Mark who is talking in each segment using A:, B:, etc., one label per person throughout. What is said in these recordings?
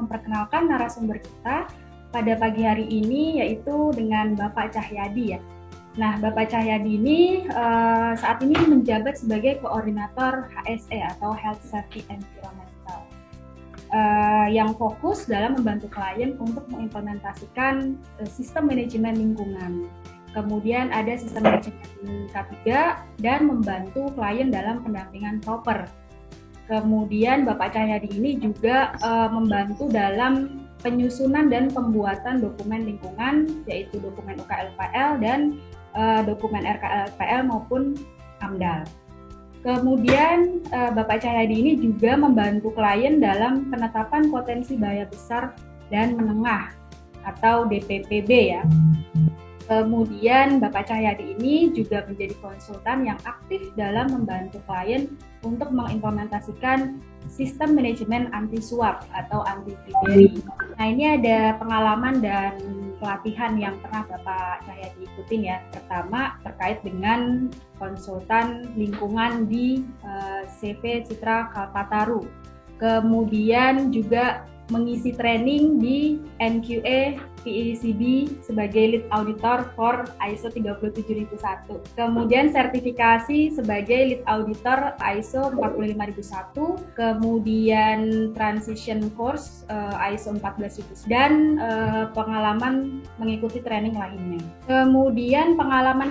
A: memperkenalkan narasumber kita pada pagi hari ini, yaitu dengan Bapak Cahyadi ya. Nah, Bapak Cahyadi ini saat ini menjabat sebagai Koordinator HSE atau Health Safety Environmental, yang fokus dalam membantu klien untuk mengimplementasikan sistem manajemen lingkungan. Kemudian ada sistem manajemen K3 dan membantu klien dalam pendampingan proper. Kemudian Bapak Cahyadi ini juga membantu dalam penyusunan dan pembuatan dokumen lingkungan, yaitu dokumen UKLPL dan dokumen RKLPL maupun AMDAL. Kemudian Bapak Cahyadi ini juga membantu klien dalam penetapan potensi bahaya besar dan menengah atau DPPB ya. Kemudian Bapak Cahyadi ini juga menjadi konsultan yang aktif dalam membantu klien untuk mengimplementasikan sistem manajemen anti suap atau anti bribery. Nah, ini ada pengalaman dan pelatihan yang pernah Bapak Cahyadi ikutin ya. Pertama terkait dengan konsultan lingkungan di CV Citra Kalpataru. Kemudian juga mengisi training di NQA PECB sebagai lead auditor for ISO 37001. Kemudian sertifikasi sebagai lead auditor ISO 45001, kemudian transition course ISO 14000 dan pengalaman mengikuti training lainnya. Kemudian pengalaman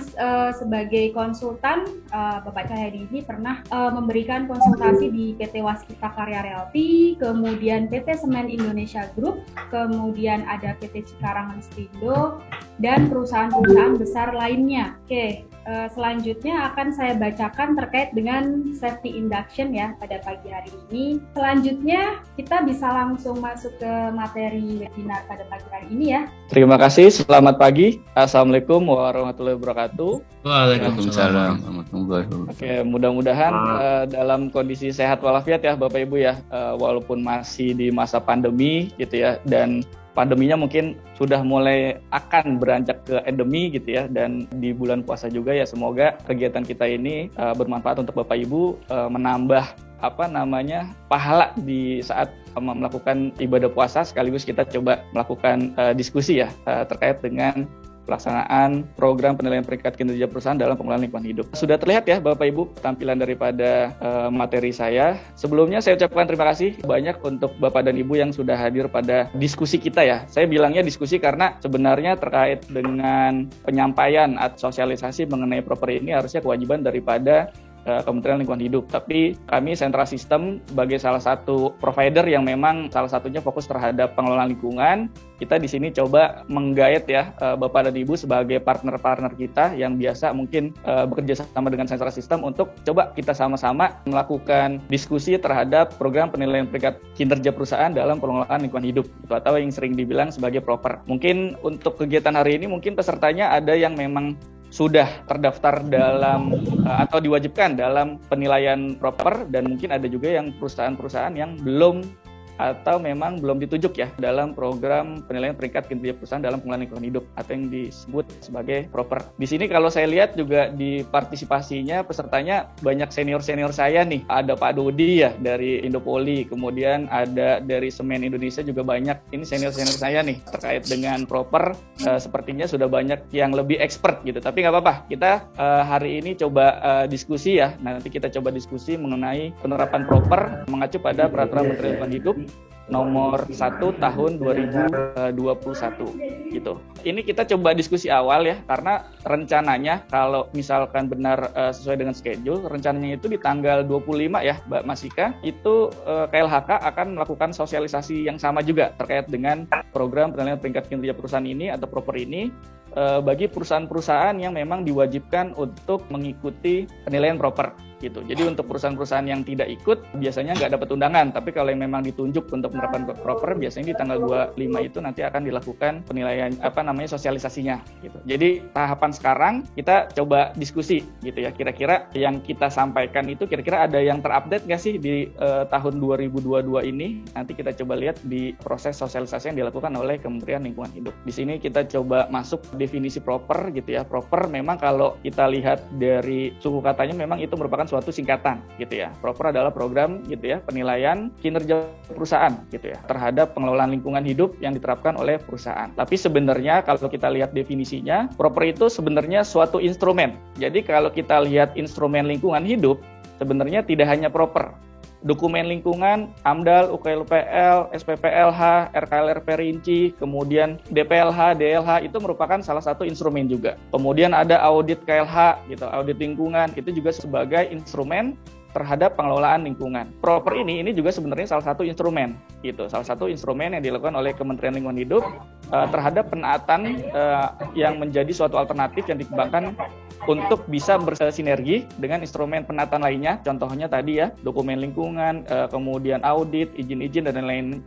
A: sebagai konsultan, Bapak Cahyadi ini pernah memberikan konsultasi di PT Waskita Karya Realty, kemudian PT Semen Indonesia Group, kemudian ada PT Cikarang Mestindo, dan perusahaan-perusahaan besar lainnya. Oke, selanjutnya akan saya bacakan terkait dengan safety induction ya pada pagi hari ini. Selanjutnya kita bisa langsung masuk ke materi webinar pada pagi hari ini ya.
B: Terima kasih, selamat pagi. Assalamualaikum warahmatullahi wabarakatuh.
C: Waalaikumsalam warahmatullahi wabarakatuh.
B: Oke, mudah-mudahan dalam kondisi sehat walafiat ya Bapak Ibu ya, walaupun masih di masa pandemi gitu ya, dan pandeminya mungkin sudah mulai akan beranjak ke endemi gitu ya, dan di bulan puasa juga ya, semoga kegiatan kita ini bermanfaat untuk Bapak Ibu, menambah pahala di saat melakukan ibadah puasa, sekaligus kita coba melakukan diskusi ya terkait dengan pelaksanaan program penilaian peringkat kinerja perusahaan dalam pengelolaan lingkungan hidup. Sudah terlihat ya Bapak Ibu tampilan daripada materi saya. Sebelumnya saya ucapkan terima kasih banyak untuk Bapak dan Ibu yang sudah hadir pada diskusi kita ya. Saya bilangnya diskusi karena sebenarnya terkait dengan penyampaian atau sosialisasi mengenai proper ini harusnya kewajiban daripada Kementerian Lingkungan Hidup. Tapi kami Sentra Sistem sebagai salah satu provider yang memang salah satunya fokus terhadap pengelolaan lingkungan, kita di sini coba menggait ya Bapak dan Ibu sebagai partner-partner kita yang biasa mungkin bekerja sama dengan Sentra Sistem untuk coba kita sama-sama melakukan diskusi terhadap program penilaian peringkat kinerja perusahaan dalam pengelolaan lingkungan hidup atau yang sering dibilang sebagai proper. Mungkin untuk kegiatan hari ini mungkin pesertanya ada yang memang sudah terdaftar dalam atau diwajibkan dalam penilaian proper, dan mungkin ada juga yang perusahaan-perusahaan yang belum atau memang belum ditunjuk ya dalam program penilaian peringkat kinerja perusahaan dalam pengelolaan lingkungan hidup atau yang disebut sebagai proper. Di sini kalau saya lihat juga di partisipasinya pesertanya banyak senior-senior saya nih. Ada Pak Dodi ya dari Indopoli, kemudian ada dari Semen Indonesia juga banyak. Ini senior-senior saya nih terkait dengan proper. Sepertinya sudah banyak yang lebih expert gitu. Tapi nggak apa-apa, kita hari ini coba diskusi ya. Nanti kita coba diskusi mengenai penerapan proper mengacu pada Peraturan Menteri Lingkungan Hidup nomor 1 tahun 2021 gitu. Ini kita coba diskusi awal ya, karena rencananya kalau misalkan benar sesuai dengan schedule, rencananya itu di tanggal 25 ya Mbak Masika, itu KLHK akan melakukan sosialisasi yang sama juga terkait dengan program penilaian peringkat kinerja perusahaan ini atau proper ini bagi perusahaan-perusahaan yang memang diwajibkan untuk mengikuti penilaian proper gitu. Jadi untuk perusahaan-perusahaan yang tidak ikut biasanya nggak dapat undangan, tapi kalau yang memang ditunjuk untuk menerapkan proper biasanya di tanggal 25 itu nanti akan dilakukan penilaian sosialisasinya gitu. Jadi tahapan sekarang kita coba diskusi gitu ya, kira-kira yang kita sampaikan itu kira-kira ada yang terupdate nggak sih di tahun 2022 ini. Nanti kita coba lihat di proses sosialisasi yang dilakukan oleh Kementerian Lingkungan Hidup. Di sini kita coba masuk definisi proper gitu ya. Proper memang kalau kita lihat dari suku katanya memang itu merupakan suatu singkatan gitu ya. Proper adalah program gitu ya penilaian kinerja perusahaan gitu ya terhadap pengelolaan lingkungan hidup yang diterapkan oleh perusahaan. Tapi sebenarnya kalau kita lihat definisinya, proper itu sebenarnya suatu instrumen. Jadi kalau kita lihat instrumen lingkungan hidup, sebenarnya tidak hanya proper. Dokumen lingkungan, AMDAL, UKLPL, SPPLH, RKLRP Rinci, kemudian DPLH, DLH itu merupakan salah satu instrumen juga. Kemudian ada audit KLH gitu, audit lingkungan itu juga sebagai instrumen terhadap pengelolaan lingkungan. Proper ini juga sebenarnya salah satu instrumen gitu, salah satu instrumen yang dilakukan oleh Kementerian Lingkungan Hidup terhadap penaatan yang menjadi suatu alternatif yang dikembangkan untuk bisa bersinergi dengan instrumen penataan lainnya. Contohnya tadi ya, dokumen lingkungan, kemudian audit, izin-izin dan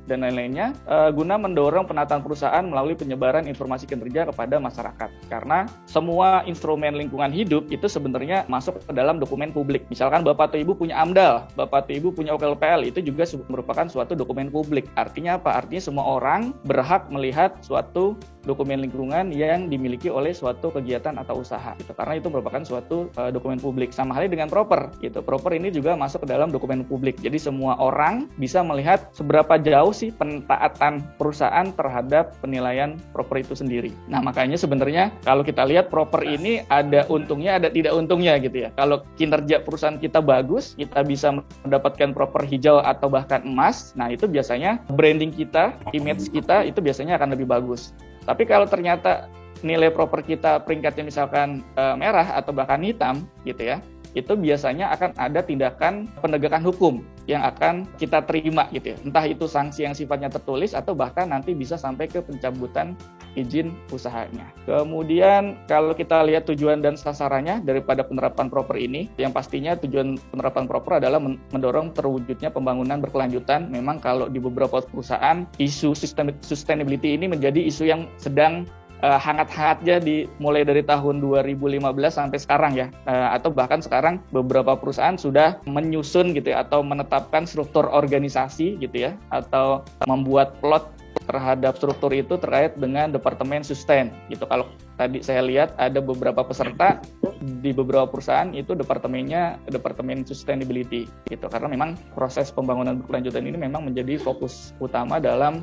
B: lain-lainnya, guna mendorong penataan perusahaan melalui penyebaran informasi kinerja kepada masyarakat. Karena semua instrumen lingkungan hidup itu sebenarnya masuk ke dalam dokumen publik. Misalkan Bapak atau Ibu punya AMDAL, Bapak atau Ibu punya UKLPL, itu juga merupakan suatu dokumen publik. Artinya apa? Artinya semua orang berhak melihat suatu dokumen lingkungan yang dimiliki oleh suatu kegiatan atau usaha gitu. Karena itu merupakan suatu dokumen publik. Sama halnya dengan proper gitu. Proper ini juga masuk ke dalam dokumen publik. Jadi semua orang bisa melihat seberapa jauh sih pentaatan perusahaan terhadap penilaian proper itu sendiri. Nah, makanya sebenarnya kalau kita lihat proper ini ada untungnya, ada tidak untungnya gitu ya. Kalau kinerja perusahaan kita bagus, kita bisa mendapatkan proper hijau atau bahkan emas. Nah, itu biasanya branding kita, image kita itu biasanya akan lebih bagus. Tapi kalau ternyata nilai proper kita peringkatnya misalkan merah atau bahkan hitam gitu ya, itu biasanya akan ada tindakan penegakan hukum yang akan kita terima gitu ya. Entah itu sanksi yang sifatnya tertulis atau bahkan nanti bisa sampai ke pencabutan izin usahanya. Kemudian kalau kita lihat tujuan dan sasarannya daripada penerapan proper ini, yang pastinya tujuan penerapan proper adalah mendorong terwujudnya pembangunan berkelanjutan. Memang kalau di beberapa perusahaan isu sustainability ini menjadi isu yang sedang hangat-hangatnya mulai dari tahun 2015 sampai sekarang ya, atau bahkan sekarang beberapa perusahaan sudah menyusun gitu ya, atau menetapkan struktur organisasi gitu ya, atau membuat plot terhadap struktur itu terkait dengan Departemen Sustain gitu. Kalau tadi saya lihat ada beberapa peserta di beberapa perusahaan itu Departemen Sustainability gitu, karena memang proses pembangunan berkelanjutan ini memang menjadi fokus utama dalam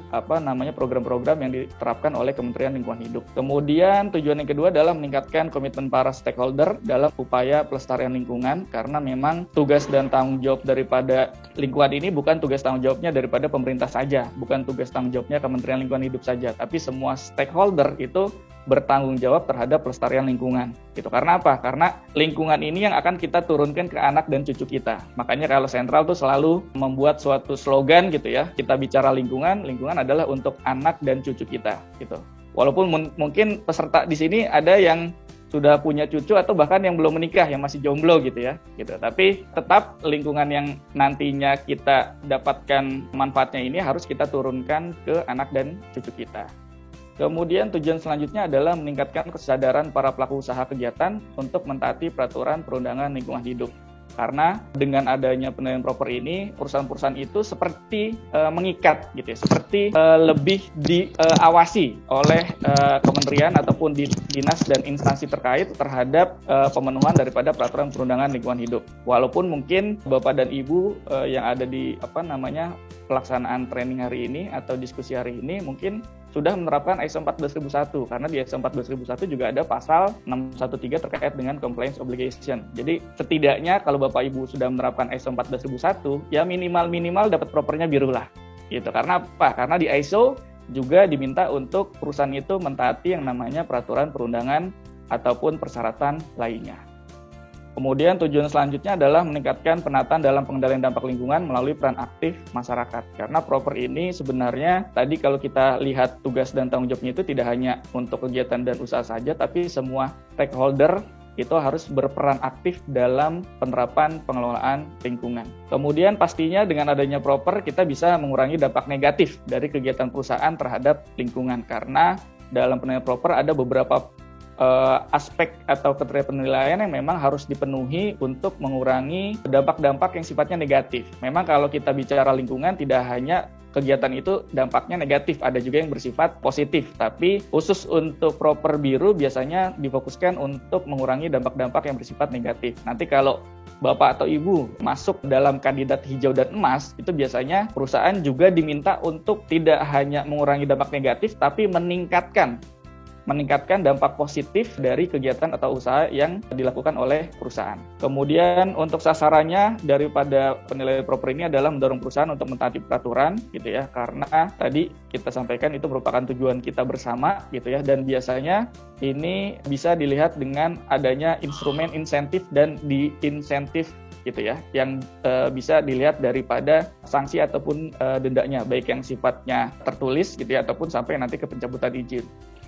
B: program-program yang diterapkan oleh Kementerian Lingkungan Hidup. Kemudian tujuan yang kedua adalah meningkatkan komitmen para stakeholder dalam upaya pelestarian lingkungan, karena memang tugas dan tanggung jawab daripada lingkungan ini bukan tugas tanggung jawabnya daripada pemerintah saja, bukan tugas tanggung jawabnya Kementerian Lingkungan Hidup saja, tapi semua stakeholder itu bertanggung jawab terhadap pelestarian lingkungan gitu. Karena apa? Karena lingkungan ini yang akan kita turunkan ke anak dan cucu kita. Makanya kalau Sentral tuh selalu membuat suatu slogan gitu ya, kita bicara lingkungan adalah untuk anak dan cucu kita gitu. Walaupun mungkin peserta di sini ada yang sudah punya cucu atau bahkan yang belum menikah, yang masih jomblo gitu ya gitu. Tapi tetap lingkungan yang nantinya kita dapatkan manfaatnya ini harus kita turunkan ke anak dan cucu kita. Kemudian tujuan selanjutnya adalah meningkatkan kesadaran para pelaku usaha kegiatan untuk mentaati peraturan perundangan lingkungan hidup. Karena dengan adanya penilaian proper ini, perusahaan-perusahaan itu seperti mengikat gitu ya, seperti lebih diawasi oleh kementerian ataupun dinas dan instansi terkait terhadap pemenuhan daripada peraturan perundangan lingkungan hidup. Walaupun mungkin Bapak dan Ibu yang ada di pelaksanaan training hari ini atau diskusi hari ini mungkin sudah menerapkan ISO 14001, karena di ISO 14001 juga ada pasal 613 terkait dengan compliance obligation. Jadi setidaknya kalau Bapak Ibu sudah menerapkan ISO 14001, ya minimal dapat propernya biru lah. Gitu. Karena apa? Karena di ISO juga diminta untuk perusahaan itu mentaati yang namanya peraturan perundangan ataupun persyaratan lainnya. Kemudian tujuan selanjutnya adalah meningkatkan penataan dalam pengendalian dampak lingkungan melalui peran aktif masyarakat. Karena proper ini sebenarnya tadi kalau kita lihat tugas dan tanggung jawabnya itu tidak hanya untuk kegiatan dan usaha saja, tapi semua stakeholder itu harus berperan aktif dalam penerapan pengelolaan lingkungan. Kemudian pastinya dengan adanya proper kita bisa mengurangi dampak negatif dari kegiatan perusahaan terhadap lingkungan. Karena dalam penilaian proper ada beberapa aspek atau kriteria penilaian yang memang harus dipenuhi untuk mengurangi dampak-dampak yang sifatnya negatif. Memang kalau kita bicara lingkungan tidak hanya kegiatan itu dampaknya negatif, ada juga yang bersifat positif. Tapi khusus untuk proper biru biasanya difokuskan untuk mengurangi dampak-dampak yang bersifat negatif. Nanti kalau Bapak atau Ibu masuk dalam kandidat hijau dan emas, itu biasanya perusahaan juga diminta untuk tidak hanya mengurangi dampak negatif, tapi meningkatkan dampak positif dari kegiatan atau usaha yang dilakukan oleh perusahaan. Kemudian untuk sasarannya daripada penilaian proper ini adalah mendorong perusahaan untuk mentaati peraturan gitu ya, karena tadi kita sampaikan itu merupakan tujuan kita bersama gitu ya, dan biasanya ini bisa dilihat dengan adanya instrumen insentif dan di-insentif gitu ya, yang bisa dilihat daripada sanksi ataupun dendanya, baik yang sifatnya tertulis gitu ya, ataupun sampai nanti ke pencabutan izin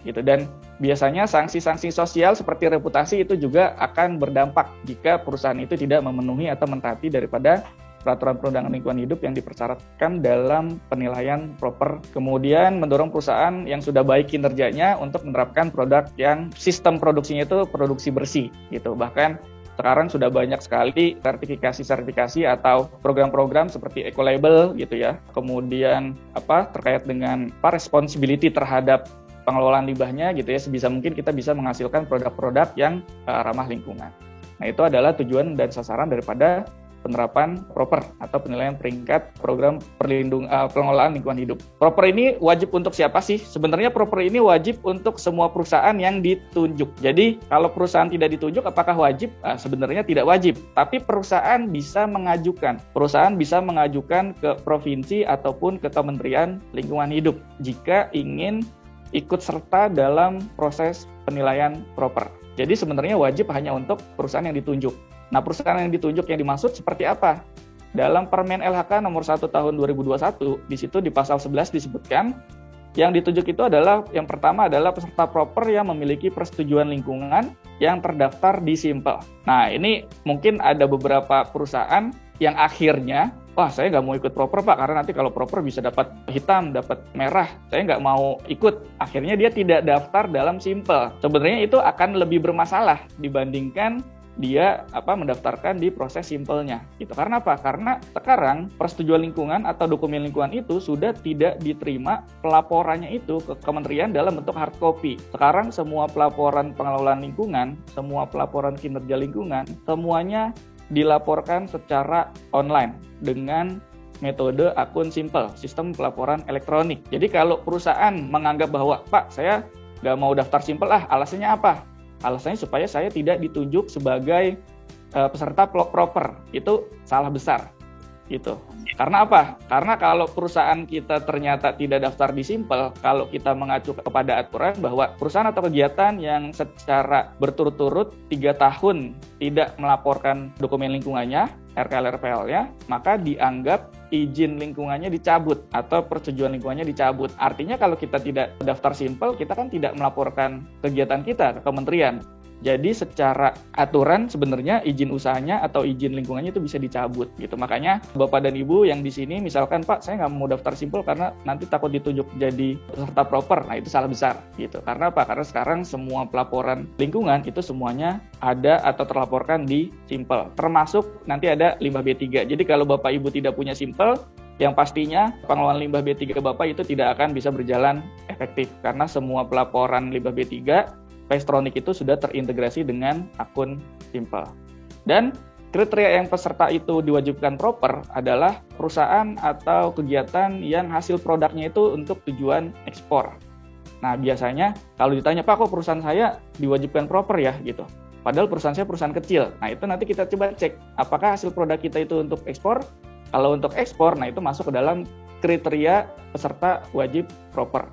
B: gitu. Dan biasanya sanksi-sanksi sosial seperti reputasi itu juga akan berdampak jika perusahaan itu tidak memenuhi atau mentaati daripada peraturan perundangan lingkungan hidup yang dipersyaratkan dalam penilaian proper. Kemudian mendorong perusahaan yang sudah baik kinerjanya untuk menerapkan produk yang sistem produksinya itu produksi bersih gitu. Bahkan sekarang sudah banyak sekali sertifikasi atau program-program seperti eco-label gitu ya. Kemudian terkait dengan responsibility terhadap pengelolaan limbahnya gitu ya, sebisa mungkin kita bisa menghasilkan produk-produk yang ramah lingkungan. Nah, itu adalah tujuan dan sasaran daripada penerapan proper atau penilaian peringkat program pengelolaan lingkungan hidup. Proper ini wajib untuk siapa sih? Sebenarnya proper ini wajib untuk semua perusahaan yang ditunjuk. Jadi kalau perusahaan tidak ditunjuk apakah wajib? Sebenarnya tidak wajib, tapi perusahaan bisa mengajukan ke provinsi ataupun ke Kementerian Lingkungan Hidup jika ingin ikut serta dalam proses penilaian proper. Jadi sebenarnya wajib hanya untuk perusahaan yang ditunjuk. Nah, perusahaan yang ditunjuk yang dimaksud seperti apa? Dalam Permen LHK nomor 1 tahun 2021, di situ di pasal 11 disebutkan yang ditunjuk itu adalah, yang pertama adalah peserta proper yang memiliki persetujuan lingkungan yang terdaftar di Simpel. Nah, ini mungkin ada beberapa perusahaan yang akhirnya, wah saya nggak mau ikut proper Pak, karena nanti kalau proper bisa dapat hitam, dapat merah, saya nggak mau ikut. Akhirnya dia tidak daftar dalam Simpel. Sebenarnya itu akan lebih bermasalah dibandingkan dia mendaftarkan di proses simpelnya gitu. Karena apa? Karena sekarang persetujuan lingkungan atau dokumen lingkungan itu sudah tidak diterima pelaporannya itu ke kementerian dalam bentuk hard copy. Sekarang semua pelaporan pengelolaan lingkungan, semua pelaporan kinerja lingkungan, semuanya dilaporkan secara online dengan metode akun simpel, sistem pelaporan elektronik. Jadi kalau perusahaan menganggap bahwa Pak saya nggak mau daftar simpel, alasannya apa? Alasannya supaya saya tidak ditunjuk sebagai peserta proper. Itu salah besar gitu. Karena apa? Karena kalau perusahaan kita ternyata tidak daftar di Simpel, kalau kita mengacu kepada aturan bahwa perusahaan atau kegiatan yang secara berturut-turut 3 tahun tidak melaporkan dokumen lingkungannya, RKL-RPL-nya, maka dianggap izin lingkungannya dicabut atau persetujuan lingkungannya dicabut. Artinya kalau kita tidak daftar Simpel, kita kan tidak melaporkan kegiatan kita ke kementerian. Jadi secara aturan sebenarnya izin usahanya atau izin lingkungannya itu bisa dicabut gitu. Makanya Bapak dan Ibu yang di sini misalkan Pak saya nggak mau daftar Simpel karena nanti takut ditunjuk jadi peserta proper. Nah itu salah besar gitu. Karena apa? Karena sekarang semua pelaporan lingkungan itu semuanya ada atau terlaporkan di Simpel. Termasuk nanti ada limbah B3. Jadi kalau Bapak Ibu tidak punya Simpel, yang pastinya pengelolaan limbah B3 Bapak itu tidak akan bisa berjalan efektif. Karena semua pelaporan limbah B3 Paystronic itu sudah terintegrasi dengan akun Simpel. Dan kriteria yang peserta itu diwajibkan proper adalah perusahaan atau kegiatan yang hasil produknya itu untuk tujuan ekspor. Nah biasanya kalau ditanya Pak kok perusahaan saya diwajibkan proper ya gitu. Padahal perusahaan saya perusahaan kecil. Nah itu nanti kita coba cek apakah hasil produk kita itu untuk ekspor. Kalau untuk ekspor, nah itu masuk ke dalam kriteria peserta wajib proper.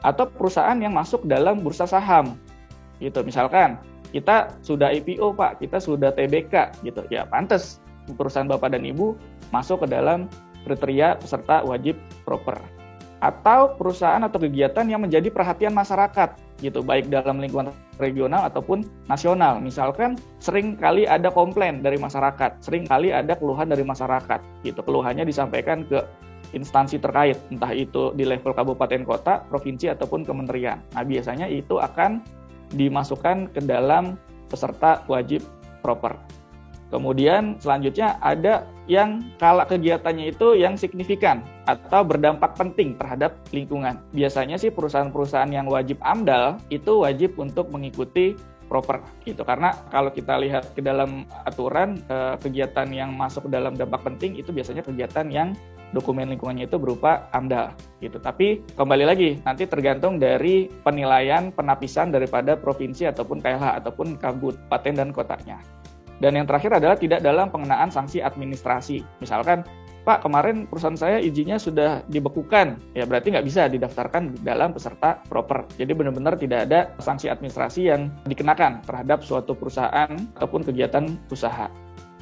B: Atau perusahaan yang masuk dalam bursa saham. Gitu. Misalkan kita sudah IPO Pak, kita sudah TBK gitu. Ya pantas perusahaan Bapak dan Ibu masuk ke dalam kriteria peserta wajib proper. Atau perusahaan atau kegiatan yang menjadi perhatian masyarakat gitu, baik dalam lingkungan regional ataupun nasional. Misalkan sering kali ada komplain dari masyarakat, sering kali ada keluhan dari masyarakat gitu. Keluhannya disampaikan ke instansi terkait, entah itu di level kabupaten kota, provinsi ataupun kementerian. Nah, biasanya itu akan dimasukkan ke dalam peserta wajib proper. Kemudian selanjutnya ada yang skala kegiatannya itu yang signifikan atau berdampak penting terhadap lingkungan. Biasanya sih perusahaan-perusahaan yang wajib AMDAL itu wajib untuk mengikuti proper gitu, karena kalau kita lihat ke dalam aturan kegiatan yang masuk ke dalam dampak penting itu biasanya kegiatan yang dokumen lingkungannya itu berupa AMDAL gitu. Tapi kembali lagi nanti tergantung dari penilaian penapisan daripada provinsi ataupun KLH ataupun kabupaten dan kotanya. Dan yang terakhir adalah tidak dalam pengenaan sanksi administrasi. Misalkan, Pak, kemarin perusahaan saya izinnya sudah dibekukan, ya berarti nggak bisa didaftarkan dalam peserta proper. Jadi benar-benar tidak ada sanksi administrasi yang dikenakan terhadap suatu perusahaan ataupun kegiatan usaha.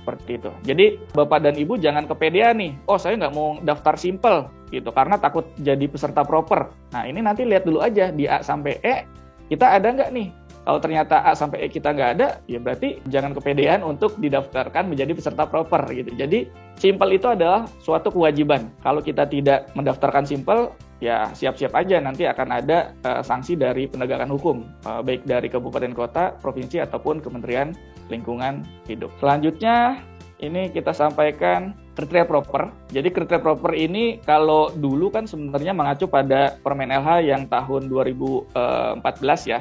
B: Seperti itu. Jadi Bapak dan Ibu jangan kepedean nih, oh saya nggak mau daftar simple gitu karena takut jadi peserta proper. Nah ini nanti lihat dulu aja di A sampai E, kita ada nggak nih? Kalau ternyata A sampai E kita nggak ada, ya berarti jangan kepedean untuk didaftarkan menjadi peserta proper gitu. Jadi simple itu adalah suatu kewajiban. Kalau kita tidak mendaftarkan simple, ya siap-siap aja nanti akan ada sanksi dari penegakan hukum, baik dari kabupaten kota, provinsi ataupun Kementerian Lingkungan Hidup. Selanjutnya ini kita sampaikan kriteria proper. Jadi kriteria proper ini kalau dulu kan sebenarnya mengacu pada Permen LH yang tahun 2014 ya.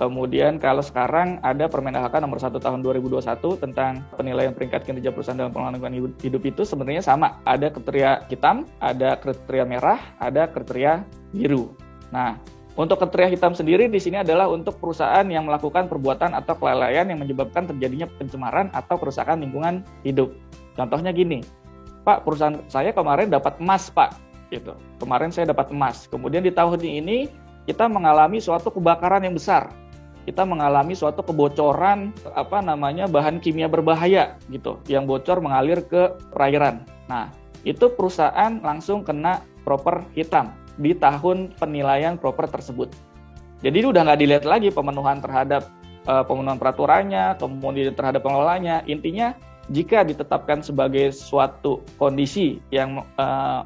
B: Kemudian kalau sekarang ada Permen LHK nomor 1 tahun 2021 tentang penilaian peringkat kinerja perusahaan dalam pengelolaan lingkungan hidup itu sebenarnya sama. Ada kriteria hitam, ada kriteria merah, ada kriteria biru. Nah, untuk kriteria hitam sendiri di sini adalah untuk perusahaan yang melakukan perbuatan atau kelalaian yang menyebabkan terjadinya pencemaran atau kerusakan lingkungan hidup. Contohnya gini, Pak, perusahaan saya kemarin dapat emas, Pak. Gitu. Kemarin saya dapat emas. Kemudian di tahun ini kita mengalami suatu kebakaran yang besar. Kita mengalami suatu kebocoran bahan kimia berbahaya gitu yang bocor mengalir ke perairan. Nah, itu perusahaan langsung kena proper hitam di tahun penilaian proper tersebut. Jadi udah nggak dilihat lagi pemenuhan terhadap pemenuhan peraturannya, kemudian terhadap pengelolanya. Intinya jika ditetapkan sebagai suatu kondisi yang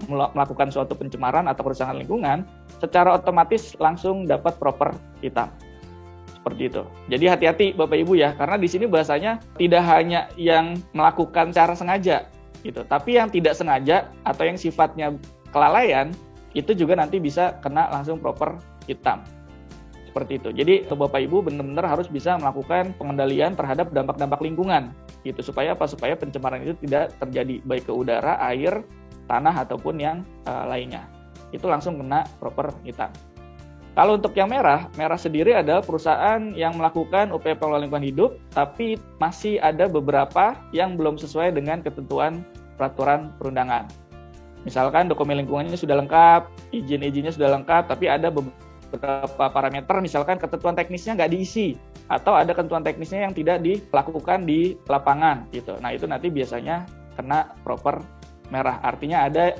B: melakukan suatu pencemaran atau kerusakan lingkungan, secara otomatis langsung dapat proper hitam. Seperti itu. Jadi hati-hati Bapak Ibu ya, karena di sini bahasanya tidak hanya yang melakukan secara sengaja gitu, tapi yang tidak sengaja atau yang sifatnya kelalaian itu juga nanti bisa kena langsung proper hitam. Seperti itu. Jadi Bapak Ibu benar-benar harus bisa melakukan pengendalian terhadap dampak-dampak lingkungan gitu, supaya pencemaran itu tidak terjadi baik ke udara, air, tanah ataupun yang lainnya. Itu langsung kena proper hitam. Kalau untuk yang merah sendiri adalah perusahaan yang melakukan upaya pengelolaan lingkungan hidup, tapi masih ada beberapa yang belum sesuai dengan ketentuan peraturan perundangan. Misalkan dokumen lingkungannya sudah lengkap, izin-izinnya sudah lengkap, tapi ada beberapa parameter, misalkan ketentuan teknisnya nggak diisi, atau ada ketentuan teknisnya yang tidak dilakukan di lapangan, gitu. Nah itu nanti biasanya kena proper merah, artinya ada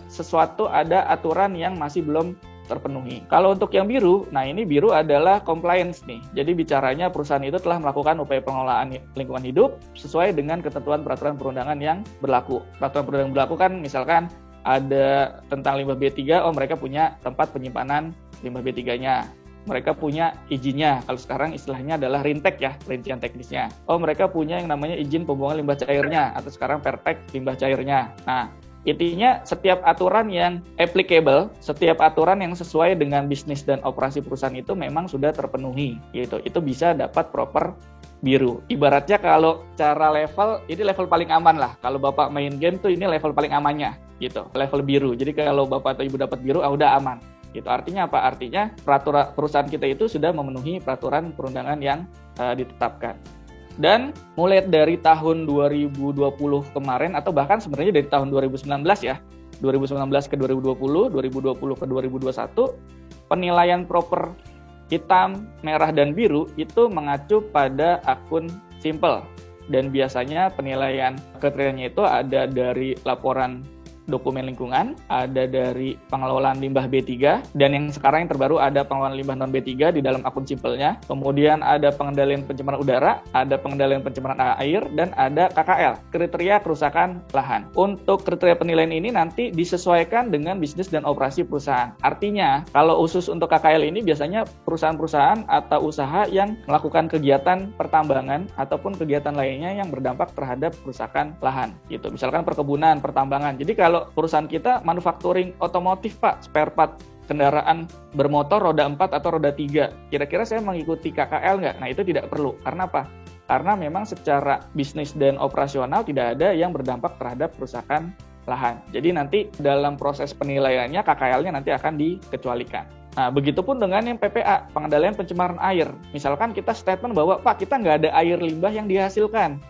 B: aturan yang masih belum terpenuhi. Kalau untuk yang biru, nah ini biru adalah compliance nih. Jadi bicaranya perusahaan itu telah melakukan upaya pengelolaan lingkungan hidup sesuai dengan ketentuan peraturan perundangan yang berlaku. Peraturan perundangan yang berlaku kan misalkan ada tentang limbah B3, mereka punya tempat penyimpanan limbah B3-nya. Mereka punya izinnya, kalau sekarang istilahnya adalah rintek ya, rincian teknisnya. Mereka punya yang namanya izin pembuangan limbah cairnya, atau sekarang pertek limbah cairnya. Nah, intinya setiap aturan yang applicable, setiap aturan yang sesuai dengan bisnis dan operasi perusahaan itu memang sudah terpenuhi gitu. Itu bisa dapat proper biru. Ibaratnya kalau cara level, ini level paling aman lah. Kalau Bapak main game tuh ini level paling amannya gitu, level biru. Jadi kalau Bapak atau Ibu dapat biru, udah aman. Gitu. Artinya apa? Artinya peraturan perusahaan kita itu sudah memenuhi peraturan perundangan yang ditetapkan. Dan mulai dari tahun 2020 kemarin, atau bahkan sebenarnya dari tahun 2019 ya, 2019 ke 2020, 2020 ke 2021, penilaian proper hitam, merah, dan biru itu mengacu pada akun simple. Dan biasanya penilaian kriterianya itu ada dari laporan dokumen lingkungan, ada dari pengelolaan limbah B3, dan yang sekarang yang terbaru ada pengelolaan limbah non B3 di dalam akun simpelnya. Kemudian ada pengendalian pencemaran udara, ada pengendalian pencemaran air, dan ada KKL, kriteria kerusakan lahan. Untuk kriteria penilaian ini nanti disesuaikan dengan bisnis dan operasi perusahaan. Artinya, kalau khusus untuk KKL ini biasanya perusahaan-perusahaan atau usaha yang melakukan kegiatan pertambangan ataupun kegiatan lainnya yang berdampak terhadap kerusakan lahan. Gitu. Misalkan perkebunan, pertambangan. Jadi kalau perusahaan kita manufacturing otomotif, Pak, spare part kendaraan bermotor roda 4 atau roda 3, kira-kira saya mengikuti KKL nggak? Nah, itu tidak perlu. Karena apa? Karena memang secara bisnis dan operasional tidak ada yang berdampak terhadap kerusakan lahan. Jadi nanti dalam proses penilaiannya KKL-nya nanti akan dikecualikan. Nah, begitupun dengan yang PPA, pengendalian pencemaran air. Misalkan kita statement bahwa, Pak, kita nggak ada air limbah yang dihasilkan.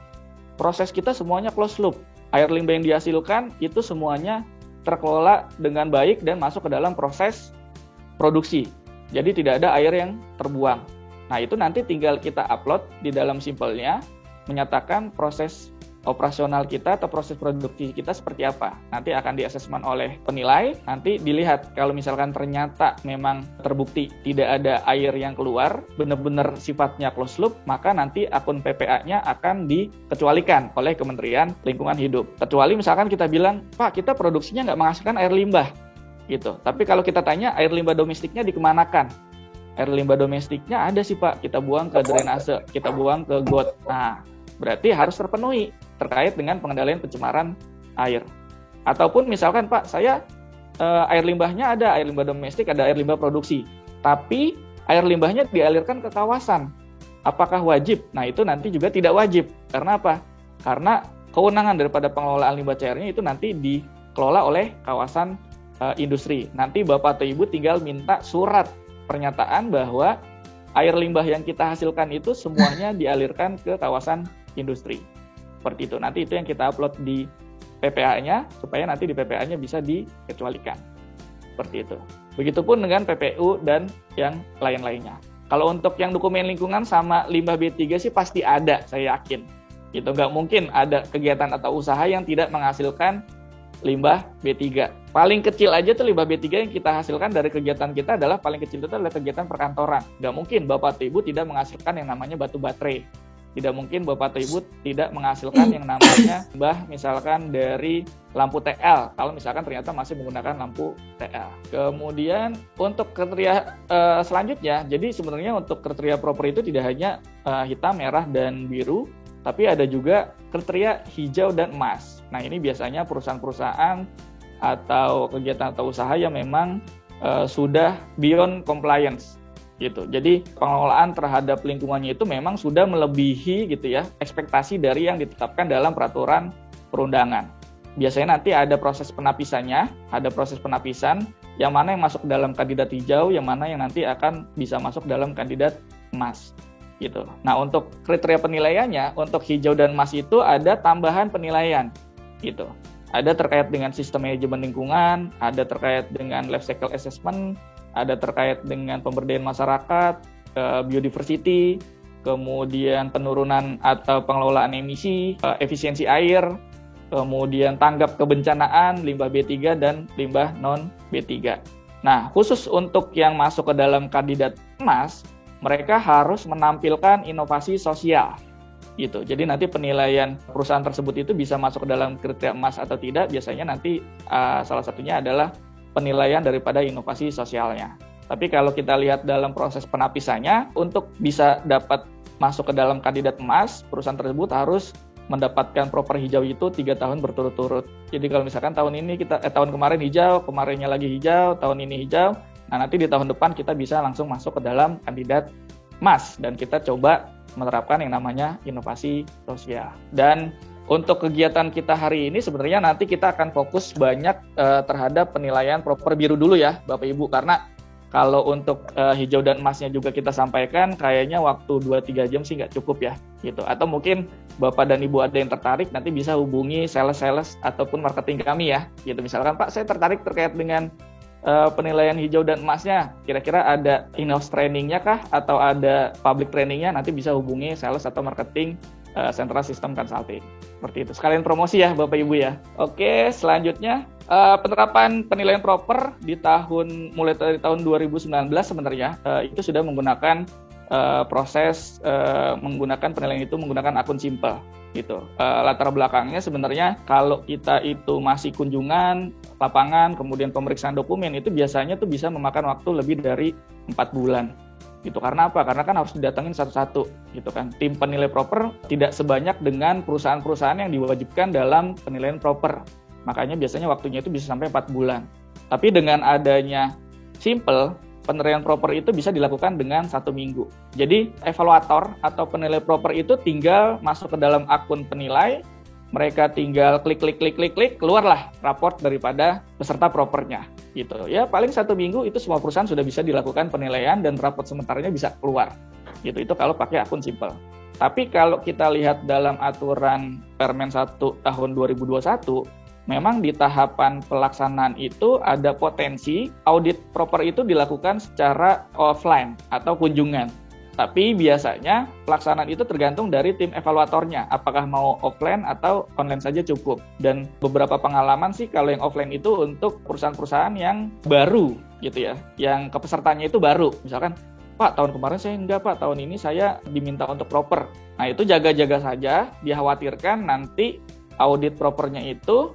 B: Proses kita semuanya closed loop. Air limbah yang dihasilkan itu semuanya terkelola dengan baik dan masuk ke dalam proses produksi. Jadi tidak ada air yang terbuang. Nah, itu nanti tinggal kita upload di dalam simpelnya, menyatakan proses operasional kita atau proses produksi kita seperti apa. Nanti akan diasesmen oleh penilai, nanti dilihat kalau misalkan ternyata memang terbukti tidak ada air yang keluar, benar-benar sifatnya closed loop, maka nanti akun PPA-nya akan dikecualikan oleh Kementerian Lingkungan Hidup. Kecuali misalkan kita bilang, Pak, kita produksinya nggak menghasilkan air limbah, gitu. Tapi kalau kita tanya air limbah domestiknya dikemanakan? Air limbah domestiknya ada sih, Pak, kita buang ke drainase, kita buang ke got. Nah, berarti harus terpenuhi terkait dengan pengendalian pencemaran air. Ataupun misalkan, Pak, saya air limbahnya ada, air limbah domestik, ada air limbah produksi, tapi air limbahnya dialirkan ke kawasan. Apakah wajib? Nah, itu nanti juga tidak wajib. Karena apa? Karena kewenangan daripada pengelolaan limbah cairnya itu nanti dikelola oleh kawasan industri. Nanti Bapak atau Ibu tinggal minta surat pernyataan bahwa air limbah yang kita hasilkan itu semuanya dialirkan ke kawasan industri. Seperti itu. Nanti itu yang kita upload di PPA-nya, supaya nanti di PPA-nya bisa dikecualikan. Seperti itu. Begitupun dengan PPU dan yang lain-lainnya. Kalau untuk yang dokumen lingkungan sama limbah B3 sih pasti ada, saya yakin. Itu nggak mungkin ada kegiatan atau usaha yang tidak menghasilkan limbah B3. Paling kecil aja tuh limbah B3 yang kita hasilkan dari kegiatan kita adalah paling kecil itu adalah kegiatan perkantoran. Nggak mungkin Bapak atau Ibu tidak menghasilkan yang namanya batu baterai. Tidak mungkin Bapak atau Ibu tidak menghasilkan yang namanya limbah misalkan dari lampu TL, kalau misalkan ternyata masih menggunakan lampu TL. Kemudian untuk kriteria selanjutnya, jadi sebenarnya untuk kriteria proper itu tidak hanya hitam, merah, dan biru, tapi ada juga kriteria hijau dan emas. Nah, ini biasanya perusahaan-perusahaan atau kegiatan atau usaha yang memang sudah beyond compliance gitu. Jadi pengelolaan terhadap lingkungannya itu memang sudah melebihi gitu ya ekspektasi dari yang ditetapkan dalam peraturan perundangan. Biasanya nanti ada proses penapisannya, ada proses penapisan yang mana yang masuk dalam kandidat hijau, yang mana yang nanti akan bisa masuk dalam kandidat emas gitu. Nah, untuk kriteria penilaiannya untuk hijau dan emas itu ada tambahan penilaian gitu. Ada terkait dengan sistem manajemen lingkungan, ada terkait dengan life cycle assessment, ada terkait dengan pemberdayaan masyarakat, biodiversity, kemudian penurunan atau pengelolaan emisi, efisiensi air, kemudian tanggap kebencanaan, limbah B3 dan limbah non B3. Nah, khusus untuk yang masuk ke dalam kandidat emas, mereka harus menampilkan inovasi sosial. Gitu. Jadi nanti penilaian perusahaan tersebut itu bisa masuk ke dalam kriteria emas atau tidak, biasanya nanti salah satunya adalah penilaian daripada inovasi sosialnya. Tapi kalau kita lihat dalam proses penapisannya, untuk bisa dapat masuk ke dalam kandidat emas, perusahaan tersebut harus mendapatkan proper hijau itu 3 tahun berturut-turut. Jadi kalau misalkan tahun ini tahun kemarin hijau, kemarinnya lagi hijau, tahun ini hijau, nah nanti di tahun depan kita bisa langsung masuk ke dalam kandidat emas dan kita coba menerapkan yang namanya inovasi sosial. Dan untuk kegiatan kita hari ini sebenarnya nanti kita akan fokus banyak terhadap penilaian proper biru dulu ya Bapak Ibu, karena kalau untuk hijau dan emasnya juga kita sampaikan kayaknya waktu 2-3 jam sih nggak cukup ya gitu. Atau mungkin Bapak dan Ibu ada yang tertarik nanti bisa hubungi sales ataupun marketing kami ya gitu. Misalkan Pak saya tertarik terkait dengan penilaian hijau dan emasnya, kira-kira ada in-house trainingnya kah atau ada public trainingnya, nanti bisa hubungi sales atau marketing Central System Consulting. Seperti itu. Sekalian promosi ya Bapak Ibu ya. Oke, selanjutnya Penerapan penilaian proper mulai dari tahun 2019 sebenarnya itu sudah menggunakan proses menggunakan penilaian itu menggunakan akun simple gitu. Latar belakangnya sebenarnya kalau kita itu masih kunjungan lapangan kemudian pemeriksaan dokumen itu biasanya tuh bisa memakan waktu lebih dari 4 bulan gitu. Karena apa? Karena kan harus didatengin satu-satu gitu kan. Tim penilai proper tidak sebanyak dengan perusahaan-perusahaan yang diwajibkan dalam penilaian proper. Makanya biasanya waktunya itu bisa sampai 4 bulan. Tapi dengan adanya simple, penilaian proper itu bisa dilakukan dengan 1 minggu. Jadi evaluator atau penilai proper itu tinggal masuk ke dalam akun penilai, mereka tinggal klik, keluarlah raport daripada peserta propernya. Gitu. Ya paling 1 minggu itu semua perusahaan sudah bisa dilakukan penilaian dan raport sementaranya bisa keluar. Gitu. Itu kalau pakai akun simple. Tapi kalau kita lihat dalam aturan Permen 1 tahun 2021, memang di tahapan pelaksanaan itu ada potensi audit proper itu dilakukan secara offline atau kunjungan. Tapi biasanya pelaksanaan itu tergantung dari tim evaluatornya, apakah mau offline atau online saja cukup. Dan beberapa pengalaman sih kalau yang offline itu untuk perusahaan-perusahaan yang baru gitu ya, yang kepesertanya itu baru. Misalkan, Pak, tahun kemarin saya enggak, Pak, tahun ini saya diminta untuk proper. Nah itu jaga-jaga saja, dikhawatirkan nanti audit propernya itu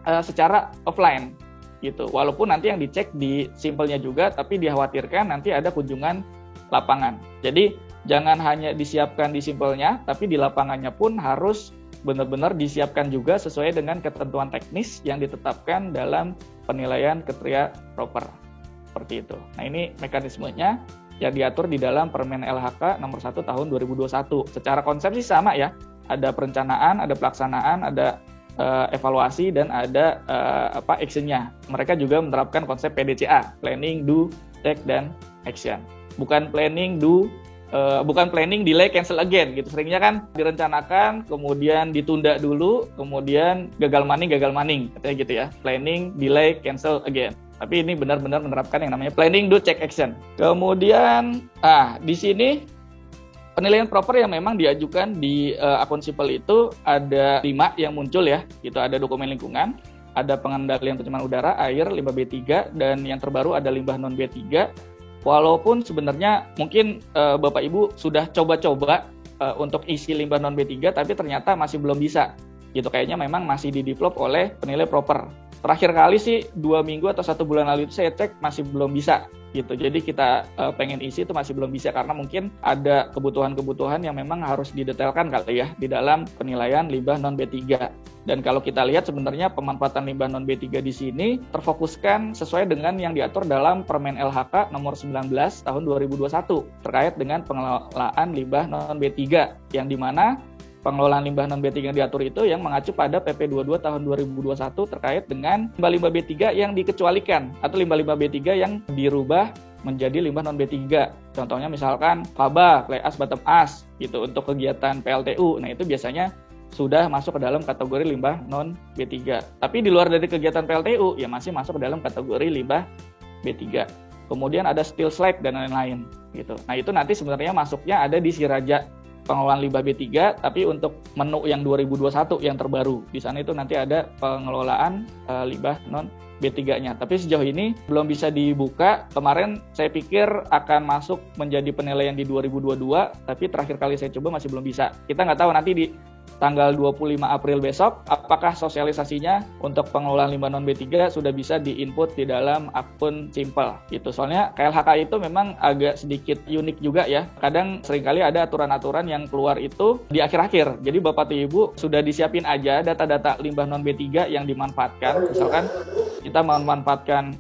B: secara offline gitu. Walaupun nanti yang dicek di simpelnya juga, tapi dikhawatirkan nanti ada kunjungan lapangan. Jadi jangan hanya disiapkan di simpelnya, tapi di lapangannya pun harus benar-benar disiapkan juga sesuai dengan ketentuan teknis yang ditetapkan dalam penilaian kriteria proper. Seperti itu. Nah ini mekanismenya yang diatur di dalam Permen LHK nomor 1 tahun 2021. Secara konsep sih sama ya. Ada perencanaan, ada pelaksanaan, ada evaluasi dan ada actionnya. Mereka juga menerapkan konsep PDCA, planning, do, check dan action. Bukan planning, delay, cancel again gitu. Seringnya kan direncanakan, kemudian ditunda dulu, kemudian gagal maning, katanya gitu ya. Planning, delay, cancel again. Tapi ini benar-benar menerapkan yang namanya planning, do, check, action. Kemudian, di sini penilaian proper yang memang diajukan di akun simple itu ada 5 yang muncul ya. Itu ada dokumen lingkungan, ada pengendalian pencemaran udara, air, limbah B3, dan yang terbaru ada limbah non B3. Walaupun sebenarnya mungkin Bapak Ibu sudah coba-coba untuk isi limbah non B3, tapi ternyata masih belum bisa. Gitu, kayaknya memang masih didevelop oleh penilai proper. Terakhir kali sih 2 minggu atau 1 bulan lalu itu saya cek masih belum bisa gitu. Jadi kita pengen isi itu masih belum bisa karena mungkin ada kebutuhan-kebutuhan yang memang harus didetailkan kali ya di dalam penilaian limbah non B3. Dan kalau kita lihat sebenarnya pemanfaatan limbah non B3 di sini terfokuskan sesuai dengan yang diatur dalam Permen LHK nomor 19 tahun 2021 terkait dengan pengelolaan limbah non B3 yang dimana pengelolaan limbah non B3 yang diatur itu yang mengacu pada PP 22 tahun 2021 terkait dengan limbah-limbah B3 yang dikecualikan atau limbah-limbah B3 yang dirubah menjadi limbah non B3. Contohnya misalkan faba, clay ash, bottom ash gitu untuk kegiatan PLTU. Nah, itu biasanya sudah masuk ke dalam kategori limbah non B3. Tapi di luar dari kegiatan PLTU ya masih masuk ke dalam kategori limbah B3. Kemudian ada steel slag dan lain-lain gitu. Nah, itu nanti sebenarnya masuknya ada di Siraja pengelolaan limbah B3, tapi untuk menu yang 2021 yang terbaru. Di sana itu nanti ada pengelolaan limbah non B3-nya. Tapi sejauh ini belum bisa dibuka. Kemarin saya pikir akan masuk menjadi penilaian di 2022, tapi terakhir kali saya coba masih belum bisa. Kita nggak tahu nanti di tanggal 25 April besok, apakah sosialisasinya untuk pengelolaan limbah non B3 sudah bisa diinput di dalam akun simple gitu. Soalnya KLHK itu memang agak sedikit unik juga ya. Kadang seringkali ada aturan-aturan yang keluar itu di akhir-akhir. Jadi Bapak Ibu sudah disiapin aja data-data limbah non B3 yang dimanfaatkan. Misalkan kita memanfaatkan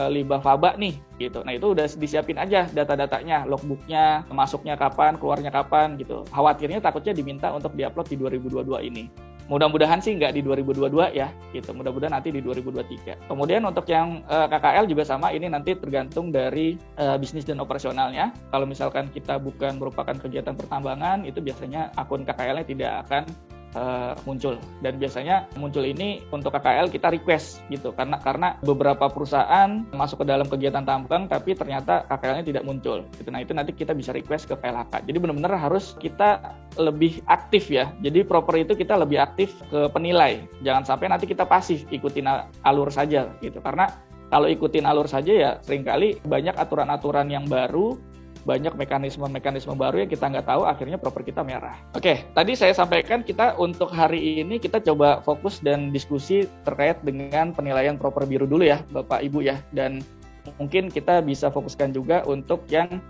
B: limbah faba nih gitu. Nah, itu udah disiapin aja data-datanya, logbooknya, masuknya kapan, keluarnya kapan gitu. Khawatirnya takutnya diminta untuk diupload di 2022 ini. Mudah-mudahan sih nggak di 2022 ya, gitu. Mudah-mudahan nanti di 2023. Kemudian untuk yang KKL juga sama, ini nanti tergantung dari bisnis dan operasionalnya. Kalau misalkan kita bukan merupakan kegiatan pertambangan, itu biasanya akun KKL-nya tidak akan muncul. Dan biasanya muncul ini untuk KKL kita request gitu, karena beberapa perusahaan masuk ke dalam kegiatan tambang tapi ternyata KKL-nya tidak muncul gitu. Nah, itu nanti kita bisa request ke PLHK. Jadi benar-benar harus kita lebih aktif ya. Jadi proper itu kita lebih aktif ke penilai. Jangan sampai nanti kita pasif ikutin alur saja gitu. Karena kalau ikutin alur saja ya seringkali banyak aturan-aturan yang baru, banyak mekanisme-mekanisme baru yang kita nggak tahu, akhirnya proper kita merah. Oke, tadi saya sampaikan kita untuk hari ini kita coba fokus dan diskusi terkait dengan penilaian proper biru dulu ya Bapak Ibu ya. Dan mungkin kita bisa fokuskan juga untuk yang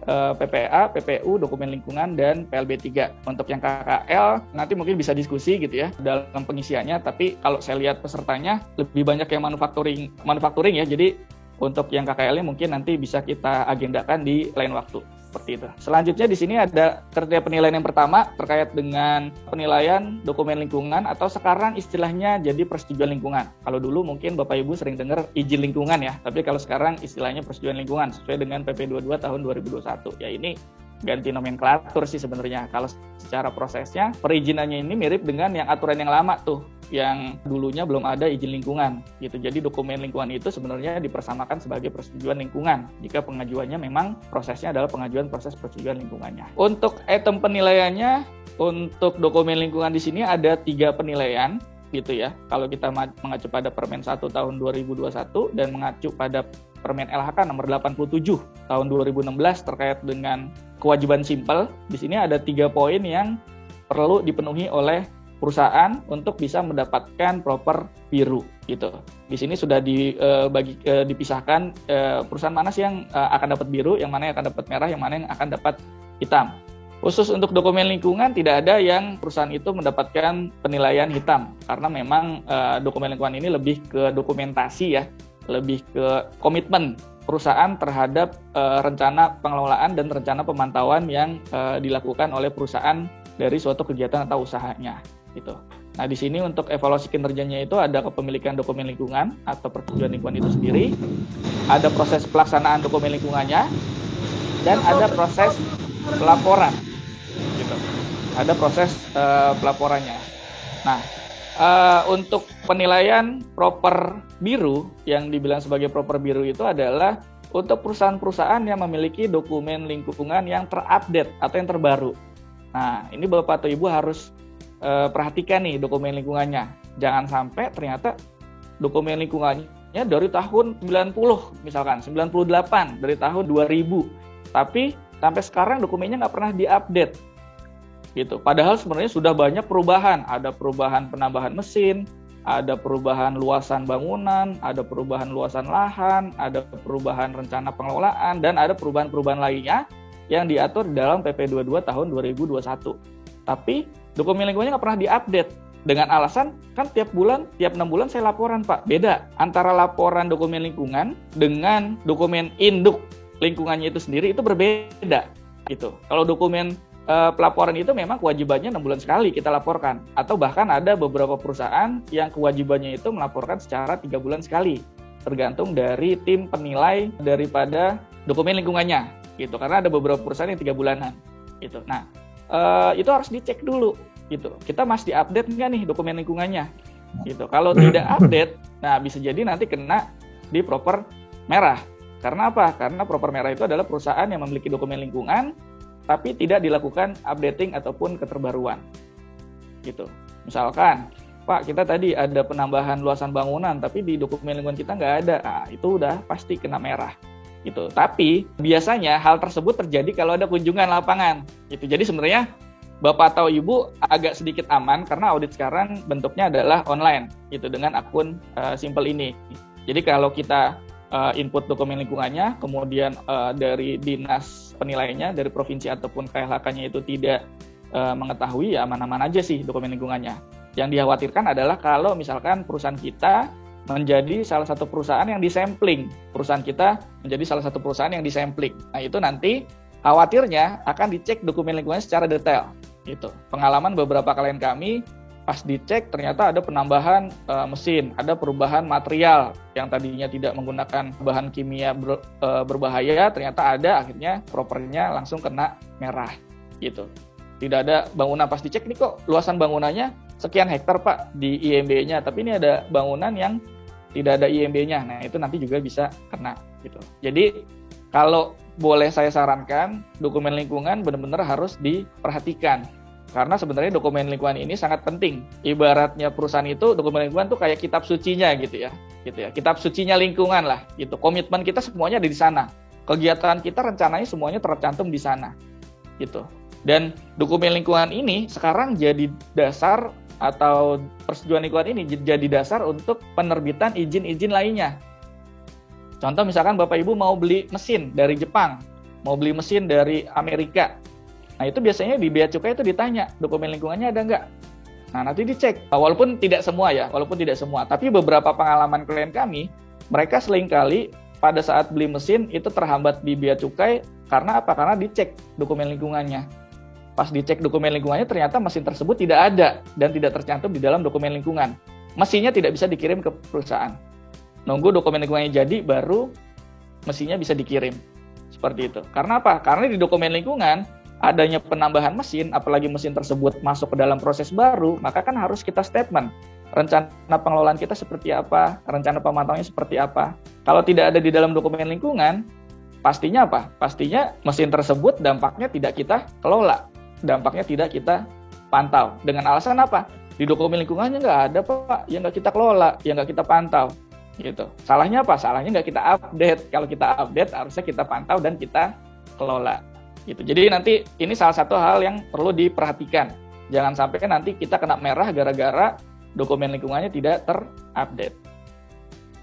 B: PPA, PPU, dokumen lingkungan, dan PLB3. Untuk yang KKL, nanti mungkin bisa diskusi gitu ya dalam pengisiannya, tapi kalau saya lihat pesertanya lebih banyak yang manufacturing ya, jadi untuk yang KKL-nya mungkin nanti bisa kita agendakan di lain waktu. Seperti itu. Selanjutnya di sini ada kriteria penilaian yang pertama terkait dengan penilaian dokumen lingkungan atau sekarang istilahnya jadi persetujuan lingkungan. Kalau dulu mungkin Bapak Ibu sering dengar izin lingkungan ya, tapi kalau sekarang istilahnya persetujuan lingkungan sesuai dengan PP 22 tahun 2021. Ya ini ganti nomenklatur sih sebenarnya. Kalau secara prosesnya perizinannya ini mirip dengan yang aturan yang lama tuh, yang dulunya belum ada izin lingkungan gitu. Jadi dokumen lingkungan itu sebenarnya dipersamakan sebagai persetujuan lingkungan jika pengajuannya memang prosesnya adalah pengajuan proses persetujuan lingkungannya. Untuk item penilaiannya, untuk dokumen lingkungan di sini ada 3 penilaian gitu ya. Kalau kita mengacu pada Permen 1 tahun 2021 dan mengacu pada Permen LHK nomor 87 tahun 2016 terkait dengan kewajiban simpel, di sini ada 3 poin yang perlu dipenuhi oleh perusahaan untuk bisa mendapatkan proper biru gitu. Di sini sudah dipisahkan perusahaan mana sih yang akan dapat biru, yang mana yang akan dapat merah, yang mana yang akan dapat hitam. Khusus untuk dokumen lingkungan tidak ada yang perusahaan itu mendapatkan penilaian hitam karena memang dokumen lingkungan ini lebih ke dokumentasi ya, lebih ke komitmen perusahaan terhadap rencana pengelolaan dan rencana pemantauan yang dilakukan oleh perusahaan dari suatu kegiatan atau usahanya. Gitu. Nah, di sini untuk evaluasi kinerjanya itu ada kepemilikan dokumen lingkungan atau persetujuan lingkungan itu sendiri, ada proses pelaksanaan dokumen lingkungannya, dan ada proses pelaporan. Gitu. Ada proses pelaporannya. Nah, untuk penilaian proper biru yang dibilang sebagai proper biru itu adalah untuk perusahaan-perusahaan yang memiliki dokumen lingkungan yang terupdate atau yang terbaru. Nah, ini Bapak atau Ibu harus perhatikan nih dokumen lingkungannya. Jangan sampai ternyata dokumen lingkungannya dari tahun 90, misalkan 98, dari tahun 2000. Tapi sampai sekarang dokumennya nggak pernah diupdate. Gitu. Padahal sebenarnya sudah banyak perubahan. Ada perubahan penambahan mesin, ada perubahan luasan bangunan, ada perubahan luasan lahan, ada perubahan rencana pengelolaan, dan ada perubahan-perubahan lainnya yang diatur dalam PP 22 tahun 2021. Tapi dokumen lingkungannya nggak pernah diupdate dengan alasan kan tiap 6 bulan saya laporan Pak. Beda antara laporan dokumen lingkungan dengan dokumen induk lingkungannya itu sendiri itu berbeda gitu. Kalau dokumen pelaporan itu memang kewajibannya 6 bulan sekali kita laporkan, atau bahkan ada beberapa perusahaan yang kewajibannya itu melaporkan secara 3 bulan sekali, tergantung dari tim penilai daripada dokumen lingkungannya gitu. Karena ada beberapa perusahaan yang 3 bulanan gitu. Nah, itu harus dicek dulu gitu. Kita masih update nggak nih dokumen lingkungannya gitu. Kalau tidak update, nah bisa jadi nanti kena di proper merah. Karena apa? Karena proper merah itu adalah perusahaan yang memiliki dokumen lingkungan tapi tidak dilakukan updating ataupun keterbaruan gitu. Misalkan, Pak, kita tadi ada penambahan luasan bangunan tapi di dokumen lingkungan kita nggak ada. Nah, itu udah pasti kena merah gitu. Tapi biasanya hal tersebut terjadi kalau ada kunjungan lapangan gitu. Jadi sebenarnya Bapak atau Ibu agak sedikit aman karena audit sekarang bentuknya adalah online gitu dengan akun simple ini. Jadi kalau kita input dokumen lingkungannya, kemudian dari dinas penilainya, dari provinsi ataupun KLHK-nya itu tidak mengetahui, ya aman-aman aja sih dokumen lingkungannya. Yang dikhawatirkan adalah kalau misalkan perusahaan kita menjadi salah satu perusahaan yang disampling. Perusahaan kita menjadi salah satu perusahaan yang disampling. Nah, itu nanti khawatirnya akan dicek dokumen lingkungannya secara detail. Gitu. Pengalaman beberapa klien kami, pas dicek ternyata ada penambahan mesin, ada perubahan material yang tadinya tidak menggunakan bahan kimia berbahaya, ternyata ada, akhirnya propernya langsung kena merah. Gitu. Tidak ada bangunan, pas dicek nih kok luasan bangunannya sekian hektar Pak di IMB-nya, tapi ini ada bangunan yang tidak ada IMB-nya. Nah, itu nanti juga bisa kena gitu. Jadi kalau boleh saya sarankan, dokumen lingkungan benar-benar harus diperhatikan. Karena sebenarnya dokumen lingkungan ini sangat penting. Ibaratnya perusahaan itu, dokumen lingkungan tuh kayak kitab sucinya gitu ya. Kitab sucinya lingkungan lah gitu. Komitmen kita semuanya ada di sana. Kegiatan kita rencananya semuanya tercantum di sana. Gitu. Dan dokumen lingkungan ini sekarang jadi dasar atau persetujuan lingkungan ini jadi dasar untuk penerbitan izin-izin lainnya. Contoh misalkan Bapak Ibu mau beli mesin dari Jepang, mau beli mesin dari Amerika. Nah itu biasanya di bea cukai itu ditanya, dokumen lingkungannya ada nggak? Nah nanti dicek, walaupun tidak semua ya, tapi beberapa pengalaman klien kami, mereka seringkali pada saat beli mesin itu terhambat di bea cukai, karena apa? Karena dicek dokumen lingkungannya. Pas dicek dokumen lingkungannya ternyata mesin tersebut tidak ada dan tidak tercantum di dalam dokumen lingkungan. Mesinnya tidak bisa dikirim ke perusahaan. Nunggu dokumen lingkungannya jadi baru mesinnya bisa dikirim. Seperti itu. Karena apa? Karena di dokumen lingkungan adanya penambahan mesin, apalagi mesin tersebut masuk ke dalam proses baru, maka kan harus kita statement. Rencana pengelolaan kita seperti apa? Rencana pemantauannya seperti apa? Kalau tidak ada di dalam dokumen lingkungan, pastinya apa? Pastinya mesin tersebut dampaknya tidak kita kelola. Dampaknya tidak kita pantau. Dengan alasan apa? Di dokumen lingkungannya nggak ada Pak, yang nggak kita kelola, yang nggak kita pantau. Gitu. Salahnya apa? Salahnya nggak kita update. Kalau kita update harusnya kita pantau dan kita kelola. Gitu. Jadi nanti ini salah satu hal yang perlu diperhatikan. Jangan sampai nanti kita kena merah gara-gara dokumen lingkungannya tidak terupdate.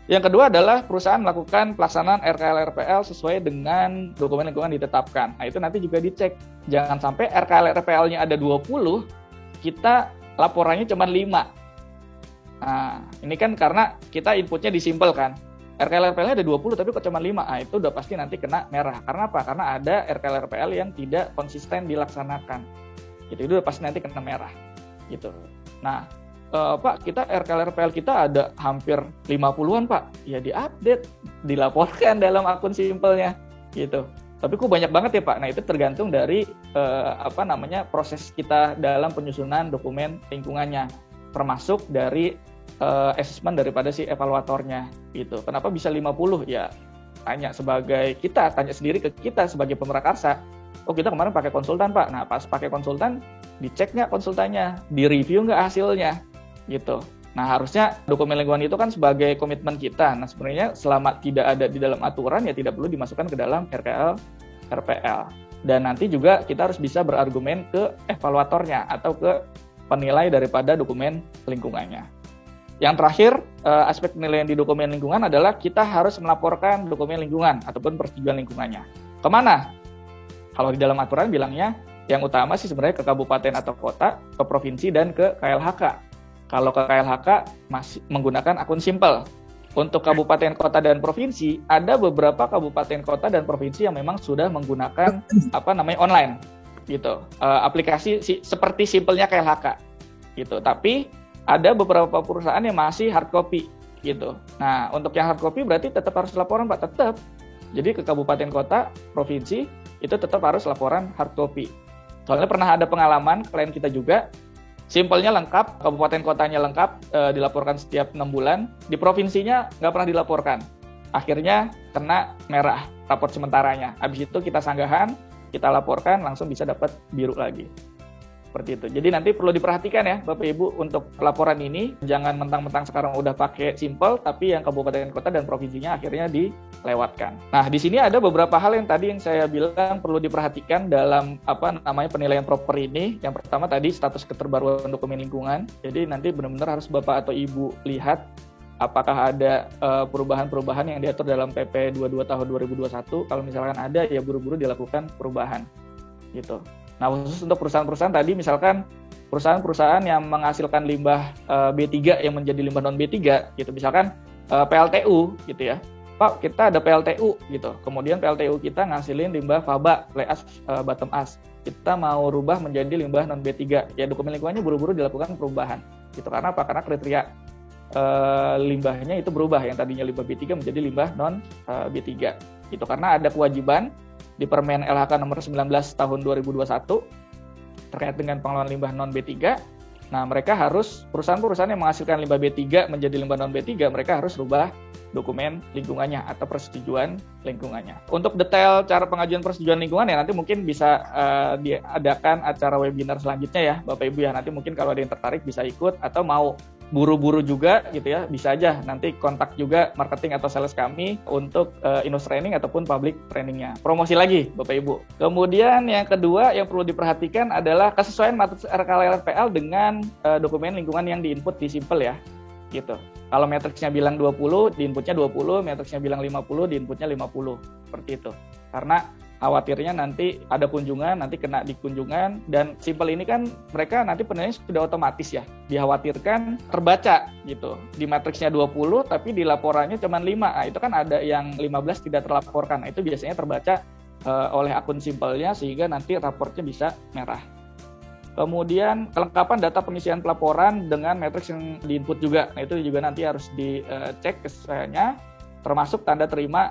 B: Yang kedua adalah perusahaan melakukan pelaksanaan RKL-RPL sesuai dengan dokumen lingkungan ditetapkan. Nah itu nanti juga dicek. Jangan sampai RKL-RPL-nya ada 20, kita laporannya cuma 5. Nah, ini kan karena kita inputnya disimpelkan. RKL-RPL-nya ada 20 tapi kok cuma 5. Nah, itu udah pasti nanti kena merah. Karena apa? Karena ada RKL-RPL yang tidak konsisten dilaksanakan. Gitu, itu udah pasti nanti kena merah. Gitu. Nah, Pak, kita RKL-RPL kita ada hampir 50-an, Pak. Ya diupdate, dilaporkan dalam akun simpelnya. Gitu. Tapi kok banyak banget ya, Pak? Nah, itu tergantung dari proses kita dalam penyusunan dokumen lingkungannya. Termasuk dari assessment daripada si evaluatornya gitu. Kenapa bisa 50? Ya tanya sendiri ke kita sebagai pemrakarsa. Oh kita kemarin pakai konsultan Pak. Nah pas pakai konsultan dicek nggak konsultannya, direview nggak hasilnya gitu. Nah harusnya dokumen lingkungan itu kan sebagai komitmen kita. Nah sebenarnya selama tidak ada di dalam aturan ya tidak perlu dimasukkan ke dalam RKL, RPL. Dan nanti juga kita harus bisa berargumen ke evaluatornya atau ke penilai daripada dokumen lingkungannya. Yang terakhir, aspek penilaian di dokumen lingkungan adalah kita harus melaporkan dokumen lingkungan ataupun persetujuan lingkungannya. Kemana? Kalau di dalam aturan bilangnya, yang utama sih sebenarnya ke kabupaten atau kota, ke provinsi, dan ke KLHK. Kalau ke KLHK masih menggunakan akun simpel. Untuk kabupaten, kota, dan provinsi, ada beberapa kabupaten, kota, dan provinsi yang memang sudah menggunakan online. Gitu, aplikasi seperti simpelnya KLHK gitu. Tapi ada beberapa perusahaan yang masih hard copy gitu. Nah untuk yang hard copy berarti tetap harus laporan Pak, tetap. Jadi ke kabupaten, kota, provinsi itu tetap harus laporan hard copy. Soalnya pernah ada pengalaman klien kita juga, simpelnya lengkap, kabupaten kotanya lengkap, dilaporkan setiap 6 bulan, di provinsinya nggak pernah dilaporkan. Akhirnya kena merah raport sementaranya. Habis itu kita sanggahan, kita laporkan, langsung bisa dapat biru lagi. Seperti itu. Jadi nanti perlu diperhatikan ya Bapak Ibu untuk laporan ini. Jangan mentang-mentang sekarang udah pakai simple, tapi yang kabupaten, kota, dan provinsinya akhirnya dilewatkan. Nah di sini ada beberapa hal yang tadi yang saya bilang perlu diperhatikan dalam penilaian proper ini. Yang pertama tadi status keterbaruan dokumen lingkungan. Jadi nanti benar-benar harus Bapak atau Ibu lihat apakah ada perubahan-perubahan yang diatur dalam PP 22 tahun 2021. Kalau misalkan ada, ya buru-buru dilakukan perubahan gitu. Nah khusus untuk perusahaan-perusahaan tadi, misalkan perusahaan-perusahaan yang menghasilkan limbah B3 yang menjadi limbah non B3 gitu, misalkan PLTU gitu ya. Pak, kita ada PLTU gitu. Kemudian PLTU kita ngasilin limbah faba, fly ash, bottom ash. Kita mau rubah menjadi limbah non B3. Ya dokumen lingkungannya buru-buru dilakukan perubahan. Gitu. Karena apa? Karena kriteria limbahnya itu berubah, yang tadinya limbah B3 menjadi limbah non B3. Itu karena ada kewajiban di Permen LHK nomor 19 tahun 2021 terkait dengan pengelolaan limbah non B3. Nah, mereka harus, perusahaan-perusahaan yang menghasilkan limbah B3 menjadi limbah non B3, mereka harus rubah dokumen lingkungannya atau persetujuan lingkungannya. Untuk detail cara pengajuan persetujuan lingkungan ya nanti mungkin bisa diadakan acara webinar selanjutnya ya Bapak Ibu ya. Nanti mungkin kalau ada yang tertarik bisa ikut, atau mau buru-buru juga gitu ya, bisa aja nanti kontak juga marketing atau sales kami untuk in-house training ataupun public trainingnya. Promosi lagi Bapak Ibu. Kemudian yang kedua yang perlu diperhatikan adalah kesesuaian matriks RKLFPL dengan dokumen lingkungan yang diinput di Simpel ya. Gitu. Kalau matriksnya bilang 20, di inputnya 20, matriksnya bilang 50, di inputnya 50. Seperti itu. Karena khawatirnya nanti ada kunjungan, nanti kena di kunjungan, dan Simpel ini kan mereka nanti penilaiannya sudah otomatis ya, dikhawatirkan terbaca gitu, di matriksnya 20 tapi di laporannya cuma 5, nah itu kan ada yang 15 tidak terlaporkan, nah, itu biasanya terbaca oleh akun Simpelnya sehingga nanti raportnya bisa merah. Kemudian kelengkapan data pengisian pelaporan dengan matriks yang diinput juga, nah itu juga nanti harus dicek kesesuaiannya, termasuk tanda terima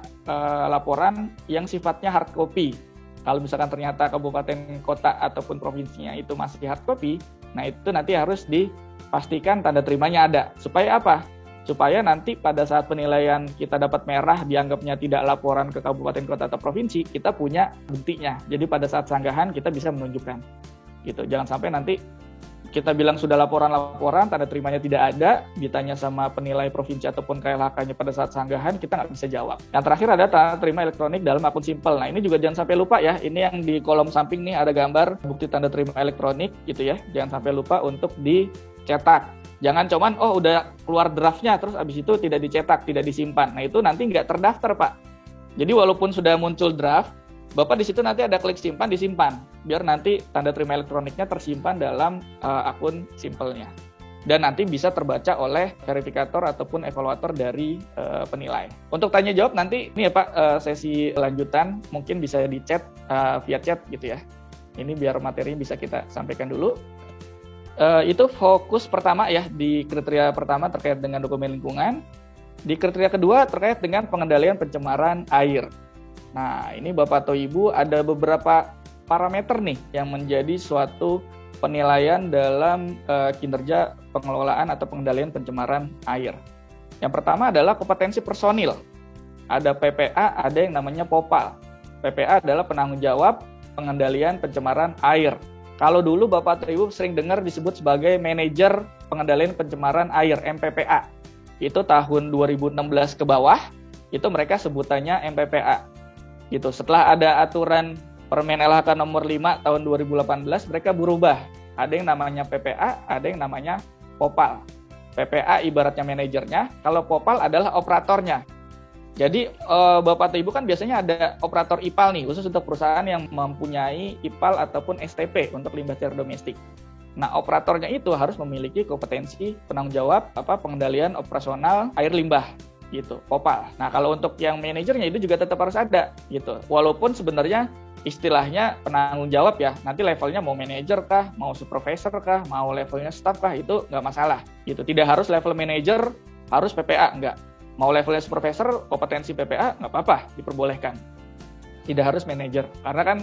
B: laporan yang sifatnya hard copy. Kalau misalkan ternyata kabupaten, kota, ataupun provinsinya itu masih hard copy, nah itu nanti harus dipastikan tanda terimanya ada. Supaya apa? Supaya nanti pada saat penilaian kita dapat merah, dianggapnya tidak laporan ke kabupaten, kota, atau provinsi, kita punya buktinya. Jadi pada saat sanggahan kita bisa menunjukkan. Gitu. Jangan sampai nanti kita bilang sudah laporan, tanda terimanya tidak ada, ditanya sama penilai provinsi ataupun KLHK-nya pada saat sanggahan, kita nggak bisa jawab. Yang terakhir ada tanda terima elektronik dalam akun Simpel. Nah ini juga jangan sampai lupa ya, ini yang di kolom samping nih ada gambar bukti tanda terima elektronik gitu ya, jangan sampai lupa untuk dicetak. Jangan cuman, udah keluar draftnya, terus abis itu tidak dicetak, tidak disimpan. Nah itu nanti nggak terdaftar Pak. Jadi walaupun sudah muncul draft, Bapak di situ nanti ada klik simpan, disimpan, biar nanti tanda terima elektroniknya tersimpan dalam akun Simpelnya. Dan nanti bisa terbaca oleh verifikator ataupun evaluator dari penilai. Untuk tanya jawab nanti, ini ya Pak, sesi lanjutan, mungkin bisa di chat, via chat gitu ya. Ini biar materinya bisa kita sampaikan dulu. Itu fokus pertama ya, di kriteria pertama terkait dengan dokumen lingkungan. Di kriteria kedua terkait dengan pengendalian pencemaran air. Nah, ini Bapak atau Ibu ada beberapa parameter nih yang menjadi suatu penilaian dalam kinerja pengelolaan atau pengendalian pencemaran air. Yang pertama adalah kompetensi personil. Ada PPA, ada yang namanya POPAL. PPA adalah penanggung jawab pengendalian pencemaran air. Kalau dulu Bapak atau Ibu sering dengar disebut sebagai manajer pengendalian pencemaran air, MPPA. Itu tahun 2016 ke bawah, itu mereka sebutannya MPPA. Gitu. Setelah ada aturan Permen LHK nomor 5 tahun 2018, mereka berubah. Ada yang namanya PPA, ada yang namanya POPAL. PPA ibaratnya manajernya, kalau POPAL adalah operatornya. Jadi Bapak atau Ibu kan biasanya ada operator IPAL nih, khusus untuk perusahaan yang mempunyai IPAL ataupun STP untuk limbah cair domestik. Nah, operatornya itu harus memiliki kompetensi penanggung jawab pengendalian operasional air limbah. Gitu, POPAL. Nah, kalau untuk yang manajernya itu juga tetap harus ada gitu. Walaupun sebenarnya istilahnya penanggung jawab ya, nanti levelnya mau manajer kah, mau supervisor kah, mau levelnya staff kah, itu nggak masalah gitu. Tidak harus level manajer, harus PPA, nggak. Mau levelnya supervisor, kompetensi PPA, nggak apa-apa, diperbolehkan. Tidak harus manajer, karena kan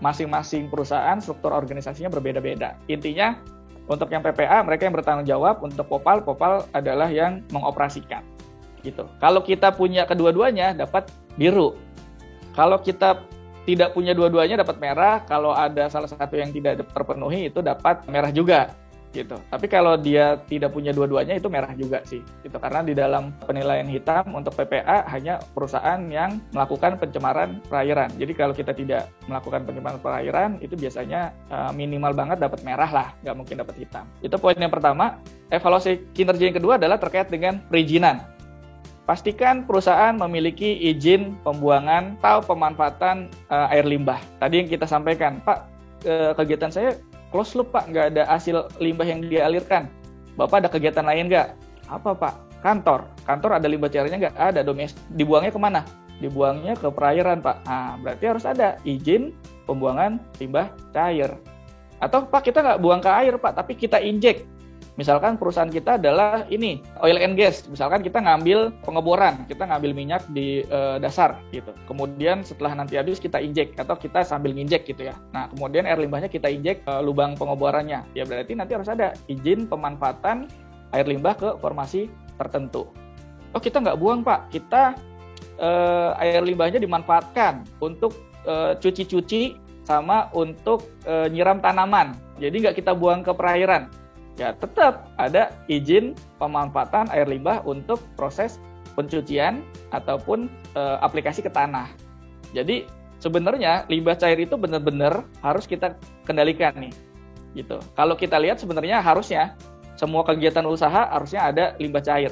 B: masing-masing perusahaan, struktur organisasinya berbeda-beda. Intinya, untuk yang PPA, mereka yang bertanggung jawab, untuk POPAL adalah yang mengoperasikan. Gitu. Kalau kita punya kedua-duanya dapat biru. Kalau kita tidak punya dua-duanya dapat merah. Kalau ada salah satu yang tidak terpenuhi itu dapat merah juga. Gitu. Tapi kalau dia tidak punya dua-duanya itu merah juga sih. Gitu. Karena di dalam penilaian hitam untuk PPA hanya perusahaan yang melakukan pencemaran perairan. Jadi kalau kita tidak melakukan pencemaran perairan itu biasanya minimal banget dapat merah lah, nggak mungkin dapat hitam. Itu poin yang pertama. Evaluasi kinerja yang kedua adalah terkait dengan perizinan. Pastikan perusahaan memiliki izin pembuangan atau pemanfaatan air limbah. Tadi yang kita sampaikan, Pak, kegiatan saya close loop Pak, nggak ada hasil limbah yang dialirkan. Bapak ada kegiatan lain nggak? Apa Pak? Kantor ada limbah cairnya nggak? Ada. Domestik. Dibuangnya kemana? Dibuangnya ke perairan Pak. Nah, berarti harus ada izin pembuangan limbah cair. Atau Pak, kita nggak buang ke air Pak, tapi kita injek. Misalkan perusahaan kita adalah ini oil and gas, misalkan kita ngambil pengeboran, kita ngambil minyak di dasar gitu. Kemudian setelah nanti habis kita injek atau kita sambil nginjek gitu ya. Nah kemudian air limbahnya kita injek lubang pengeborannya. Ya berarti nanti harus ada izin pemanfaatan air limbah ke formasi tertentu. Oh kita nggak buang Pak, kita air limbahnya dimanfaatkan untuk cuci-cuci sama untuk nyiram tanaman. Jadi nggak kita buang ke perairan. Ya tetap ada izin pemanfaatan air limbah untuk proses pencucian ataupun aplikasi ke tanah. Jadi sebenarnya limbah cair itu benar-benar harus kita kendalikan nih. Gitu. Kalau kita lihat sebenarnya harusnya semua kegiatan usaha harusnya ada limbah cair.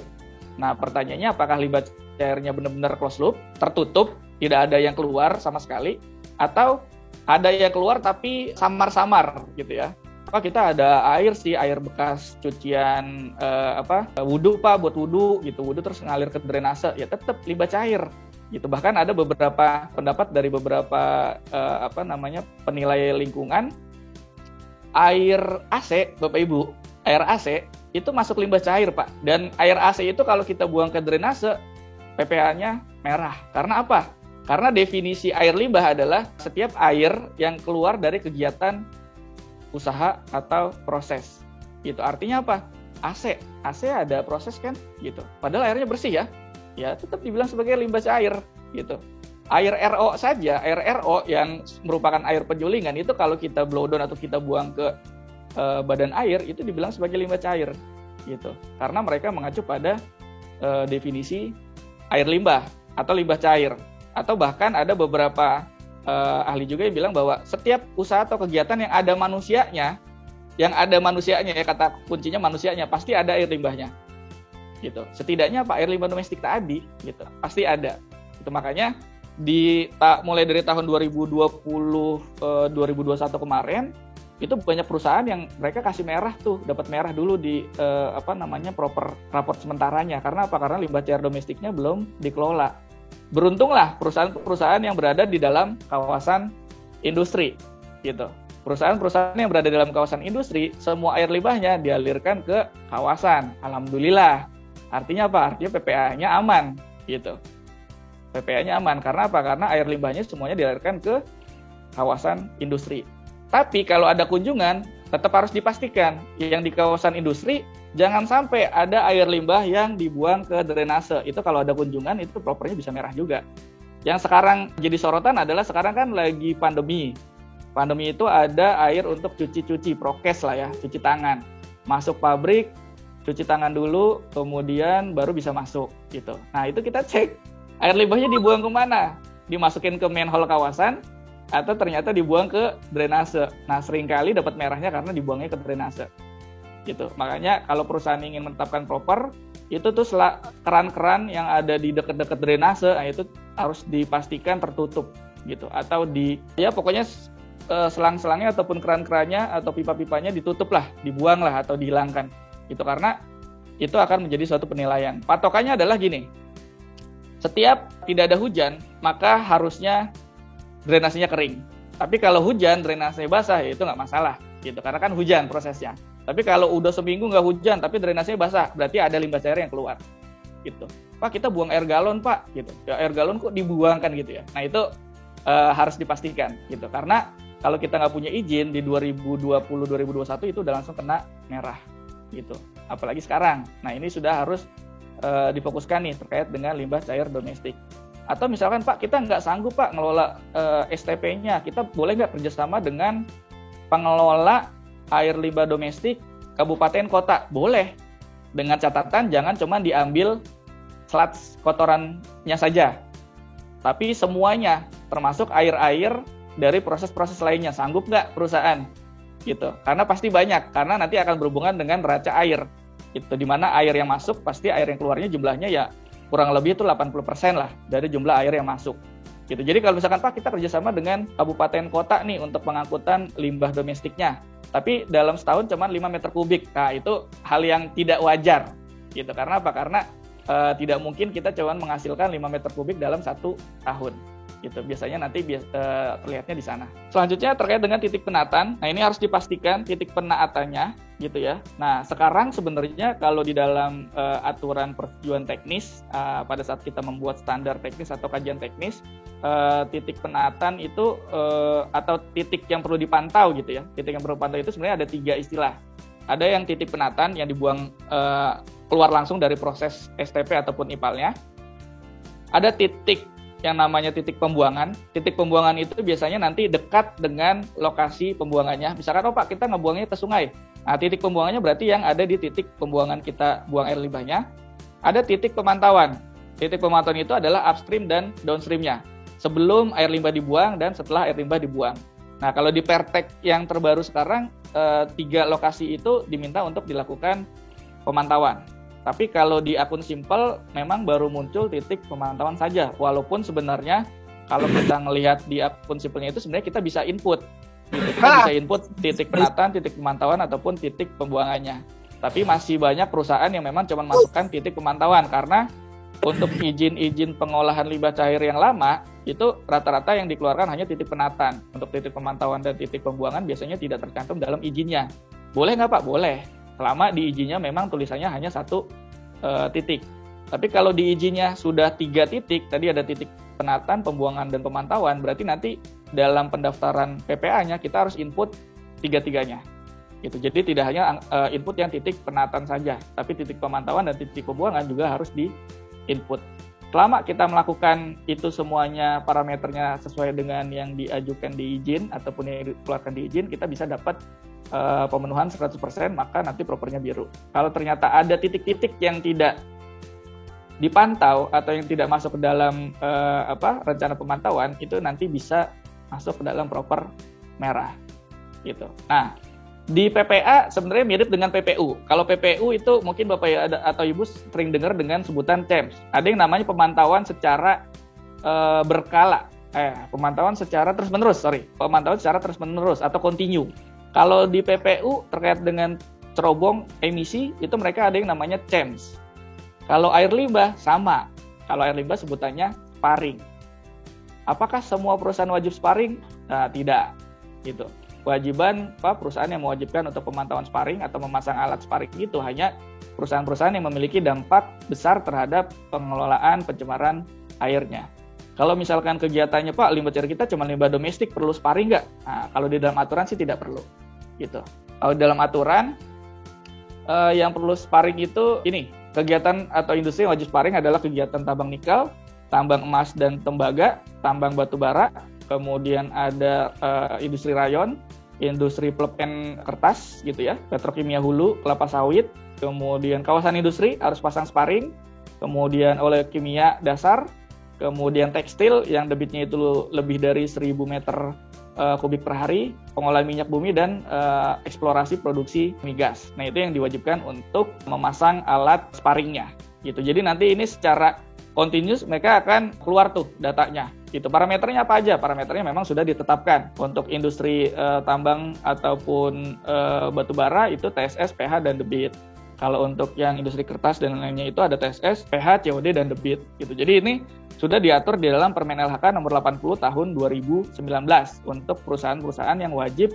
B: Nah pertanyaannya apakah limbah cairnya benar-benar close loop, tertutup, tidak ada yang keluar sama sekali, atau ada yang keluar tapi samar-samar gitu ya. Oh kita ada air sih, air bekas cucian wudhu Pak, buat wudhu gitu, wudhu terus ngalir ke drainase, ya tetap limbah cair gitu. Bahkan ada beberapa pendapat dari beberapa penilai lingkungan, air AC Bapak Ibu, air AC itu masuk limbah cair Pak. Dan air AC itu kalau kita buang ke drainase, PPH-nya merah. Karena apa? Karena definisi air limbah adalah setiap air yang keluar dari kegiatan usaha atau proses. Gitu. Artinya apa? AC ada proses kan? Gitu. Padahal airnya bersih ya. Ya tetap dibilang sebagai limbah cair gitu. Air RO saja, air RO yang merupakan air penjulingan itu kalau kita blow down atau kita buang ke badan air itu dibilang sebagai limbah cair gitu. Karena mereka mengacu pada definisi air limbah atau limbah cair. Atau bahkan ada beberapa ahli juga yang bilang bahwa setiap usaha atau kegiatan yang ada manusianya ya, kata kuncinya manusianya, pasti ada air limbahnya gitu. Setidaknya Air limbah domestik tadi gitu pasti ada. Itu makanya mulai dari tahun 2020 2021 kemarin itu banyak perusahaan yang mereka kasih merah tuh, dapat merah dulu di proper raport sementaranya. Karena apa? Karena limbah cair domestiknya belum dikelola. Beruntunglah perusahaan-perusahaan yang berada di dalam kawasan industri gitu. Perusahaan-perusahaan yang berada di dalam kawasan industri, semua air limbahnya dialirkan ke kawasan. Alhamdulillah. Artinya apa? Artinya PPA-nya aman gitu. PPA-nya aman karena apa? Karena air limbahnya semuanya dialirkan ke kawasan industri. Tapi kalau ada kunjungan, tetap harus dipastikan yang di kawasan industri jangan sampai ada air limbah yang dibuang ke drainase. Itu kalau ada kunjungan itu propernya bisa merah juga. Yang sekarang jadi sorotan adalah sekarang kan lagi pandemi. Pandemi itu ada air untuk cuci-cuci, prokes lah ya, cuci tangan. Masuk pabrik, cuci tangan dulu, kemudian baru bisa masuk gitu. Nah itu kita cek air limbahnya dibuang kemana? Dimasukin ke manhole kawasan atau ternyata dibuang ke drainase. Nah seringkali dapat merahnya karena dibuangnya ke drainase. Gitu. Makanya kalau perusahaan ingin menetapkan proper, itu tuh keran-keran yang ada di dekat-dekat drainase, nah itu harus dipastikan tertutup gitu. Atau pokoknya selang-selangnya ataupun keran-kerannya atau pipa-pipanya ditutup lah, dibuang lah atau dihilangkan. Itu karena itu akan menjadi suatu penilaian. Patokannya adalah gini. Setiap tidak ada hujan, maka harusnya drainasenya kering. Tapi kalau hujan, drainasenya basah, ya itu nggak masalah gitu. Karena kan hujan prosesnya. Tapi kalau udah seminggu nggak hujan, tapi drainasenya basah, berarti ada limbah cair yang keluar. Gitu. Pak, kita buang air galon, Pak. Gitu. Ya, air galon kok dibuangkan gitu ya. Nah itu harus dipastikan gitu. Karena kalau kita nggak punya izin di 2020-2021 itu udah langsung kena merah gitu. Apalagi sekarang. Nah ini sudah harus difokuskan nih terkait dengan limbah cair domestik. Atau misalkan Pak, kita nggak sanggup Pak ngelola STP-nya, kita boleh nggak kerjasama dengan pengelola air limbah domestik kabupaten kota? Boleh, dengan catatan jangan cuma diambil sludge kotorannya saja, tapi semuanya termasuk air-air dari proses-proses lainnya. Sanggup nggak perusahaan? Gitu. Karena pasti banyak, karena nanti akan berhubungan dengan neraca air. Itu di mana air yang masuk pasti air yang keluarnya jumlahnya ya kurang lebih itu 80% lah dari jumlah air yang masuk. Gitu. Jadi kalau misalkan Pak kita kerjasama dengan kabupaten kota nih untuk pengangkutan limbah domestiknya, tapi dalam setahun cuma 5 meter kubik. Nah itu hal yang tidak wajar. Gitu. Karena apa? Karena tidak mungkin kita cuma menghasilkan 5 meter kubik dalam 1 tahun. gitu. Biasanya nanti terlihatnya di sana. Selanjutnya terkait dengan titik penatan. Nah, ini harus dipastikan titik penaatannya gitu ya. Nah, sekarang sebenarnya kalau di dalam aturan persetujuan teknis pada saat kita membuat standar teknis atau kajian teknis, titik penatan itu atau titik yang perlu dipantau gitu ya. Titik yang perlu dipantau itu sebenarnya ada 3 istilah. Ada yang titik penatan yang dibuang keluar langsung dari proses STP ataupun IPAL-nya. Ada titik yang namanya titik pembuangan. Titik pembuangan itu biasanya nanti dekat dengan lokasi pembuangannya. Misalkan, Pak, kita ngebuangnya ke sungai. Nah, titik pembuangannya berarti yang ada di titik pembuangan kita buang air limbahnya. Ada titik pemantauan. Titik pemantauan itu adalah upstream dan downstreamnya. Sebelum air limbah dibuang dan setelah air limbah dibuang. Nah, kalau di Pertek yang terbaru sekarang, 3 lokasi itu diminta untuk dilakukan pemantauan. Tapi kalau di akun simple memang baru muncul titik pemantauan saja. Walaupun sebenarnya kalau kita ngelihat di akun simpelnya itu sebenarnya kita bisa input. Gitu. Kita bisa input titik penataan, titik pemantauan ataupun titik pembuangannya. Tapi masih banyak perusahaan yang memang cuma masukkan titik pemantauan karena untuk izin pengolahan limbah cair yang lama itu rata-rata yang dikeluarkan hanya titik penataan. Untuk titik pemantauan dan titik pembuangan biasanya tidak tercantum dalam izinnya. Boleh nggak, Pak? Boleh. Selama di izinnya memang tulisannya hanya 1 titik. Tapi kalau di izinnya sudah 3 titik, tadi ada titik penataan, pembuangan, dan pemantauan, berarti nanti dalam pendaftaran PPA-nya kita harus input 3-3-nya. Gitu. Jadi tidak hanya input yang titik penataan saja, tapi titik pemantauan dan titik pembuangan juga harus di-input. Selama kita melakukan itu semuanya parameternya sesuai dengan yang diajukan di izin ataupun yang dikeluarkan di izin, kita bisa dapat pemenuhan 100%, maka nanti propernya biru. Kalau ternyata ada titik-titik yang tidak dipantau atau yang tidak masuk ke dalam rencana pemantauan, itu nanti bisa masuk ke dalam proper merah. Gitu. Nah, di PPA sebenarnya mirip dengan PPU. Kalau PPU itu mungkin Bapak atau Ibu sering dengar dengan sebutan CEMS. Ada yang namanya pemantauan secara berkala. Pemantauan secara terus-menerus, Pemantauan secara terus-menerus atau continue. Kalau di PPU terkait dengan cerobong emisi, itu mereka ada yang namanya CEMS. Kalau air limbah sama. Kalau air limbah sebutannya sparring. Apakah semua perusahaan wajib sparring? Nah, tidak. Gitu. Kewajiban perusahaan yang mewajibkan untuk pemantauan sparring atau memasang alat sparring itu hanya perusahaan-perusahaan yang memiliki dampak besar terhadap pengelolaan pencemaran airnya. Kalau misalkan kegiatannya, Pak, limbah cair kita cuma limbah domestik, perlu sparring nggak? Nah, kalau di dalam aturan sih tidak perlu. Gitu. Kalau dalam aturan, yang perlu sparring itu ini, kegiatan atau industri yang wajib sparring adalah kegiatan tambang nikel, tambang emas dan tembaga, tambang batu bara, kemudian ada industri rayon, industri pulp and kertas gitu ya, petrokimia hulu, kelapa sawit, kemudian kawasan industri harus pasang sparring, kemudian oleh kimia dasar, kemudian tekstil yang debitnya itu lebih dari 1000 meter kubik per hari, pengolahan minyak bumi dan eksplorasi produksi migas. Nah, itu yang diwajibkan untuk memasang alat sparringnya gitu. Jadi nanti ini secara continuous mereka akan keluar tuh datanya. Gitu. Parameternya apa aja? Parameternya memang sudah ditetapkan. Untuk industri tambang ataupun batu bara itu TSS, pH dan debit. Kalau untuk yang industri kertas dan lainnya itu ada TSS, pH, COD dan debit gitu. Jadi ini sudah diatur di dalam Permen LHK nomor 80 tahun 2019 untuk perusahaan-perusahaan yang wajib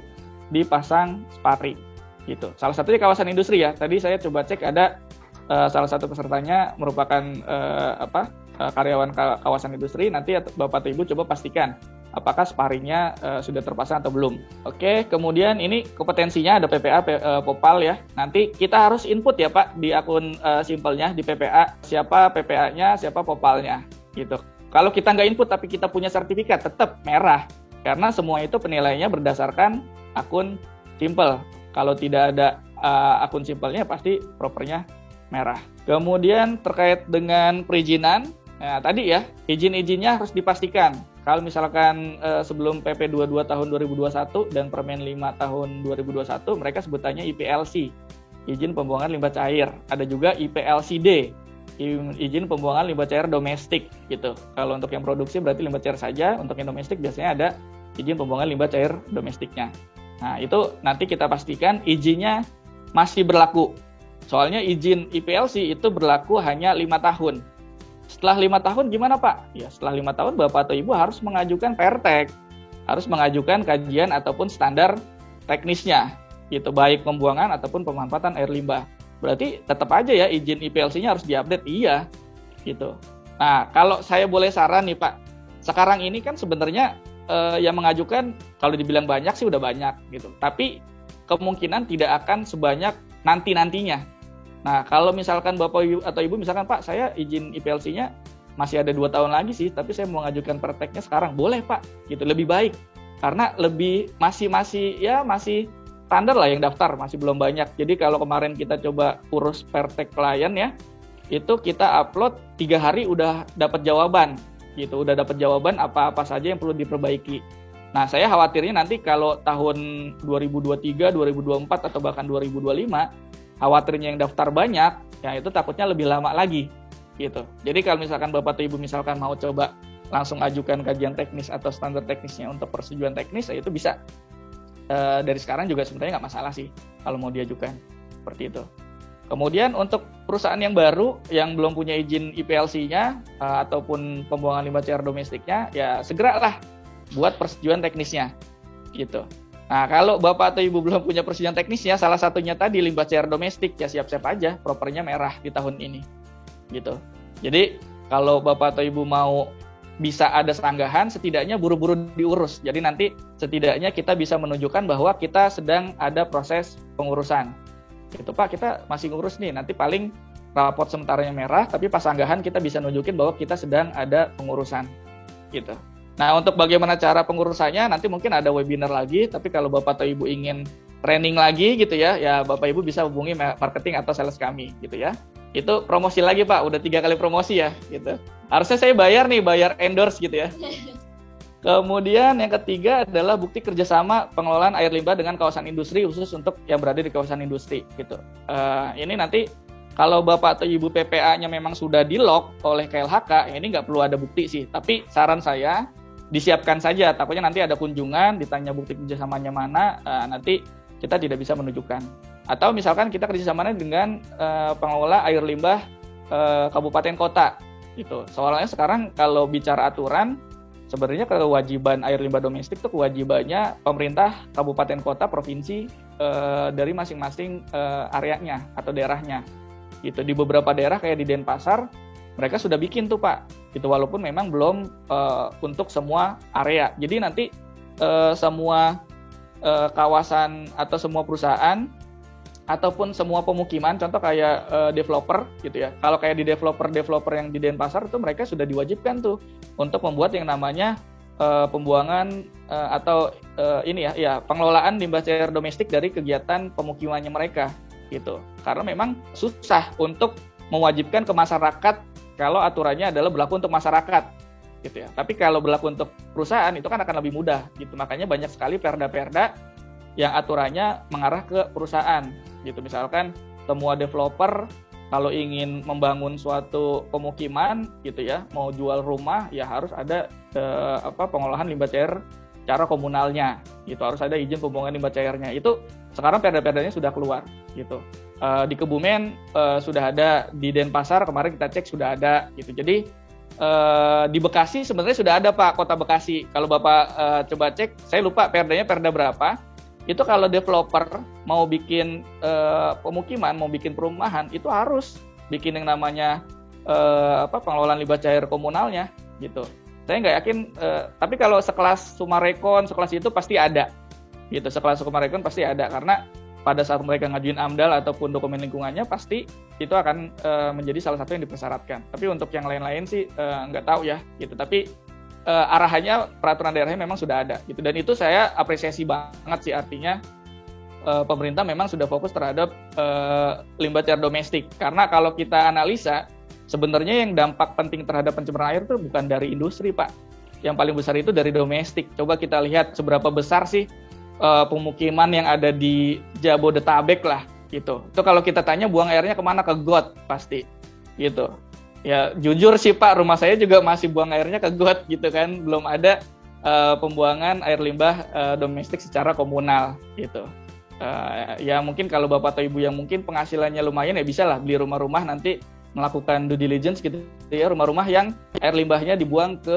B: dipasang sparring gitu. Salah satunya kawasan industri ya. Tadi saya coba cek ada salah satu pesertanya merupakan karyawan kawasan industri. Nanti Bapak atau Ibu coba pastikan apakah sparringnya sudah terpasang atau belum. Oke, kemudian ini kompetensinya ada PPA, Popal ya. Nanti kita harus input ya Pak di akun simpelnya di PPA, siapa PPA-nya, siapa Popalnya gitu. Kalau kita nggak input tapi kita punya sertifikat, tetap merah. Karena semua itu penilaiannya berdasarkan akun simpel. Kalau tidak ada akun simpelnya pasti propernya merah. Kemudian terkait dengan perizinan, nah tadi ya, izin-izinnya harus dipastikan. Kalau misalkan sebelum PP 22 tahun 2021 dan Permen 5 tahun 2021, mereka sebutannya IPLC, izin pembuangan limbah cair. Ada juga IPLCD, izin pembuangan limbah cair domestik gitu. Kalau untuk yang produksi berarti limbah cair saja, untuk yang domestik biasanya ada izin pembuangan limbah cair domestiknya. Nah, itu nanti kita pastikan izinnya masih berlaku. Soalnya izin IPLC itu berlaku hanya 5 tahun. setelah 5 tahun gimana Pak? Ya setelah 5 tahun Bapak atau Ibu harus mengajukan PRTEK, harus mengajukan kajian ataupun standar teknisnya, gitu, baik pembuangan ataupun pemanfaatan air limbah. Berarti tetap aja ya izin IPLC-nya harus diupdate, iya, gitu. Nah kalau saya boleh saran nih Pak, sekarang ini kan sebenarnya yang mengajukan kalau dibilang banyak sih udah banyak, gitu. Tapi kemungkinan tidak akan sebanyak nanti-nantinya. Nah, kalau misalkan Bapak atau Ibu misalkan Pak, saya izin IPLC-nya masih ada 2 tahun lagi sih, tapi saya mau mengajukan perteknya sekarang, boleh Pak, gitu, lebih baik. Karena lebih masih standar lah yang daftar, masih belum banyak. Jadi kalau kemarin kita coba urus pertek klien ya, itu kita upload 3 hari udah dapat jawaban, gitu, udah dapat jawaban apa-apa saja yang perlu diperbaiki. Nah, saya khawatirnya nanti kalau tahun 2023, 2024 atau bahkan 2025 khawatirnya yang daftar banyak, ya itu takutnya lebih lama lagi, gitu. Jadi kalau misalkan Bapak atau Ibu misalkan mau coba langsung ajukan kajian teknis atau standar teknisnya untuk persetujuan teknis, ya itu bisa. Dari sekarang juga sebenarnya nggak masalah sih kalau mau diajukan, seperti itu. Kemudian untuk perusahaan yang baru yang belum punya izin IPLC-nya ataupun pembuangan limbah cair domestiknya, ya segeralah buat persetujuan teknisnya, gitu. Nah, kalau Bapak atau Ibu belum punya persetujuan teknisnya, salah satunya tadi limbah cair domestik, ya siap-siap aja, propernya merah di tahun ini, gitu. Jadi, kalau Bapak atau Ibu mau bisa ada sanggahan, setidaknya buru-buru diurus. Jadi nanti setidaknya kita bisa menunjukkan bahwa kita sedang ada proses pengurusan. Gitu Pak, kita masih ngurus nih, nanti paling raport sementaranya merah, tapi pas sanggahan kita bisa nunjukin bahwa kita sedang ada pengurusan, gitu. Nah, untuk bagaimana cara pengurusannya, nanti mungkin ada webinar lagi, tapi kalau Bapak atau Ibu ingin training lagi gitu ya, ya Bapak Ibu bisa hubungi marketing atau sales kami gitu ya. Itu promosi lagi Pak, udah 3 kali promosi ya gitu. Harusnya saya bayar endorse gitu ya. Kemudian yang ketiga adalah bukti kerjasama pengelolaan air limbah dengan kawasan industri, khusus untuk yang berada di kawasan industri gitu. Ini nanti kalau Bapak atau Ibu PPA-nya memang sudah di-lock oleh KLHK, ini nggak perlu ada bukti sih. Tapi saran saya, disiapkan saja, takutnya nanti ada kunjungan, ditanya bukti kerjasamanya mana, nanti kita tidak bisa menunjukkan. Atau misalkan kita kerjasamanya dengan pengelola air limbah kabupaten kota, gitu. Soalnya sekarang kalau bicara aturan, sebenarnya kewajiban air limbah domestik itu kewajibannya pemerintah kabupaten kota provinsi dari masing-masing areanya atau daerahnya, gitu. Di beberapa daerah kayak di Denpasar, mereka sudah bikin tuh Pak, gitu, walaupun memang belum untuk semua area. Jadi nanti semua kawasan atau semua perusahaan ataupun semua pemukiman, contoh kayak developer gitu ya. Kalau kayak di developer yang di Denpasar itu mereka sudah diwajibkan tuh untuk membuat yang namanya pembuangan atau pengelolaan limbah cair domestik dari kegiatan pemukimannya mereka, gitu. Karena memang susah untuk mewajibkan ke masyarakat kalau aturannya adalah berlaku untuk masyarakat, gitu ya. Tapi kalau berlaku untuk perusahaan itu kan akan lebih mudah, gitu. Makanya banyak sekali perda-perda yang aturannya mengarah ke perusahaan, gitu. Misalkan semua developer kalau ingin membangun suatu pemukiman, gitu ya, mau jual rumah, ya harus ada pengolahan limbah cair secara komunalnya, gitu. Harus ada izin pembuangan limbah cairnya. Itu sekarang perda-perdanya sudah keluar, gitu. Di Kebumen sudah ada, di Denpasar kemarin kita cek sudah ada, gitu. Jadi di Bekasi sebenarnya sudah ada Pak, Kota Bekasi. Kalau Bapak coba cek, saya lupa perdanya perda berapa. Itu kalau developer mau bikin pemukiman, mau bikin perumahan, itu harus bikin yang namanya pengelolaan limbah cair komunalnya, gitu. Saya nggak yakin, tapi kalau sekelas Sumarekon, sekelas itu pasti ada, gitu. Sekelas Sumarekon pasti ada, karena pada saat mereka ngajuin AMDAL ataupun dokumen lingkungannya, pasti itu akan menjadi salah satu yang dipersyaratkan. Tapi untuk yang lain-lain sih nggak tahu ya, gitu. Tapi arahannya peraturan daerahnya memang sudah ada, gitu. Dan itu saya apresiasi banget sih, artinya pemerintah memang sudah fokus terhadap limbah cair domestik. Karena kalau kita analisa, sebenarnya yang dampak penting terhadap pencemaran air itu bukan dari industri Pak. Yang paling besar itu dari domestik. Coba kita lihat seberapa besar sih pemukiman yang ada di Jabodetabek lah, gitu. Itu kalau kita tanya buang airnya kemana, ke got pasti, gitu. Ya jujur sih Pak, rumah saya juga masih buang airnya ke got, gitu kan. Belum ada pembuangan air limbah domestik secara komunal, gitu. Ya mungkin kalau Bapak atau Ibu yang mungkin penghasilannya lumayan, ya bisa lah beli rumah-rumah nanti melakukan due diligence gitu ya, rumah-rumah yang air limbahnya dibuang ke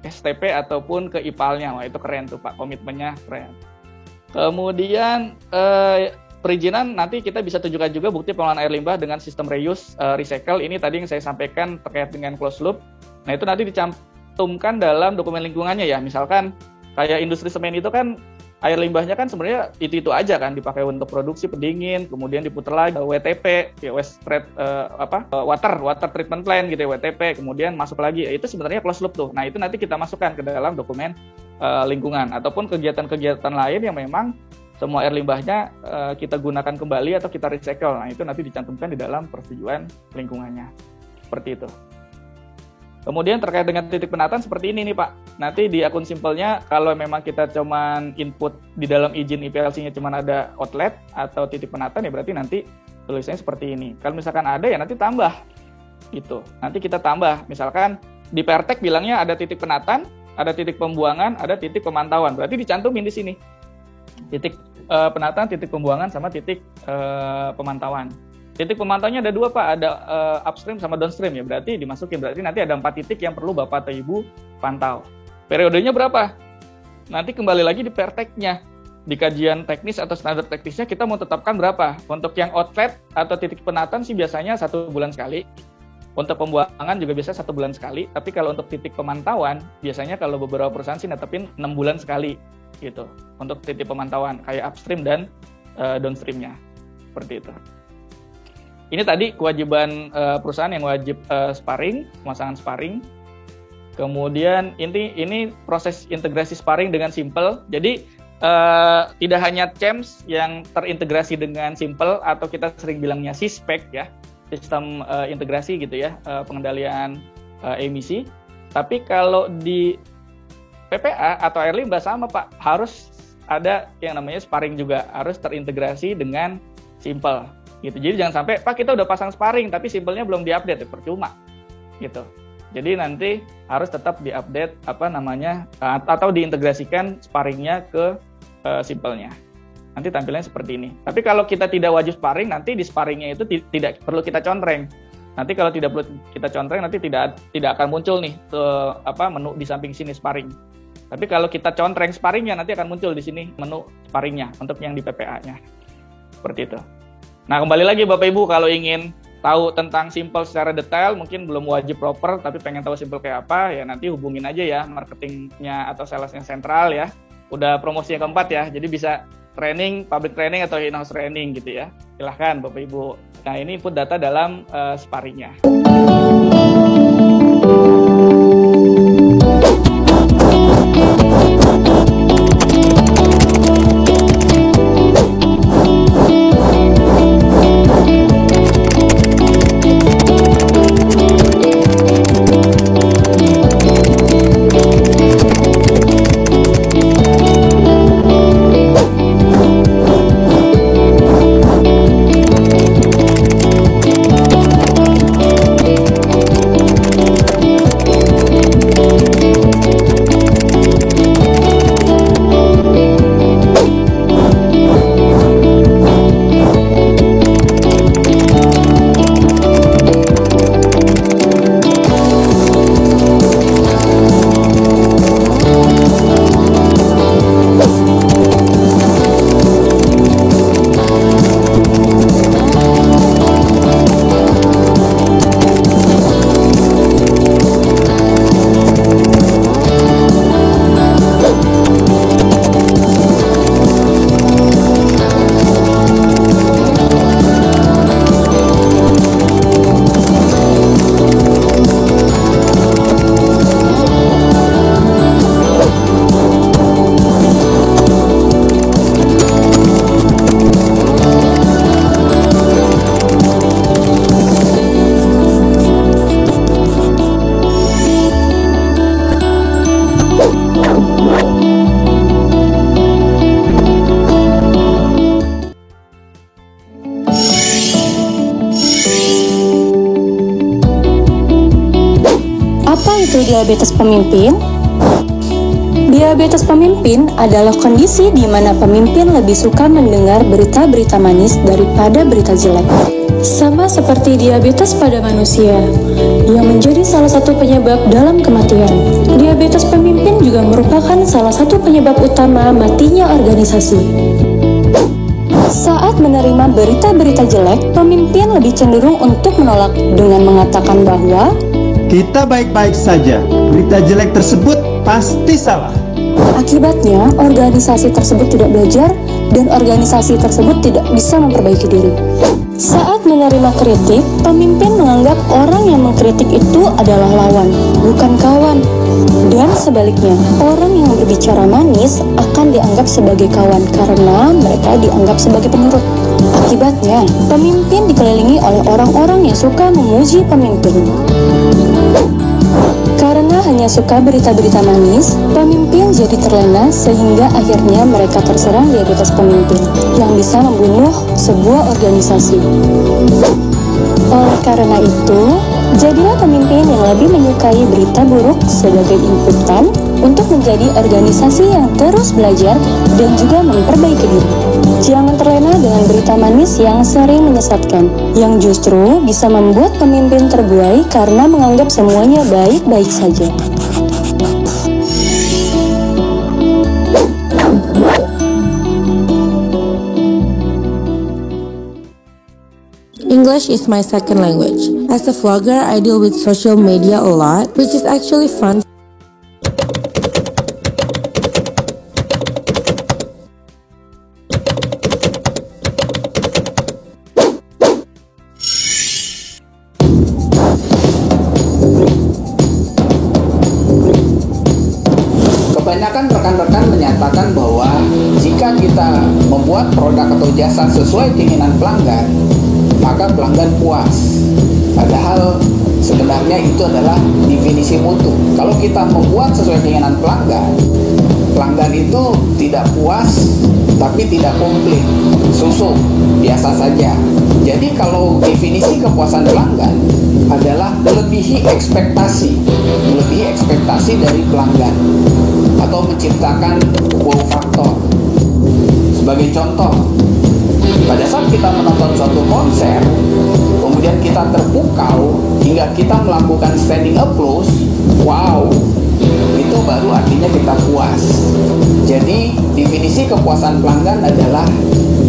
B: STP ataupun ke IPAL-nya. Wah, itu keren tuh Pak, komitmennya keren. Kemudian perizinan nanti kita bisa tunjukkan juga bukti pengelolaan air limbah dengan sistem reuse, recycle. Ini tadi yang saya sampaikan terkait dengan closed loop. Nah, itu nanti dicantumkan dalam dokumen lingkungannya ya. Misalkan kayak industri semen itu kan air limbahnya kan sebenarnya itu aja kan, dipakai untuk produksi pendingin, kemudian diputar lagi WTP, ya water treatment plant gitu ya, WTP, kemudian masuk lagi. Itu sebenarnya closed loop tuh. Nah, itu nanti kita masukkan ke dalam dokumen lingkungan ataupun kegiatan-kegiatan lain yang memang semua air limbahnya kita gunakan kembali atau kita recycle. Nah, itu nanti dicantumkan di dalam persetujuan lingkungannya. Seperti itu. Kemudian terkait dengan titik penataan seperti ini nih Pak. Nanti di akun simpelnya kalau memang kita cuman input di dalam izin IPLC-nya cuman ada outlet atau titik penataan, ya berarti nanti tulisannya seperti ini. Kalau misalkan ada ya nanti tambah gitu. Nanti kita tambah. Misalkan di Pertek bilangnya ada titik penataan, ada titik pembuangan, ada titik pemantauan. Berarti dicantumin di sini. Titik penataan, titik pembuangan sama titik pemantauan. Titik pemantauannya ada 2 Pak, ada upstream sama downstream ya, berarti dimasukin, berarti nanti ada 4 titik yang perlu Bapak atau Ibu pantau. Periodenya berapa? Nanti kembali lagi di Perteknya, di kajian teknis atau standar teknisnya kita mau tetapkan berapa. Untuk yang outlet atau titik penataan sih biasanya 1 bulan sekali, untuk pembuangan juga biasa 1 bulan sekali, tapi kalau untuk titik pemantauan, biasanya kalau beberapa perusahaan sih netepin 6 bulan sekali gitu, untuk titik pemantauan, kayak upstream dan downstreamnya, seperti itu. Ini tadi kewajiban perusahaan yang wajib sparring, pemasangan sparring. Kemudian ini proses integrasi sparring dengan simple. Jadi tidak hanya CEMS yang terintegrasi dengan simple atau kita sering bilangnya SISPEC ya, sistem integrasi gitu ya, pengendalian emisi. Tapi kalau di PPA atau air limbah sama Pak, harus ada yang namanya sparring juga, harus terintegrasi dengan simple. Gitu. Jadi jangan sampai Pak kita udah pasang sparring tapi simpelnya belum diupdate, ya percuma gitu. Jadi nanti harus tetap diupdate atau diintegrasikan sparringnya ke simpelnya. Nanti tampilannya seperti ini. Tapi kalau kita tidak wajib sparring, nanti di sparringnya itu tidak perlu kita contreng. Nanti kalau tidak perlu kita contreng, nanti tidak akan muncul nih menu di samping sini sparring. Tapi kalau kita contreng sparringnya, nanti akan muncul di sini menu sparringnya untuk yang di PPA-nya. Seperti itu. Nah, kembali lagi Bapak Ibu, kalau ingin tahu tentang simple secara detail, mungkin belum wajib proper, tapi pengen tahu simple kayak apa, ya nanti hubungin aja ya marketingnya atau salesnya sentral ya. Udah promosi yang keempat ya, jadi bisa training, public training atau in-house training gitu ya. Silahkan Bapak Ibu. Nah, ini input data dalam sparringnya.
D: Diabetes pemimpin? Diabetes pemimpin adalah kondisi di mana pemimpin lebih suka mendengar berita-berita manis daripada berita jelek. Sama seperti diabetes pada manusia, yang menjadi salah satu penyebab dalam kematian. Diabetes pemimpin juga merupakan salah satu penyebab utama matinya organisasi. Saat menerima berita-berita jelek, pemimpin lebih cenderung untuk menolak dengan mengatakan bahwa
E: kita baik-baik saja, berita jelek tersebut pasti salah.
D: akibatnya organisasi tersebut tidak belajar dan organisasi tersebut tidak bisa memperbaiki diri. Saat menerima kritik, pemimpin menganggap orang yang mengkritik itu adalah lawan, bukan kawan. Dan sebaliknya, orang yang berbicara manis akan dianggap sebagai kawan karena mereka dianggap sebagai penurut. Akibatnya, pemimpin dikelilingi oleh orang-orang yang suka memuji pemimpin. Karena hanya suka berita-berita manis, pemimpin jadi terlena sehingga akhirnya mereka terserang diabetes pemimpin yang bisa membunuh sebuah organisasi. Oleh karena itu, jadilah pemimpin yang lebih menyukai berita buruk sebagai inputan untuk menjadi organisasi yang terus belajar dan juga memperbaiki diri. Jangan terlena dengan berita manis yang sering menyesatkan, yang justru bisa membuat pemimpin terbuai karena menganggap semuanya baik-baik saja.
F: English is my second language. As a vlogger, I deal with social media a lot, which is actually fun.
G: Kebanyakan rekan-rekan menyatakan bahwa jika kita membuat produk atau jasa sesuai keinginan pelanggan, maka pelanggan puas. Padahal sebenarnya itu adalah definisi mutu. Kalau kita membuat sesuai keinginan pelanggan, pelanggan itu tidak puas tapi tidak komplit, susuk, biasa saja. Jadi kalau definisi kepuasan pelanggan adalah melebihi ekspektasi dari pelanggan atau menciptakan wow factor. Sebagai contoh, pada saat kita menonton suatu konser, kemudian kita terpukau hingga kita melakukan standing applause, wow, itu baru artinya kita puas. Jadi definisi kepuasan pelanggan adalah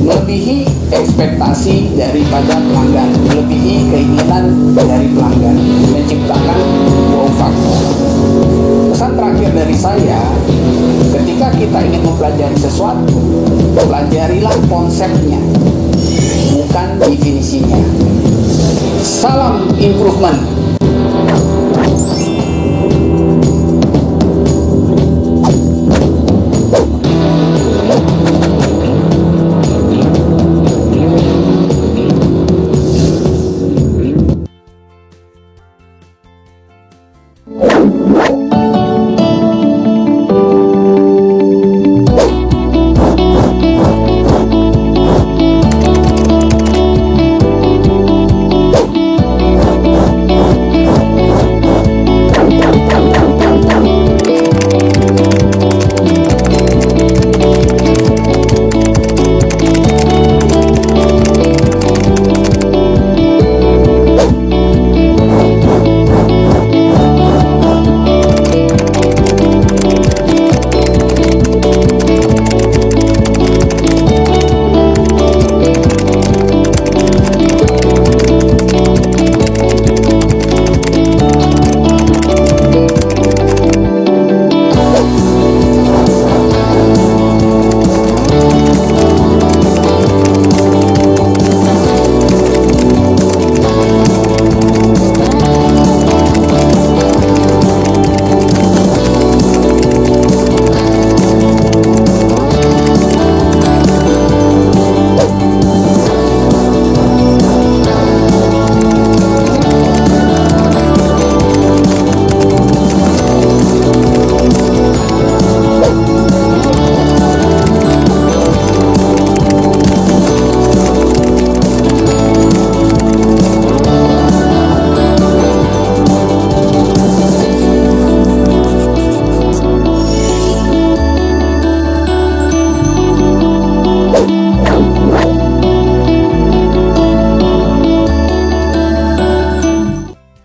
G: melebihi ekspektasi daripada pelanggan, melebihi keinginan dari pelanggan, menciptakan wow factor. Pesan terakhir dari saya, ketika kita ingin mempelajari sesuatu, pelajarilah konsepnya, bukan definisinya. Salam improvement.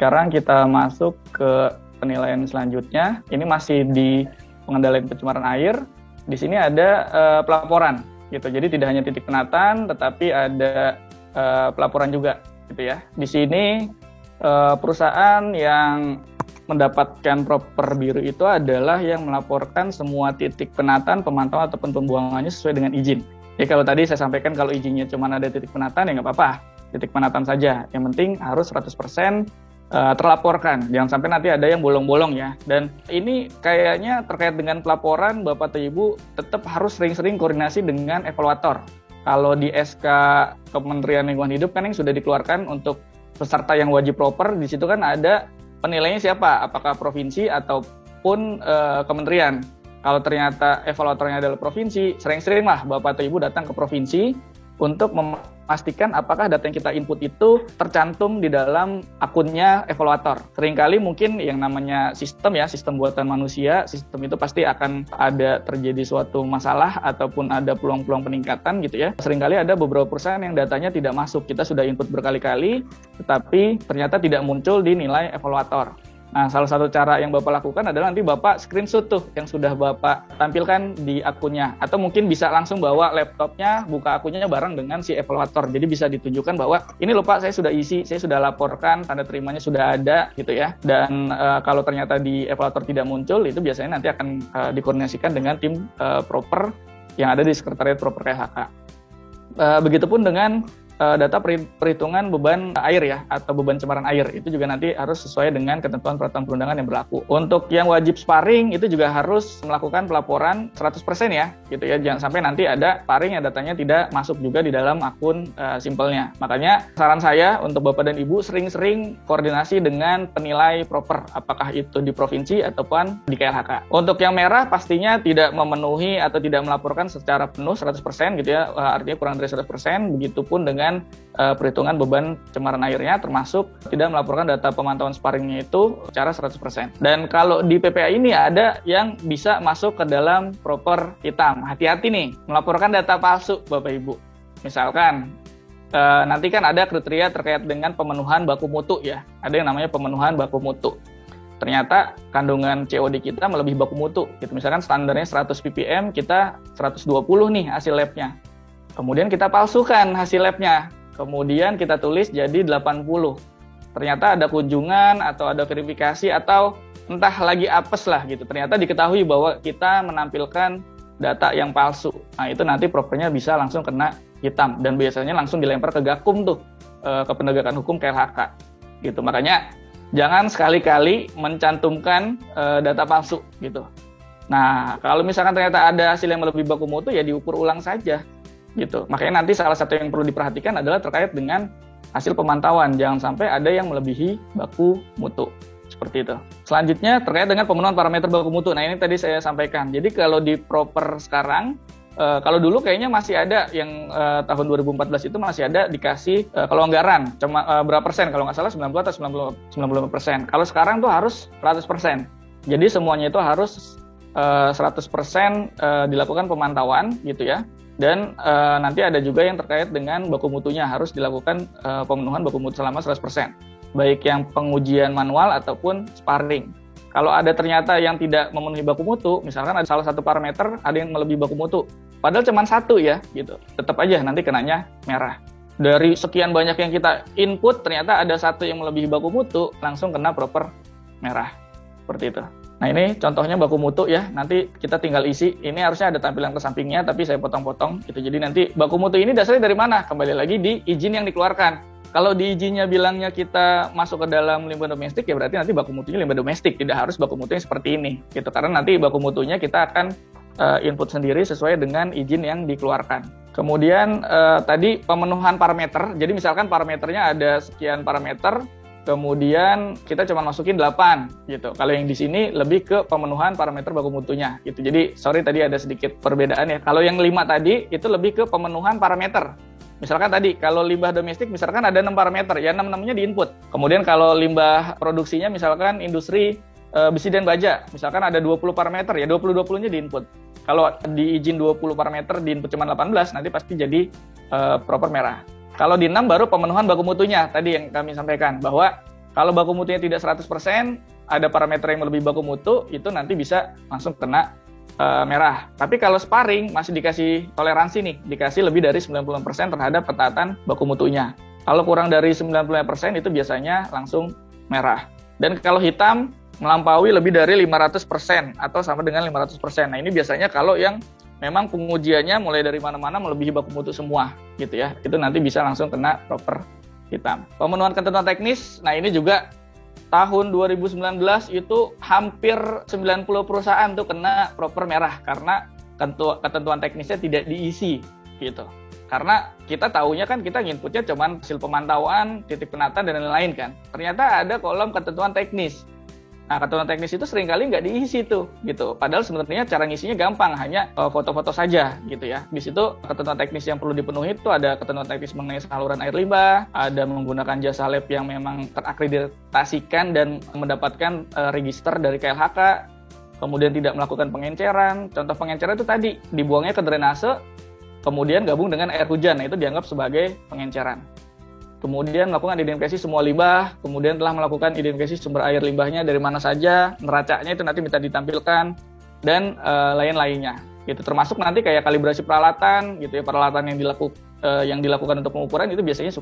B: Sekarang kita masuk ke penilaian selanjutnya. Ini masih di pengendalian pencemaran air. Di sini ada pelaporan gitu. Jadi tidak hanya titik penatan, tetapi ada pelaporan juga gitu ya. Di sini perusahaan yang mendapatkan proper biru itu adalah yang melaporkan semua titik penatan, pemantauan ataupun pembuangannya sesuai dengan izin. Jadi kalau tadi saya sampaikan kalau izinnya cuma ada titik penatan ya nggak apa-apa, titik penatan saja. Yang penting harus 100% terlaporkan. Jangan sampai nanti ada yang bolong-bolong ya. Dan ini kayaknya terkait dengan pelaporan Bapak atau Ibu tetap harus sering-sering koordinasi dengan evaluator. Kalau di SK Kementerian Lingkungan Hidup kan yang sudah dikeluarkan untuk peserta yang wajib proper, di situ kan ada penilainya siapa, apakah provinsi ataupun kementerian. Kalau ternyata evaluatornya adalah provinsi, sering-sering lah Bapak atau Ibu datang ke provinsi untuk memastikan apakah data yang kita input itu tercantum di dalam akunnya evaluator. Seringkali mungkin yang namanya sistem ya, sistem buatan manusia, sistem itu pasti akan ada terjadi suatu masalah ataupun ada peluang-peluang peningkatan gitu ya. Seringkali ada beberapa perusahaan yang datanya tidak masuk. Kita sudah input berkali-kali, tetapi ternyata tidak muncul di nilai evaluator. Nah, salah satu cara yang Bapak lakukan adalah nanti Bapak screenshot tuh yang sudah Bapak tampilkan di akunnya. Atau mungkin bisa langsung bawa laptopnya, buka akunnya bareng dengan si evaluator. Jadi bisa ditunjukkan bahwa ini loh Pak, saya sudah isi, saya sudah laporkan, tanda terimanya sudah ada gitu ya. Dan kalau ternyata di evaluator tidak muncul, itu biasanya nanti akan dikoordinasikan dengan tim proper yang ada di Sekretariat Proper KLHK. Begitupun dengan data perhitungan beban air ya, atau beban cemaran air, itu juga nanti harus sesuai dengan ketentuan peraturan perundangan yang berlaku. Untuk yang wajib sparring itu juga harus melakukan pelaporan 100% ya, gitu ya. Jangan sampai nanti ada sparring yang datanya tidak masuk juga di dalam akun simpelnya. Makanya saran saya untuk Bapak dan Ibu sering-sering koordinasi dengan penilai proper, apakah itu di provinsi ataupun di KLHK. Untuk yang merah pastinya tidak memenuhi atau tidak melaporkan secara penuh 100% gitu ya, artinya kurang dari 100%, begitupun dengan perhitungan beban cemaran airnya, termasuk tidak melaporkan data pemantauan sparringnya itu secara 100%. Dan kalau di PPA ini ada yang bisa masuk ke dalam proper hitam. Hati-hati nih, melaporkan data palsu Bapak Ibu. Misalkan, nanti kan ada kriteria terkait dengan pemenuhan baku mutu ya. Ada yang namanya pemenuhan baku mutu. Ternyata kandungan COD kita melebihi baku mutu. Gitu. Misalkan standarnya 100 ppm, kita 120 nih hasil labnya. Kemudian kita palsukan hasil labnya, kemudian kita tulis jadi 80. Ternyata ada kunjungan atau ada verifikasi atau entah lagi apes lah gitu. Ternyata diketahui bahwa kita menampilkan data yang palsu. Nah itu nanti propernya bisa langsung kena hitam dan biasanya langsung dilempar ke Gakum tuh, ke penegakan hukum KLHK. Gitu. Makanya jangan sekali-kali mencantumkan data palsu gitu. Nah kalau misalkan ternyata ada hasil yang melebihi baku mutu ya diukur ulang saja. Gitu. Makanya nanti salah satu yang perlu diperhatikan adalah terkait dengan hasil pemantauan. Jangan sampai ada yang melebihi baku mutu. Seperti itu. Selanjutnya terkait dengan pemenuhan parameter baku mutu. Nah ini tadi saya sampaikan. Jadi kalau di proper sekarang, kalau dulu kayaknya masih ada yang tahun 2014 itu masih ada dikasih kelonggaran. Cuma berapa persen? Kalau nggak salah 90 atau 95%. Kalau sekarang tuh harus 100%. Jadi semuanya itu harus 100% dilakukan pemantauan gitu ya. Dan nanti ada juga yang terkait dengan baku mutunya, harus dilakukan pemenuhan baku mutu selama 100%. Baik yang pengujian manual ataupun sparring. Kalau ada ternyata yang tidak memenuhi baku mutu, misalkan ada salah satu parameter ada yang melebihi baku mutu, padahal cuma satu ya, gitu. Tetap aja nanti kenanya merah. Dari sekian banyak yang kita input, ternyata ada satu yang melebihi baku mutu, langsung kena proper merah. Seperti itu. Nah ini contohnya baku mutu ya, nanti kita tinggal isi. Ini harusnya ada tampilan ke sampingnya, tapi saya potong-potong gitu. Jadi nanti baku mutu ini dasarnya dari mana? Kembali lagi di izin yang dikeluarkan. Kalau di izinnya bilangnya kita masuk ke dalam limbah domestik, ya berarti nanti baku mutunya limbah domestik, tidak harus baku mutunya seperti ini. Gitu. Karena nanti baku mutunya kita akan input sendiri sesuai dengan izin yang dikeluarkan. Kemudian tadi pemenuhan parameter, jadi misalkan parameternya ada sekian parameter, kemudian kita cuma masukin 8 gitu. Kalau yang di sini lebih ke pemenuhan parameter baku mutunya gitu. Jadi sorry tadi ada sedikit perbedaan ya. Kalau yang 5 tadi itu lebih ke pemenuhan parameter. Misalkan tadi kalau limbah domestik misalkan ada 6 parameter, ya 6-6-nya diinput. Kemudian kalau limbah produksinya misalkan industri besi dan baja, misalkan ada 20 parameter, ya 20-20-nya diinput. Kalau di izin 20 parameter diinput cuma 18, nanti pasti jadi proper merah. Kalau di 6 baru pemenuhan baku mutunya, tadi yang kami sampaikan, bahwa Kalau baku mutunya tidak 100%, ada parameter yang lebih baku mutu, itu nanti bisa langsung kena merah. Tapi kalau sparring masih dikasih toleransi nih, dikasih lebih dari 90% terhadap ketaatan baku mutunya. Kalau kurang dari 90% itu biasanya langsung merah. Dan kalau hitam melampaui lebih dari 500% atau sama dengan 500%. Nah, ini biasanya kalau yang memang pengujiannya mulai dari mana-mana melebihi baku mutu semua gitu ya. Itu nanti bisa langsung kena proper hitam. Pemenuhan ketentuan teknis, nah ini juga tahun 2019 itu hampir 90 perusahaan tuh kena proper merah karena ketentuan teknisnya tidak diisi gitu. Karena kita taunya kan kita nginputnya cuman hasil pemantauan, titik penata dan lain-lain kan. Ternyata ada kolom ketentuan teknis. Nah, ketentuan teknis itu seringkali nggak diisi tuh, gitu. Padahal sebenarnya cara ngisinya gampang, hanya foto-foto saja, gitu ya. Di situ ketentuan teknis yang perlu dipenuhi itu ada ketentuan teknis mengenai saluran air limbah, ada menggunakan jasa lab yang memang terakreditasikan dan mendapatkan register dari KLHK, kemudian tidak melakukan pengenceran. Contoh pengenceran itu tadi, dibuangnya ke drainase, kemudian gabung dengan air hujan, nah itu dianggap sebagai pengenceran. Kemudian melakukan identifikasi semua limbah, kemudian telah melakukan identifikasi sumber air limbahnya dari mana saja, neracanya itu nanti minta ditampilkan, dan lain-lainnya. Gitu. Termasuk nanti kayak kalibrasi peralatan, gitu ya, peralatan yang dilakukan untuk pengukuran itu biasanya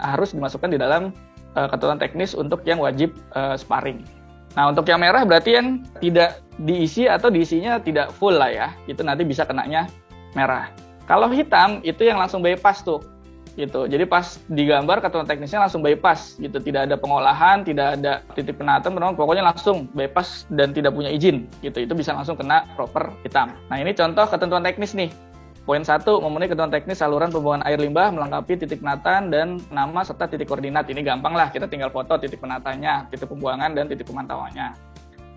B: harus dimasukkan di dalam ketentuan teknis untuk yang wajib sparring. Nah, untuk yang merah berarti yang tidak diisi atau diisinya tidak full lah ya, itu nanti bisa kenanya merah. Kalau hitam itu yang langsung bypass tuh. Gitu. Jadi pas digambar ketentuan teknisnya langsung bypass gitu, tidak ada pengolahan, tidak ada titik penata, pokoknya langsung bypass dan tidak punya izin gitu. Itu bisa langsung kena proper hitam. Nah, ini contoh ketentuan teknis nih. Poin 1, memenuhi ketentuan teknis saluran pembuangan air limbah melengkapi titik penataan dan nama serta titik koordinat. Ini gampang lah, kita tinggal foto titik penatanya, titik pembuangan dan titik pemantauannya.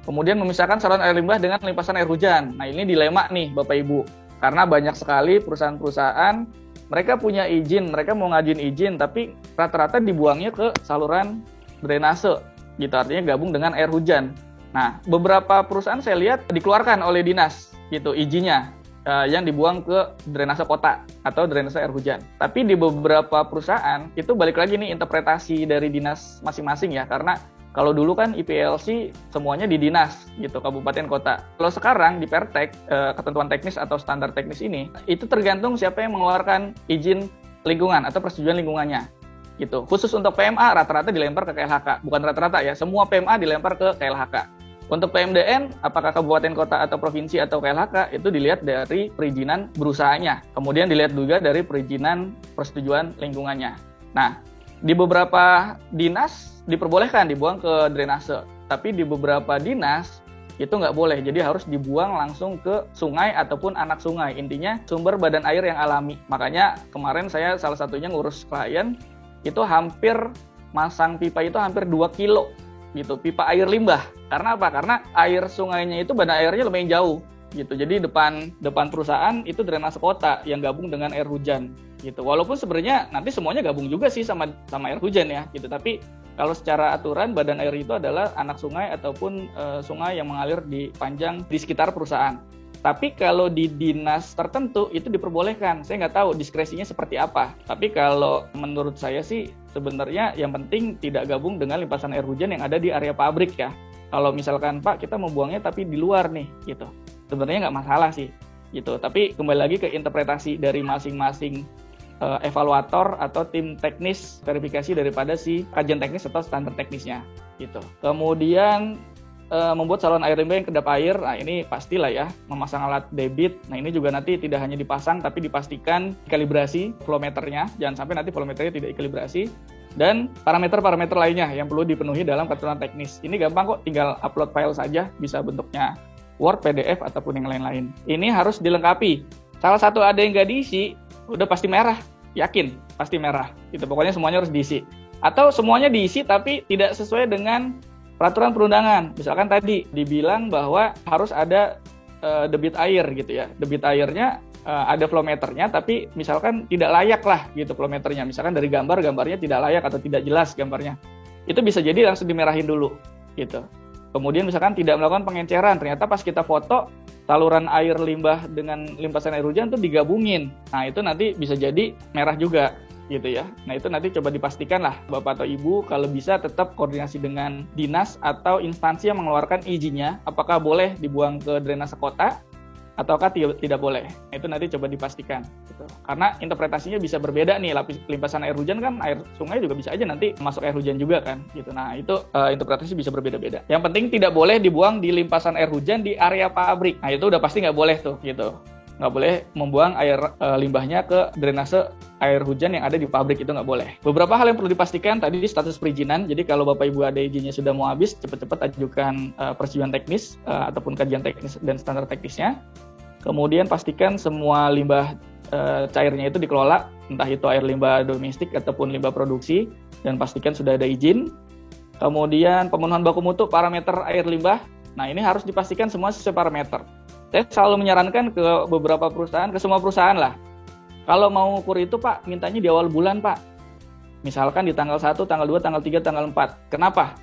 B: Kemudian memisahkan saluran air limbah dengan limpasan air hujan. Nah, ini dilema nih Bapak Ibu. Karena banyak sekali perusahaan-perusahaan mereka punya izin, mereka mau ngajuin izin, tapi rata-rata dibuangnya ke saluran drainase, gitu, artinya gabung dengan air hujan. Nah, beberapa perusahaan saya lihat dikeluarkan oleh dinas, gitu, izinnya, yang dibuang ke drainase kota atau drainase air hujan. Tapi di beberapa perusahaan, itu balik lagi nih interpretasi dari dinas masing-masing ya, karena kalau dulu kan IPLC semuanya di dinas gitu, kabupaten kota. Kalau sekarang di Pertek, ketentuan teknis atau standar teknis ini, itu tergantung siapa yang mengeluarkan izin lingkungan atau persetujuan lingkungannya. Gitu. Khusus untuk PMA rata-rata dilempar ke KLHK. Bukan rata-rata ya, semua PMA dilempar ke KLHK. Untuk PMDN, apakah kabupaten kota atau provinsi atau KLHK, itu dilihat dari perizinan berusahanya. Kemudian dilihat juga dari perizinan persetujuan lingkungannya. Nah, di beberapa dinas diperbolehkan dibuang ke drainase, tapi di beberapa dinas itu nggak boleh, jadi harus dibuang langsung ke sungai ataupun anak sungai, intinya sumber badan air yang alami. Makanya kemarin saya salah satunya ngurus klien, itu hampir masang pipa itu hampir 2 kilo gitu, pipa air limbah. Karena apa? Karena air sungainya itu badan airnya lumayan jauh gitu, jadi depan perusahaan itu drainase kota yang gabung dengan air hujan gitu. Walaupun sebenarnya nanti semuanya gabung juga sih sama air hujan ya gitu, tapi kalau secara aturan badan air itu adalah anak sungai ataupun sungai yang mengalir di panjang di sekitar perusahaan. Tapi kalau di dinas tertentu itu diperbolehkan. Saya nggak tahu diskresinya seperti apa. Tapi kalau menurut saya sih sebenarnya yang penting tidak gabung dengan limpasan air hujan yang ada di area pabrik ya. Kalau misalkan Pak kita membuangnya tapi di luar nih gitu, sebenarnya nggak masalah sih gitu. Tapi kembali lagi ke interpretasi dari masing-masing evaluator atau tim teknis verifikasi daripada si kajian teknis atau standar teknisnya gitu. Kemudian membuat saluran air limbah yang kedap air. Nah, ini pastilah ya, memasang alat debit. Nah, ini juga nanti tidak hanya dipasang tapi dipastikan kalibrasi flow meternya, jangan sampai nanti flow meternya tidak dikalibrasi, dan parameter-parameter lainnya yang perlu dipenuhi dalam ketentuan teknis. Ini gampang kok, tinggal upload file saja, bisa bentuknya Word, PDF ataupun yang lain-lain. Ini harus dilengkapi. Salah satu ada yang nggak diisi, udah pasti merah, yakin pasti merah. Gitu, pokoknya semuanya harus diisi. Atau semuanya diisi tapi tidak sesuai dengan peraturan perundangan. Misalkan tadi dibilang bahwa harus ada debit air gitu ya. Debit airnya ada flow meternya, tapi misalkan tidak layak lah gitu flow meternya. Misalkan dari gambarnya tidak layak atau tidak jelas gambarnya. Itu bisa jadi langsung dimerahin dulu gitu. Kemudian misalkan tidak melakukan pengenceran, ternyata pas kita foto saluran air limbah dengan limpasan air hujan itu digabungin. Nah, itu nanti bisa jadi merah juga. gitu ya. Nah itu nanti coba dipastikan lah Bapak atau Ibu kalau bisa tetap koordinasi dengan dinas atau instansi yang mengeluarkan izinnya, apakah boleh dibuang ke drainase kota ataukah tidak boleh. Nah, itu nanti coba dipastikan gitu. Karena interpretasinya bisa berbeda nih, limpasan air hujan kan air sungai juga bisa aja nanti masuk air hujan juga kan gitu. Nah itu interpretasi bisa berbeda-beda. Yang penting tidak boleh dibuang di limpasan air hujan di area pabrik. Nah itu udah pasti nggak boleh tuh gitu. Nggak boleh membuang air limbahnya ke drainase air hujan yang ada di pabrik, itu nggak boleh. Beberapa hal yang perlu dipastikan tadi di status perizinan. Jadi kalau Bapak Ibu ada izinnya sudah mau habis, cepat-cepat ajukan persetujuan teknis ataupun kajian teknis dan standar teknisnya. Kemudian pastikan semua limbah cairnya itu dikelola, entah itu air limbah domestik ataupun limbah produksi, dan pastikan sudah ada izin. Kemudian pemenuhan baku mutu parameter air limbah. Nah ini harus dipastikan semua sesuai parameter. Saya selalu menyarankan ke beberapa perusahaan, ke semua perusahaan lah. Kalau mau ukur itu Pak, mintanya di awal bulan Pak. Misalkan di tanggal 1, tanggal 2, tanggal 3, tanggal 4. Kenapa?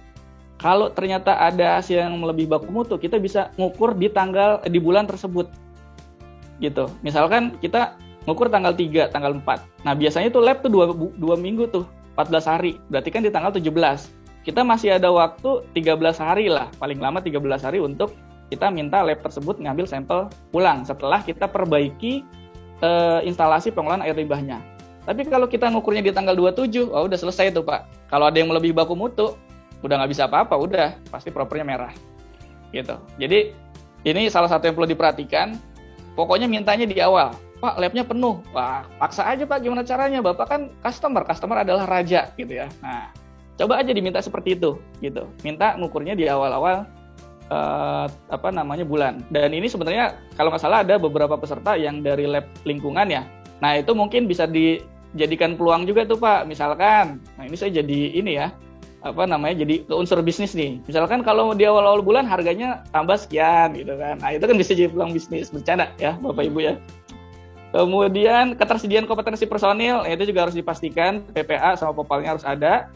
B: Kalau ternyata ada hasil yang melebihi baku mutu, kita bisa ngukur di bulan tersebut. Gitu. Misalkan kita ngukur tanggal 3, tanggal 4. Nah, biasanya tuh lab tuh 2 minggu tuh, 14 hari. Berarti kan di tanggal 17. Kita masih ada waktu 13 hari lah, paling lama 13 hari untuk kita minta lab tersebut ngambil sampel pulang setelah kita perbaiki instalasi pengolahan air limbahnya. Tapi kalau kita ngukurnya di tanggal 27, oh udah selesai tuh Pak. Kalau ada yang melebihi baku mutu, udah nggak bisa apa-apa, udah pasti propernya merah. Gitu. Jadi ini salah satu yang perlu diperhatikan. Pokoknya mintanya di awal, Pak labnya penuh. Wah, paksa aja Pak, gimana caranya? Bapak kan customer adalah raja gitu ya. Nah, coba aja diminta seperti itu gitu. Minta ngukurnya di awal-awal bulan. Dan ini sebenarnya kalau nggak salah ada beberapa peserta yang dari lab lingkungan ya. Nah itu mungkin bisa dijadikan peluang juga tuh Pak. Misalkan, nah ini saya jadi ini ya, jadi unsur bisnis nih. Misalkan kalau di awal-awal bulan harganya tambah sekian gitu kan. Nah itu kan bisa jadi peluang bisnis, bercanda ya Bapak Ibu ya. Kemudian ketersediaan kompetensi personil, itu juga harus dipastikan PPA sama Popalnya harus ada.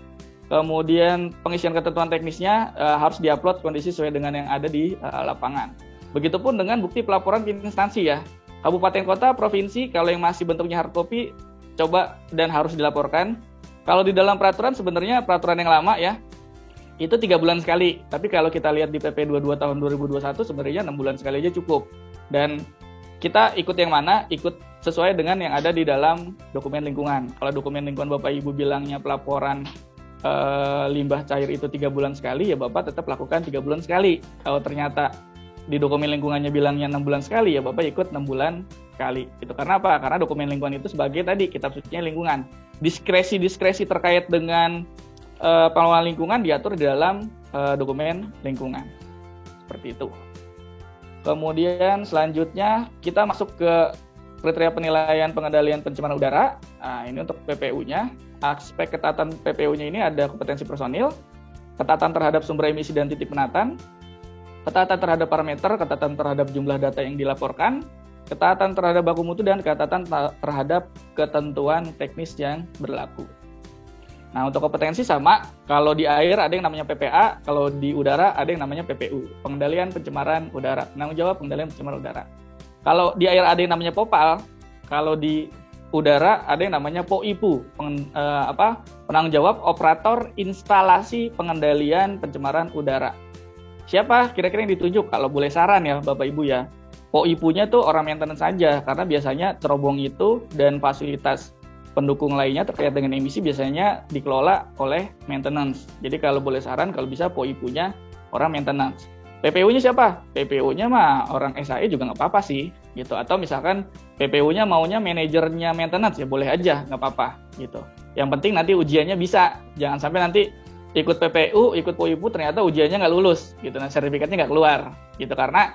B: Kemudian pengisian ketentuan teknisnya harus diupload kondisi sesuai dengan yang ada di lapangan. Begitupun dengan bukti pelaporan ke instansi ya. Kabupaten kota, provinsi, kalau yang masih bentuknya hard copy, coba dan harus dilaporkan. Kalau di dalam peraturan sebenarnya peraturan yang lama ya, itu 3 bulan sekali. Tapi kalau kita lihat di PP 22 tahun 2021 sebenarnya 6 bulan sekali aja cukup. Dan kita ikut yang mana? Ikut sesuai dengan yang ada di dalam dokumen lingkungan. Kalau dokumen lingkungan Bapak Ibu bilangnya pelaporan limbah cair itu 3 bulan sekali, ya Bapak tetap lakukan 3 bulan sekali. Kalau ternyata di dokumen lingkungannya bilangnya 6 bulan sekali, ya Bapak ikut 6 bulan sekali. Itu karena apa? Karena dokumen lingkungan itu sebagai tadi kitab sucinya lingkungan. Diskresi terkait dengan pengelolaan lingkungan diatur di dalam dokumen lingkungan. Seperti itu. Kemudian selanjutnya kita masuk ke kriteria penilaian pengendalian pencemaran udara. Nah, ini untuk PPU-nya. Aspek ketatan PPU-nya ini ada kompetensi personil, ketatan terhadap sumber emisi dan titik penatan, ketatan terhadap parameter, ketatan terhadap jumlah data yang dilaporkan, ketatan terhadap baku mutu, dan ketatan terhadap ketentuan teknis yang berlaku. Nah, untuk kompetensi sama, kalau di air ada yang namanya PPA, kalau di udara ada yang namanya PPU, pengendalian pencemaran udara, penanggung jawab pengendalian pencemaran udara. Kalau di air ada yang namanya Popal, kalau di udara ada yang namanya POIPU, penanggung jawab operator instalasi pengendalian pencemaran udara. Siapa kira-kira yang ditunjuk? Kalau boleh saran ya Bapak Ibu ya, POIPU-nya tuh orang maintenance saja, karena biasanya cerobong itu dan fasilitas pendukung lainnya terkait dengan emisi biasanya dikelola oleh maintenance. Jadi kalau boleh saran, kalau bisa POIPU-nya orang maintenance. PPU-nya siapa? PPU-nya mah orang SAE juga nggak apa-apa sih, gitu. Atau misalkan PPU-nya maunya manajernya maintenance, ya boleh aja, nggak apa-apa, gitu. Yang penting nanti ujiannya bisa. Jangan sampai nanti ikut PPU, ikut POIPU, ternyata ujiannya nggak lulus, gitu. Nah, sertifikatnya nggak keluar, gitu. Karena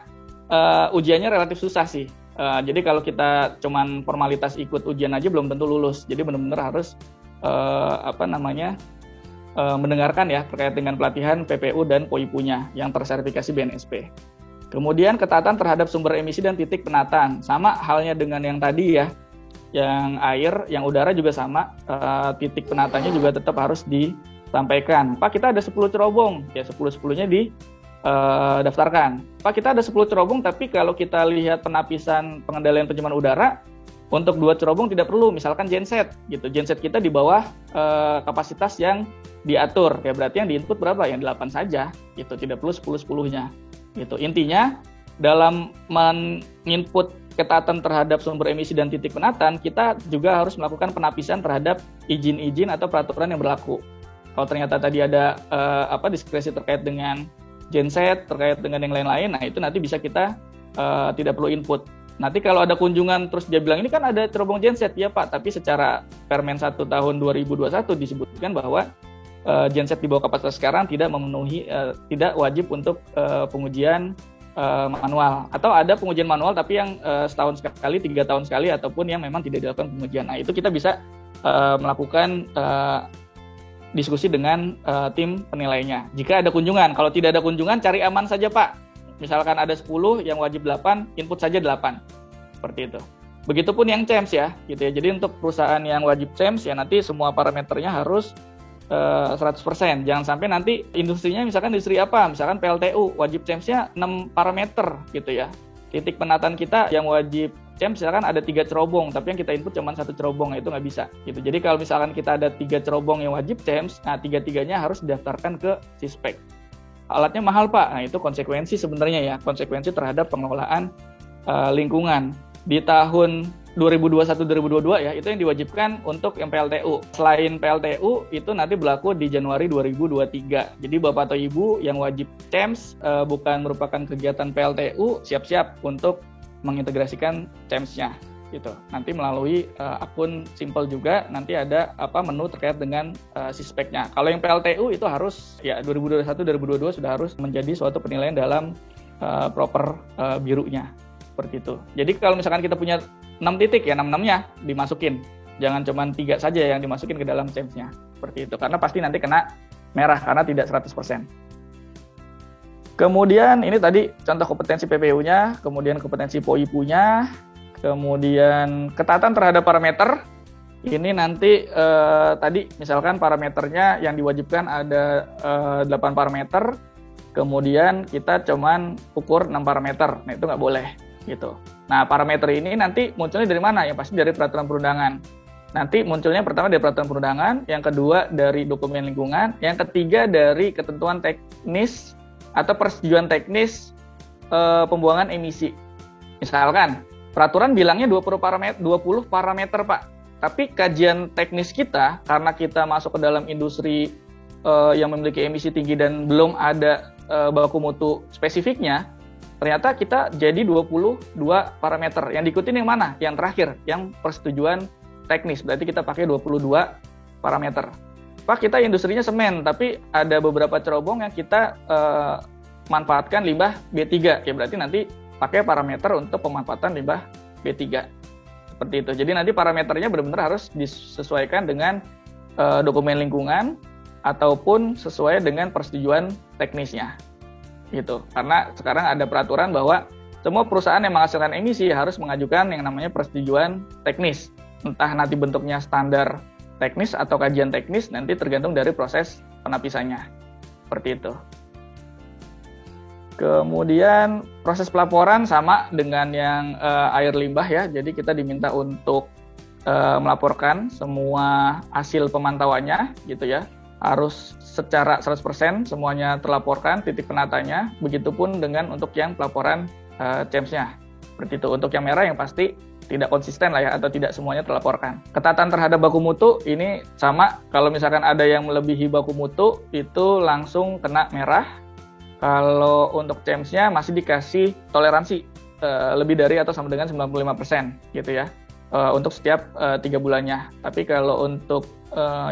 B: ujiannya relatif susah sih. Jadi kalau kita cuman formalitas ikut ujian aja belum tentu lulus. Jadi benar-benar harus mendengarkan ya terkait dengan pelatihan PPU dan POIPU-nya yang tersertifikasi BNSP. Kemudian ketatan terhadap sumber emisi dan titik penatan. Sama halnya dengan yang tadi ya, yang air, yang udara juga sama, titik penatannya juga tetap harus disampaikan. Pak, kita ada 10 cerobong, ya 10-10-nya daftarkan. Pak, kita ada 10 cerobong, tapi kalau kita lihat penapisan pengendalian pencemaran udara, Untuk 2 cerobong tidak perlu, misalkan genset gitu. Genset kita di bawah kapasitas yang diatur. Ya berarti yang di-input berapa? Yang 8 saja gitu, tidak perlu 10-10-nya. Gitu. Intinya dalam men-input ketaatan terhadap sumber emisi dan titik penatan, kita juga harus melakukan penapisan terhadap izin-izin atau peraturan yang berlaku. Kalau ternyata tadi ada diskresi terkait dengan genset, terkait dengan yang lain-lain, nah itu nanti bisa kita tidak perlu input. Nanti kalau ada kunjungan terus dia bilang ini kan ada cerobong genset, ya Pak, tapi secara Permen 1 tahun 2021 disebutkan bahwa genset di bawah kapasitas sekarang tidak memenuhi, tidak wajib untuk pengujian manual, atau ada pengujian manual tapi yang setahun sekali, 3 tahun sekali, ataupun yang memang tidak dilakukan pengujian. Nah itu kita bisa melakukan diskusi dengan tim penilainya. Jika ada kunjungan, kalau tidak ada kunjungan cari aman saja Pak. Misalkan ada 10 yang wajib 8, input saja 8. Seperti itu. Begitupun yang CEMS ya, gitu ya. Jadi untuk perusahaan yang wajib CEMS ya nanti semua parameternya harus 100%. Jangan sampai nanti industrinya misalkan industri apa? Misalkan PLTU wajib CEMS-nya 6 parameter gitu ya. Titik penataan kita yang wajib CEMS misalkan ada 3 cerobong, tapi yang kita input cuma 1 cerobong, itu nggak bisa gitu. Jadi kalau misalkan kita ada 3 cerobong yang wajib CEMS, nah 3-3-nya harus didaftarkan ke Sispek. Alatnya mahal Pak, nah itu konsekuensi sebenarnya ya, konsekuensi terhadap pengelolaan lingkungan. Di tahun 2021-2022 ya, itu yang diwajibkan untuk yang PLTU. Selain PLTU, itu nanti berlaku di Januari 2023. Jadi Bapak atau Ibu yang wajib CEMS bukan merupakan kegiatan PLTU, siap-siap untuk mengintegrasikan CEMS-nya. Gitu. Nanti melalui akun simple juga nanti ada menu terkait dengan Sispeknya. Kalau yang PLTU itu harus ya 2021-2022 sudah harus menjadi suatu penilaian dalam proper birunya seperti itu. Jadi kalau misalkan kita punya 6 titik ya 6-6-nya dimasukin. Jangan cuma 3 saja yang dimasukin ke dalam CEMS-nya. Seperti itu. Karena pasti nanti kena merah karena tidak 100%. Kemudian ini tadi contoh kompetensi PPU-nya, kemudian kompetensi POIPU-nya. Kemudian ketaatan terhadap parameter, ini nanti tadi misalkan parameternya yang diwajibkan ada 8 parameter, kemudian kita cuman ukur 6 parameter, nah itu nggak boleh gitu. Nah parameter ini nanti munculnya dari mana? Ya pasti dari peraturan perundangan. Nanti munculnya pertama dari peraturan perundangan, yang kedua dari dokumen lingkungan, yang ketiga dari ketentuan teknis atau persetujuan teknis pembuangan emisi. Misalkan peraturan bilangnya 20 parameter Pak. Tapi kajian teknis kita, karena kita masuk ke dalam industri yang memiliki emisi tinggi dan belum ada baku mutu spesifiknya, ternyata kita jadi 22 parameter. Yang diikutin yang mana? Yang terakhir, yang persetujuan teknis. Berarti kita pakai 22 parameter. Pak, kita industrinya semen, tapi ada beberapa cerobong yang kita manfaatkan limbah B3. Ya berarti nanti pakai parameter untuk pemanfaatan limbah B3. Seperti itu. Jadi nanti parameternya benar-benar harus disesuaikan dengan dokumen lingkungan ataupun sesuai dengan persetujuan teknisnya. Gitu. Karena sekarang ada peraturan bahwa semua perusahaan yang menghasilkan emisi harus mengajukan yang namanya persetujuan teknis. Entah nanti bentuknya standar teknis atau kajian teknis, nanti tergantung dari proses penapisannya. Seperti itu. Kemudian proses pelaporan sama dengan yang air limbah ya. Jadi kita diminta untuk melaporkan semua hasil pemantauannya gitu ya. Harus secara 100% semuanya terlaporkan, titik penatanya. Begitupun dengan untuk yang pelaporan CEMS-nya. Seperti itu. Untuk yang merah yang pasti tidak konsisten lah ya, atau tidak semuanya terlaporkan. Ketaatan terhadap baku mutu ini sama. Kalau misalkan ada yang melebihi baku mutu itu langsung kena merah. Kalau untuk CEMS-nya masih dikasih toleransi lebih dari atau sama dengan 95% gitu ya, untuk setiap 3 bulannya. Tapi kalau untuk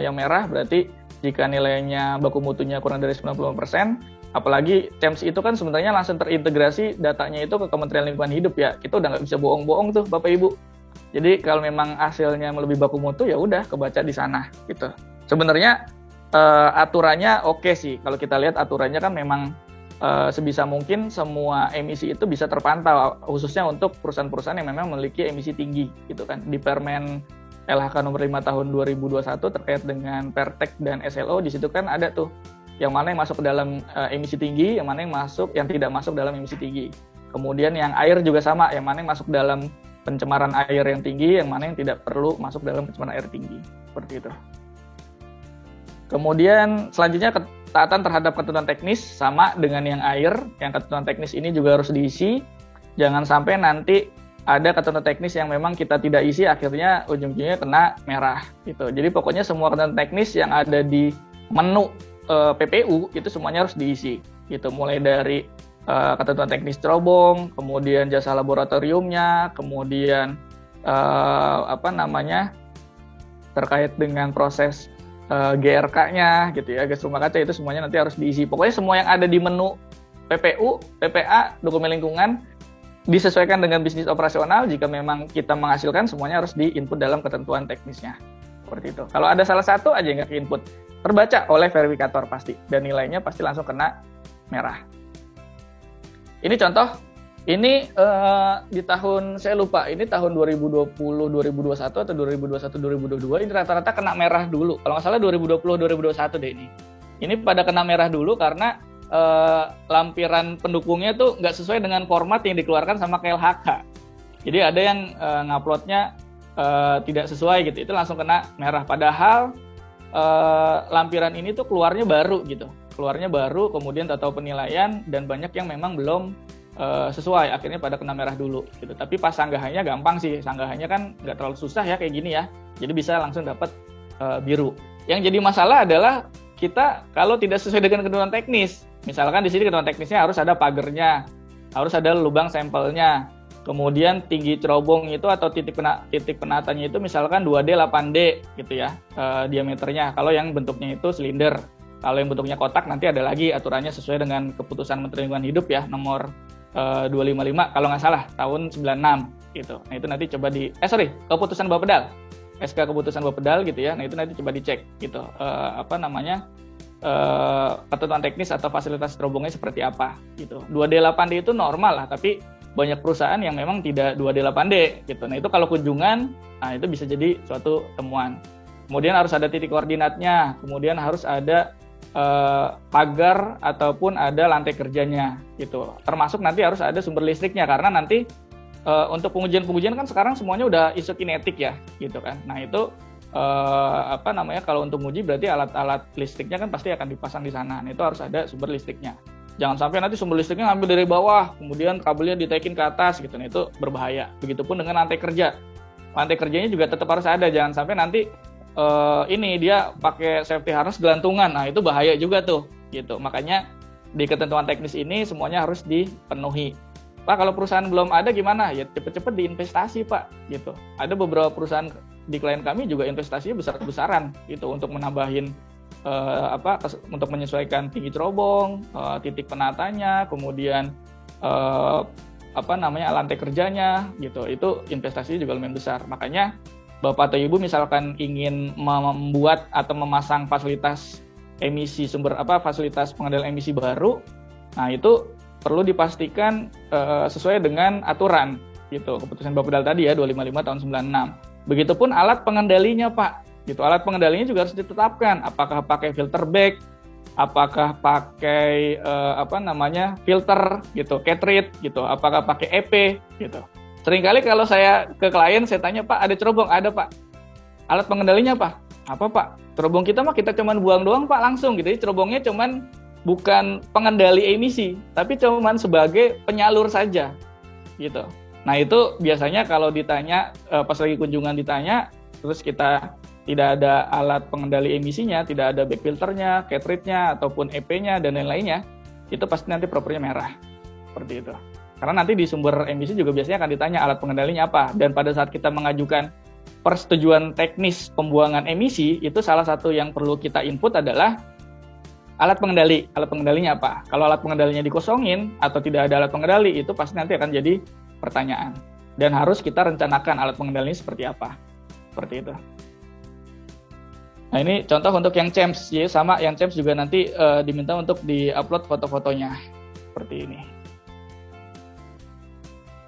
B: yang merah berarti jika nilainya baku mutunya kurang dari 95%, apalagi CEMS itu kan sebenarnya langsung terintegrasi datanya itu ke Kementerian Lingkungan Hidup ya, kita udah nggak bisa bohong-bohong tuh Bapak Ibu. Jadi kalau memang hasilnya melebihi baku mutu ya udah kebaca di sana gitu. Sebenarnya aturannya oke sih, kalau kita lihat aturannya kan memang sebisa mungkin semua emisi itu bisa terpantau, khususnya untuk perusahaan-perusahaan yang memang memiliki emisi tinggi gitu kan. Di Permen LHK nomor 5 tahun 2021 terkait dengan Pertek dan SLO, di situ kan ada tuh yang mana yang masuk ke dalam emisi tinggi, yang mana yang tidak masuk dalam emisi tinggi. Kemudian yang air juga sama, yang mana yang masuk dalam pencemaran air yang tinggi, yang mana yang tidak perlu masuk dalam pencemaran air tinggi. Seperti itu. Kemudian selanjutnya ketaatan terhadap ketentuan teknis sama dengan yang air. Yang ketentuan teknis ini juga harus diisi. Jangan sampai nanti ada ketentuan teknis yang memang kita tidak isi, akhirnya ujung-ujungnya kena merah gitu. Jadi pokoknya semua ketentuan teknis yang ada di menu PPU itu semuanya harus diisi gitu. Mulai dari ketentuan teknis cerobong, kemudian jasa laboratoriumnya, kemudian terkait dengan proses GRK-nya gitu ya, gas rumah kaca, itu semuanya nanti harus diisi. Pokoknya semua yang ada di menu PPU, PPA, dokumen lingkungan disesuaikan dengan bisnis operasional. Jika memang kita menghasilkan, semuanya harus di-input dalam ketentuan teknisnya. Seperti itu. Kalau ada salah satu aja yang nggak ke-input, terbaca oleh verifikator pasti, dan nilainya pasti langsung kena merah. Ini contoh, ini di tahun, saya lupa, ini tahun 2020, 2021 atau 2021, 2022, ini rata-rata kena merah dulu. Kalau nggak salah 2020, 2021 deh ini. Ini pada kena merah dulu karena lampiran pendukungnya tuh nggak sesuai dengan format yang dikeluarkan sama KLHK. Jadi ada yang nguploadnya tidak sesuai gitu, itu langsung kena merah. Padahal lampiran ini tuh keluarnya baru gitu. Keluarnya baru, kemudian tak tahu penilaian, dan banyak yang memang belum sesuai, akhirnya pada kena merah dulu gitu. Tapi pas sanggahannya gampang sih, sanggahannya kan nggak terlalu susah ya kayak gini ya, jadi bisa langsung dapat biru. Yang jadi masalah adalah kita kalau tidak sesuai dengan ketentuan teknis, misalkan di sini ketentuan teknisnya harus ada pagernya, harus ada lubang sampelnya, kemudian tinggi cerobong itu atau titik penatanya itu misalkan 2D 8D gitu ya diameternya, kalau yang bentuknya itu silinder. Kalau yang bentuknya kotak nanti ada lagi aturannya sesuai dengan keputusan Menteri Lingkungan Hidup ya, nomor 255 kalau nggak salah tahun 96 gitu. Nah itu nanti coba keputusan Bapedal, SK keputusan Bapedal gitu ya. Nah itu nanti coba dicek gitu ketentuan teknis atau fasilitas terobongnya seperti apa gitu. 2D 8D itu normal lah, tapi banyak perusahaan yang memang tidak 2D 8D gitu. Nah itu kalau kunjungan, nah itu bisa jadi suatu temuan. Kemudian harus ada titik koordinatnya, kemudian harus ada pagar ataupun ada lantai kerjanya gitu. Termasuk nanti harus ada sumber listriknya, karena nanti untuk pengujian kan sekarang semuanya udah isokinetik ya gitu kan. Nah itu kalau untuk uji berarti alat-alat listriknya kan pasti akan dipasang di sana. Nah itu harus ada sumber listriknya. Jangan sampai nanti sumber listriknya ngambil dari bawah, kemudian kabelnya ditaikin ke atas gitu. Nah itu berbahaya. Begitupun dengan lantai kerja. Lantai kerjanya juga tetap harus ada. Jangan sampai nanti dia pakai safety harness gelantungan, nah itu bahaya juga tuh gitu. Makanya di ketentuan teknis ini semuanya harus dipenuhi. Pak, kalau perusahaan belum ada gimana? Ya cepet-cepet diinvestasi Pak gitu. Ada beberapa perusahaan di klien kami juga investasinya besar-besaran gitu untuk menambahin untuk menyesuaikan tinggi cerobong, titik penatanya, kemudian lantai kerjanya gitu. Itu investasinya juga lumayan besar. Makanya Bapak atau Ibu misalkan ingin membuat atau memasang fasilitas fasilitas pengendalian emisi baru, nah itu perlu dipastikan sesuai dengan aturan gitu, keputusan Bapedal tadi ya 255 tahun 96. Begitupun alat pengendalinya Pak, gitu. Alat pengendalinya juga harus ditetapkan, apakah pakai filter bag, apakah pakai filter gitu, cartridge gitu, apakah pakai EP gitu. Seringkali kalau saya ke klien, saya tanya, Pak, ada cerobong? Ada, Pak. Alat pengendalinya apa? Apa, Pak? Cerobong kita mah kita cuman buang doang, Pak, langsung gitu. Jadi cerobongnya cuman bukan pengendali emisi, tapi cuman sebagai penyalur saja, gitu. Nah, itu biasanya kalau ditanya, pas lagi kunjungan ditanya, terus kita tidak ada alat pengendali emisinya, tidak ada back filternya, cartridge-nya, ataupun EP-nya, dan lain-lainnya, itu pasti nanti propernya merah. Seperti itu. Karena nanti di sumber emisi juga biasanya akan ditanya alat pengendalinya apa. Dan pada saat kita mengajukan persetujuan teknis pembuangan emisi, itu salah satu yang perlu kita input adalah alat pengendali. Alat pengendalinya apa? Kalau alat pengendalinya dikosongin atau tidak ada alat pengendali, itu pasti nanti akan jadi pertanyaan. Dan harus kita rencanakan alat pengendalinya seperti apa. Seperti itu. Nah ini contoh untuk yang CEMS. Ya, sama yang CEMS juga nanti diminta untuk di-upload foto-fotonya. Seperti ini.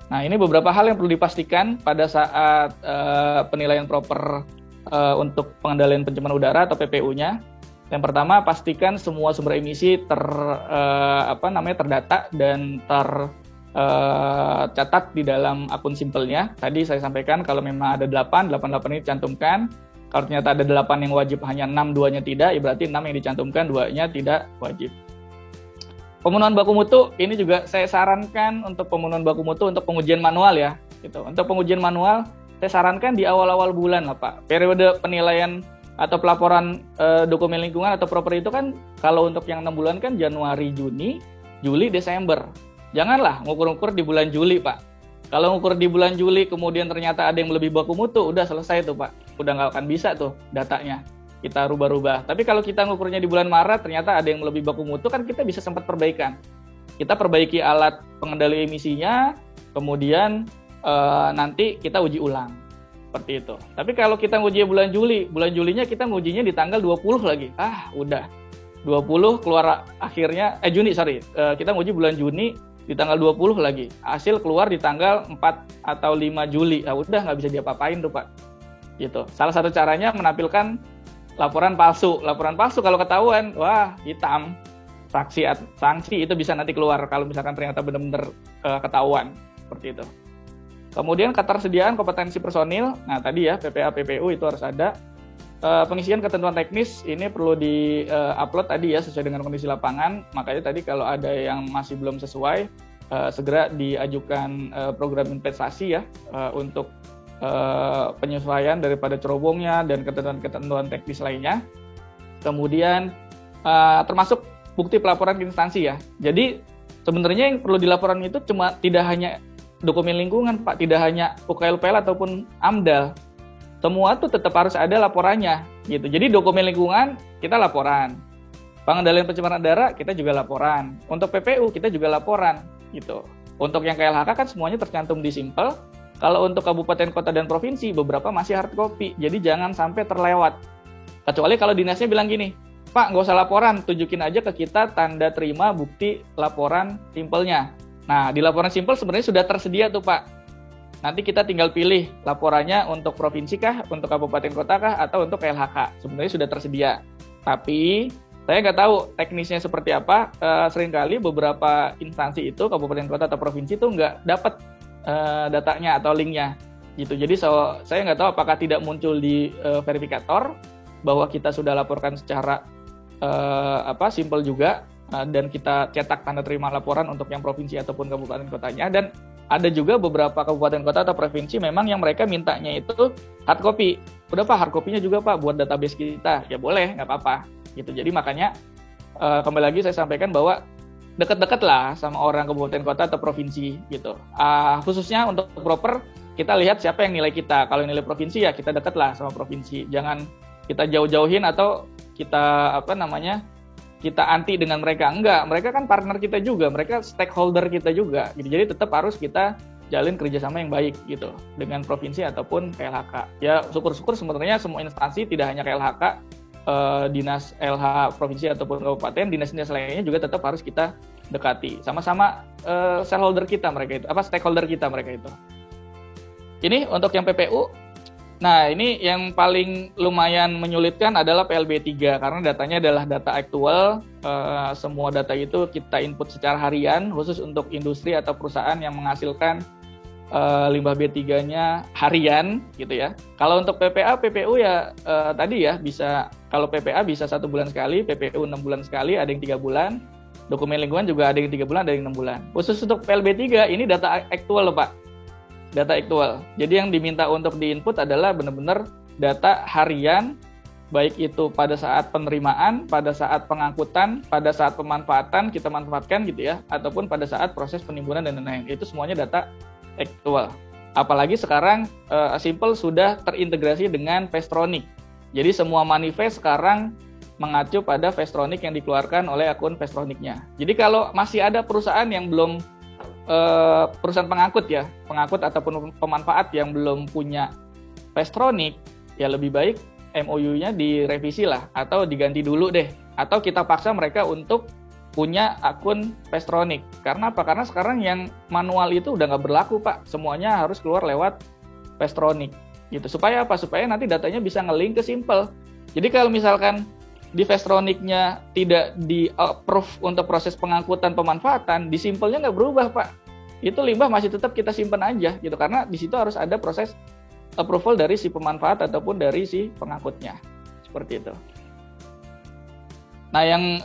B: Nah, ini beberapa hal yang perlu dipastikan pada saat penilaian proper untuk pengendalian pencemaran udara atau PPU-nya. Yang pertama, pastikan semua sumber emisi terdata dan catat di dalam akun simpelnya. Tadi saya sampaikan kalau memang ada 8 ini dicantumkan. Kalau ternyata ada 8 yang wajib hanya 6, 2-nya tidak, ya berarti 6 yang dicantumkan, 2-nya tidak wajib. Pemenuhan baku mutu, ini juga saya sarankan untuk pemenuhan baku mutu untuk pengujian manual ya. Gitu. Untuk pengujian manual, saya sarankan di awal-awal bulan lah Pak. Periode penilaian atau pelaporan dokumen lingkungan atau proper itu kan kalau untuk yang 6 bulan kan Januari, Juni, Juli, Desember. Janganlah ngukur-ngukur di bulan Juli Pak. Kalau ngukur di bulan Juli kemudian ternyata ada yang lebih baku mutu, udah selesai tuh Pak. Udah nggak akan bisa tuh datanya. Kita rubah-rubah. Tapi kalau kita ngukurnya di bulan Maret ternyata ada yang lebih baku mutu kan kita bisa sempat perbaikan. Kita perbaiki alat pengendali emisinya, kemudian nanti kita uji ulang. Seperti itu. Tapi kalau kita nguji bulan Julinya kita ngujinya di tanggal 20 lagi. Udah. 20 keluar akhirnya, kita nguji bulan Juni di tanggal 20 lagi. Hasil keluar di tanggal 4 atau 5 Juli. Udah nggak bisa diapa-apain tuh Pak. Gitu. Salah satu caranya menampilkan laporan palsu. Laporan palsu kalau ketahuan, hitam. Sanksi itu bisa nanti keluar kalau misalkan ternyata benar-benar ketahuan. Seperti itu. Kemudian ketersediaan kompetensi personil. Nah tadi ya PPA, PPU itu harus ada. Pengisian ketentuan teknis ini perlu di-upload tadi ya sesuai dengan kondisi lapangan. Makanya tadi kalau ada yang masih belum sesuai, segera diajukan program investasi ya untuk penyesuaian daripada cerobongnya dan ketentuan teknis lainnya. Kemudian termasuk bukti pelaporan ke instansi ya. Jadi sebenarnya yang perlu dilaporan itu cuma tidak hanya dokumen lingkungan Pak, tidak hanya UKLPL ataupun AMDAL. Semua tuh tetap harus ada laporannya gitu. Jadi dokumen lingkungan kita laporan. Pengendalian pencemaran udara kita juga laporan. Untuk PPU kita juga laporan gitu. Untuk yang KLHK kan semuanya tercantum di simpel. Kalau untuk kabupaten, kota dan provinsi beberapa masih hard copy. Jadi jangan sampai terlewat. Kecuali kalau dinasnya bilang gini, "Pak, nggak usah laporan, tunjukin aja ke kita tanda terima bukti laporan simpelnya." Nah, di laporan simpel sebenarnya sudah tersedia tuh Pak. Nanti kita tinggal pilih laporannya untuk provinsi kah, untuk kabupaten kota kah, atau untuk KLHK. Sebenarnya sudah tersedia. Tapi saya nggak tahu teknisnya seperti apa. Seringkali beberapa instansi itu, kabupaten kota atau provinsi itu nggak dapat datanya atau linknya. Gitu. Jadi saya nggak tahu apakah tidak muncul di verifikator bahwa kita sudah laporkan secara simpel juga. Dan kita cetak tanda terima laporan untuk yang provinsi ataupun kabupaten kotanya. Dan ada juga beberapa kabupaten kota atau provinsi memang yang mereka mintanya itu hard copy. Udah Pak, hard copy-nya juga Pak buat database kita. Ya boleh, nggak apa-apa. Gitu. Jadi makanya kembali lagi saya sampaikan bahwa deket-deket lah sama orang kabupaten kota atau provinsi gitu. Khususnya untuk proper kita lihat siapa yang nilai kita. Kalau nilai provinsi ya kita deket lah sama provinsi. Jangan kita jauh-jauhin atau kita kita anti dengan mereka. Enggak, mereka kan partner kita juga, mereka stakeholder kita juga gitu. Jadi tetap harus kita jalin kerjasama yang baik gitu dengan provinsi ataupun KLHK. Ya syukur-syukur sebenarnya semua instansi tidak hanya KLHK, dinas LH provinsi ataupun kabupaten, dinas-dinas lainnya juga tetap harus kita dekati. Sama-sama shareholder kita mereka itu, stakeholder kita mereka itu. Ini untuk yang PPU. Nah, ini yang paling lumayan menyulitkan adalah PLB 3 karena datanya adalah data aktual. Semua data itu kita input secara harian khusus untuk industri atau perusahaan yang menghasilkan limbah B3-nya harian gitu ya. Kalau untuk PPA, PPU ya tadi ya bisa, kalau PPA bisa 1 bulan sekali, PPU 6 bulan sekali, ada yang 3 bulan. Dokumen lingkungan juga ada yang 3 bulan, ada yang 6 bulan. Khusus untuk PLB 3 ini data aktual loh Pak. Data aktual. Jadi yang diminta untuk di-input adalah benar-benar data harian, baik itu pada saat penerimaan, pada saat pengangkutan, pada saat pemanfaatan, kita manfaatkan gitu ya, ataupun pada saat proses penimbunan dan lain-lain. Itu semuanya data aktual. Apalagi sekarang Simpel sudah terintegrasi dengan Vestronic. Jadi semua manifest sekarang mengacu pada Vestronic yang dikeluarkan oleh akun Vestronic-nya. Jadi kalau masih ada perusahaan yang belum perusahaan pengangkut ataupun pemanfaat yang belum punya Vestronic, ya lebih baik MOU-nya direvisi lah atau diganti dulu deh, atau kita paksa mereka untuk punya akun Vestronic. Karena apa? Karena sekarang yang manual itu udah nggak berlaku Pak, semuanya harus keluar lewat Vestronic gitu. Supaya apa? Supaya nanti datanya bisa nge-link ke Simpel. Jadi kalau misalkan di Vestronic-nya tidak di-approve untuk proses pengangkutan pemanfaatan, di Simpelnya nggak berubah Pak. itu limbah masih tetap kita simpan aja gitu, karena di situ harus ada proses approval dari si pemanfaat ataupun dari si pengangkutnya, seperti itu. Nah, yang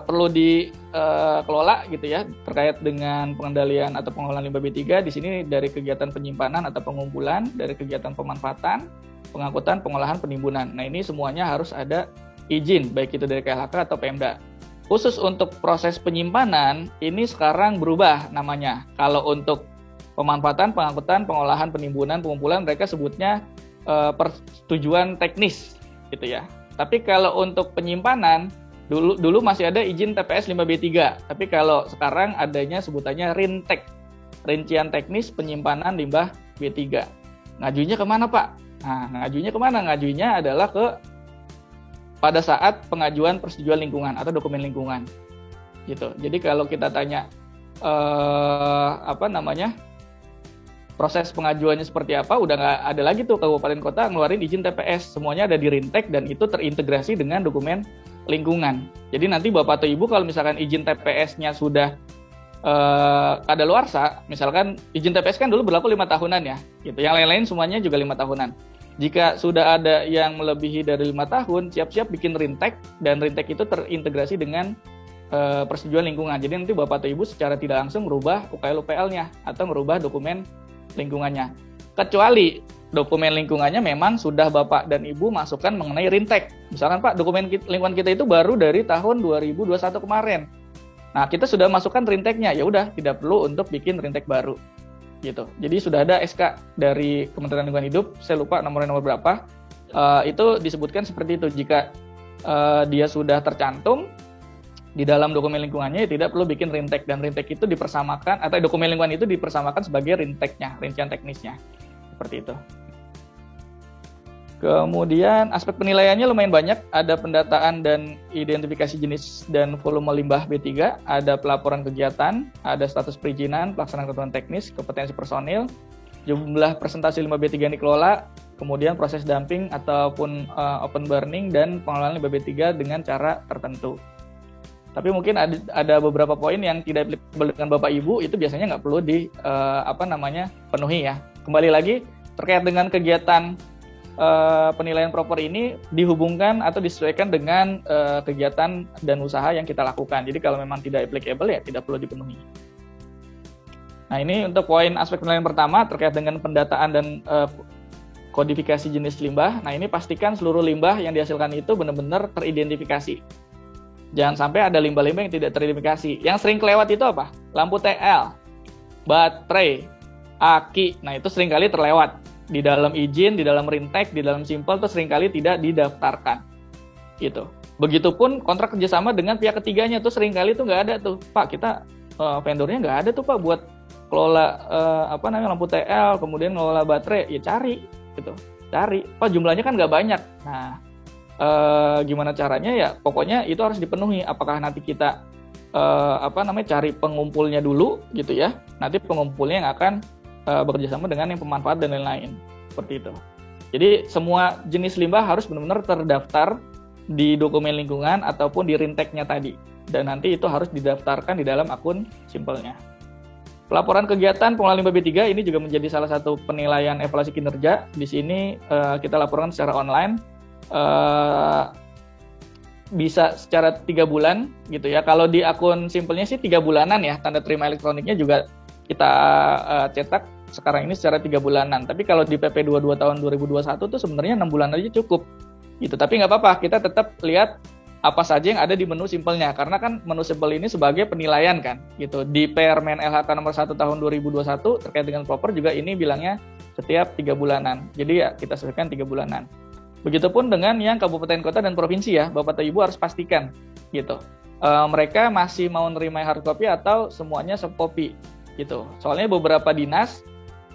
B: perlu dikelola gitu ya terkait dengan pengendalian atau pengelolaan limbah B3 di sini dari kegiatan penyimpanan atau pengumpulan, dari kegiatan pemanfaatan, pengangkutan, pengolahan, penimbunan. Nah, ini semuanya harus ada izin baik itu dari KLHK atau Pemda. Khusus untuk proses penyimpanan ini sekarang berubah namanya. Kalau untuk pemanfaatan, pengangkutan, pengolahan, penimbunan, pengumpulan mereka sebutnya persetujuan teknis gitu ya. Tapi kalau untuk penyimpanan dulu masih ada izin TPS limbah B3, tapi kalau sekarang adanya sebutannya RINTEK, rincian teknis penyimpanan limbah B3. Ngajunya kemana Pak? Nah, ngajunya kemana? Ngajunya adalah pada saat pengajuan persetujuan lingkungan atau dokumen lingkungan, gitu. Jadi kalau kita tanya proses pengajuannya seperti apa, udah nggak ada lagi tuh kabupaten kota ngeluarin izin TPS, semuanya ada di RINTEK dan itu terintegrasi dengan dokumen lingkungan. Jadi nanti Bapak atau Ibu kalau misalkan izin TPS-nya sudah kadaluarsa, misalkan izin TPS kan dulu berlaku 5 tahunan ya, gitu. Yang lain-lain semuanya juga 5 tahunan. Jika sudah ada yang melebihi dari 5 tahun, siap-siap bikin RINTEK, dan RINTEK itu terintegrasi dengan persetujuan lingkungan. Jadi nanti Bapak atau Ibu secara tidak langsung merubah UKL-UPL-nya atau merubah dokumen lingkungannya. Kecuali dokumen lingkungannya memang sudah Bapak dan Ibu masukkan mengenai RINTEK. Misalkan Pak, dokumen lingkungan kita itu baru dari tahun 2021 kemarin. Nah, kita sudah masukkan RINTEK-nya, ya udah tidak perlu untuk bikin RINTEK baru. Gitu. Jadi sudah ada SK dari Kementerian Lingkungan Hidup, saya lupa nomor berapa. Itu disebutkan seperti itu. Jika dia sudah tercantum di dalam dokumen lingkungannya, ya tidak perlu bikin RINTEK, dan RINTEK itu dipersamakan atau dokumen lingkungan itu dipersamakan sebagai RINTEK-nya, rincian teknisnya. Seperti itu. Kemudian aspek penilaiannya lumayan banyak, ada pendataan dan identifikasi jenis dan volume limbah B3, ada pelaporan kegiatan, ada status perizinan, pelaksanaan ketentuan teknis, kompetensi personil, jumlah presentasi limbah B3 yang dikelola, kemudian proses dumping ataupun open burning, dan pengelolaan limbah B3 dengan cara tertentu. Tapi mungkin ada beberapa poin yang tidak applicable dengan Bapak Ibu, itu biasanya nggak perlu penuhi ya. Kembali lagi terkait dengan kegiatan penilaian proper ini dihubungkan atau disesuaikan dengan kegiatan dan usaha yang kita lakukan. Jadi kalau memang tidak applicable ya tidak perlu dipenuhi. Nah, ini untuk poin aspek penilaian pertama terkait dengan pendataan dan kodifikasi jenis limbah. Nah, ini pastikan seluruh limbah yang dihasilkan itu benar-benar teridentifikasi. Jangan sampai ada limbah-limbah yang tidak teridentifikasi. Yang sering kelewat itu apa? Lampu TL, baterai, aki. Nah, itu seringkali terlewat. Di dalam izin, di dalam RINTEK, di dalam simpel itu seringkali tidak didaftarkan. Gitu. Begitupun kontrak kerjasama dengan pihak ketiganya tuh seringkali tuh nggak ada tuh. Pak, kita vendornya nggak ada tuh Pak buat kelola lampu TL, kemudian ngelola baterai. Ya cari gitu. Cari. Pak, jumlahnya kan nggak banyak. Nah, gimana caranya ya? Pokoknya itu harus dipenuhi. Apakah nanti kita cari pengumpulnya dulu gitu ya. Nanti pengumpulnya yang akan bekerja sama dengan yang pemanfaat dan lain-lain, seperti itu. Jadi semua jenis limbah harus benar-benar terdaftar di dokumen lingkungan ataupun di RINTEK-nya tadi, dan nanti itu harus didaftarkan di dalam akun simpelnya. Pelaporan kegiatan pengelolaan limbah B3 ini juga menjadi salah satu penilaian evaluasi kinerja. Di sini kita laporkan secara online, bisa secara 3 bulan gitu ya. Kalau di akun simpelnya sih 3 bulanan ya, tanda terima elektroniknya juga kita cetak sekarang ini secara 3 bulanan. Tapi kalau di PP 22 tahun 2021 tuh sebenarnya 6 bulan aja cukup. Gitu. Tapi nggak apa-apa, kita tetap lihat apa saja yang ada di menu simpelnya. Karena kan menu simpel ini sebagai penilaian kan. Gitu. Di Permen LHK nomor 1 tahun 2021 terkait dengan proper juga ini bilangnya setiap 3 bulanan. Jadi ya kita sesuaikan 3 bulanan. Begitupun dengan yang kabupaten, kota, dan provinsi ya. Bapak atau Ibu harus pastikan gitu. Mereka masih mau nerima hard copy atau semuanya soft copy gitu. Soalnya beberapa dinas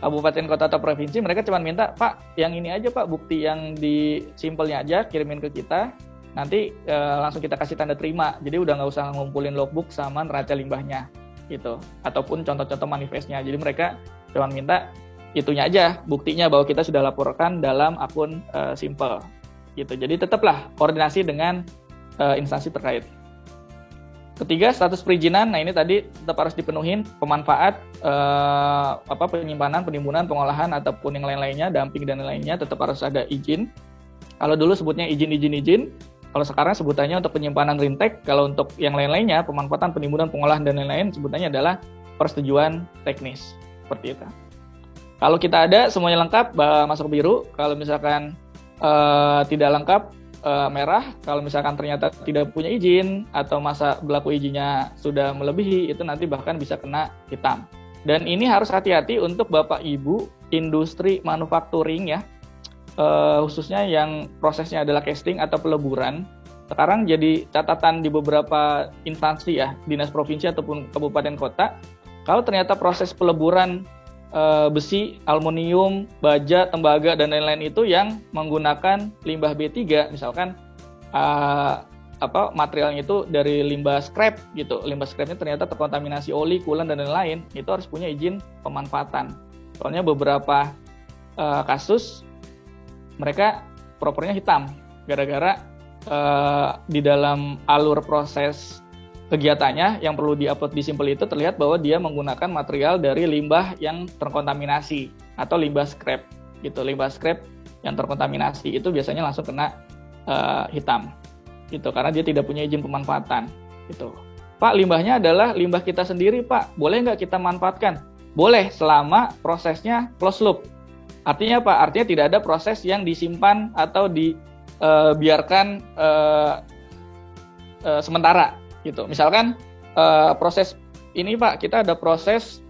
B: kabupaten, kota, atau provinsi mereka cuma minta, Pak, yang ini aja Pak, bukti yang di simpelnya aja kirimin ke kita, nanti langsung kita kasih tanda terima. Jadi udah nggak usah ngumpulin logbook sama neraca limbahnya gitu, ataupun contoh-contoh manifestnya. Jadi mereka cuma minta itunya aja, buktinya bahwa kita sudah laporkan dalam akun simpel gitu. Jadi tetaplah koordinasi dengan instansi terkait. Ketiga, status perizinan. Nah, ini tadi tetap harus dipenuhin, pemanfaat, penyimpanan, penimbunan, pengolahan ataupun yang lain-lainnya, dumping dan lain-lainnya tetap harus ada izin. Kalau dulu sebutnya izin. Kalau sekarang sebutannya untuk penyimpanan rintek. Kalau untuk yang lain-lainnya, pemanfaatan, penimbunan, pengolahan dan lain-lain, sebutannya adalah persetujuan teknis. Seperti itu. Kalau kita ada semuanya lengkap, masuk biru. Kalau misalkan tidak lengkap, merah. Kalau misalkan ternyata tidak punya izin atau masa berlaku izinnya sudah melebihi, itu nanti bahkan bisa kena hitam. Dan ini harus hati-hati untuk Bapak Ibu industri manufacturing ya, khususnya yang prosesnya adalah casting atau peleburan. Sekarang jadi catatan di beberapa instansi ya, dinas provinsi ataupun kabupaten kota, kalau ternyata proses peleburan besi, aluminium, baja, tembaga dan lain-lain itu yang menggunakan limbah B3, misalkan materialnya itu dari limbah scrap gitu. Limbah scrapnya ternyata terkontaminasi oli, coolant dan lain-lain, itu harus punya izin pemanfaatan. Soalnya beberapa kasus mereka propernya hitam gara-gara di dalam alur proses kegiatannya yang perlu diupload di Simpel itu terlihat bahwa dia menggunakan material dari limbah yang terkontaminasi atau limbah scrap gitu. Limbah scrap yang terkontaminasi itu biasanya langsung kena hitam gitu karena dia tidak punya izin pemanfaatan gitu. Pak, limbahnya adalah limbah kita sendiri, Pak. Boleh nggak kita manfaatkan? Boleh selama prosesnya closed loop. Artinya apa? Artinya tidak ada proses yang disimpan atau dibiarkan sementara gitu. Misalkan proses ini Pak, kita ada proses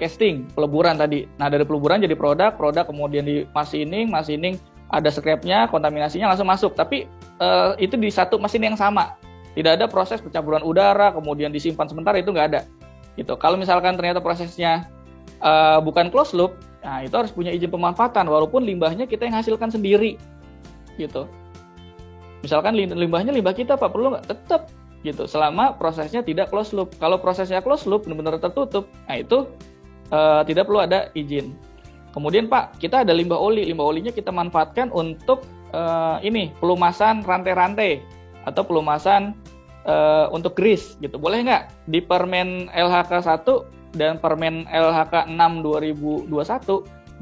B: casting, peleburan tadi. Nah, dari peleburan jadi produk kemudian di machining ada scrap-nya, kontaminasinya langsung masuk. Tapi itu di satu mesin yang sama. Tidak ada proses pencampuran udara kemudian disimpan sementara, itu nggak ada. Gitu. Kalau misalkan ternyata prosesnya bukan closed loop, nah itu harus punya izin pemanfaatan walaupun limbahnya kita yang hasilkan sendiri. Gitu. Misalkan limbahnya limbah kita Pak, perlu nggak? Tetap gitu, selama prosesnya tidak closed loop. Kalau prosesnya closed loop, benar-benar tertutup, nah itu tidak perlu ada izin. Kemudian Pak, kita ada limbah olinya kita manfaatkan untuk pelumasan rantai-rantai atau pelumasan untuk grease gitu. Boleh nggak? Di Permen LHK 1 dan Permen LHK 6 2021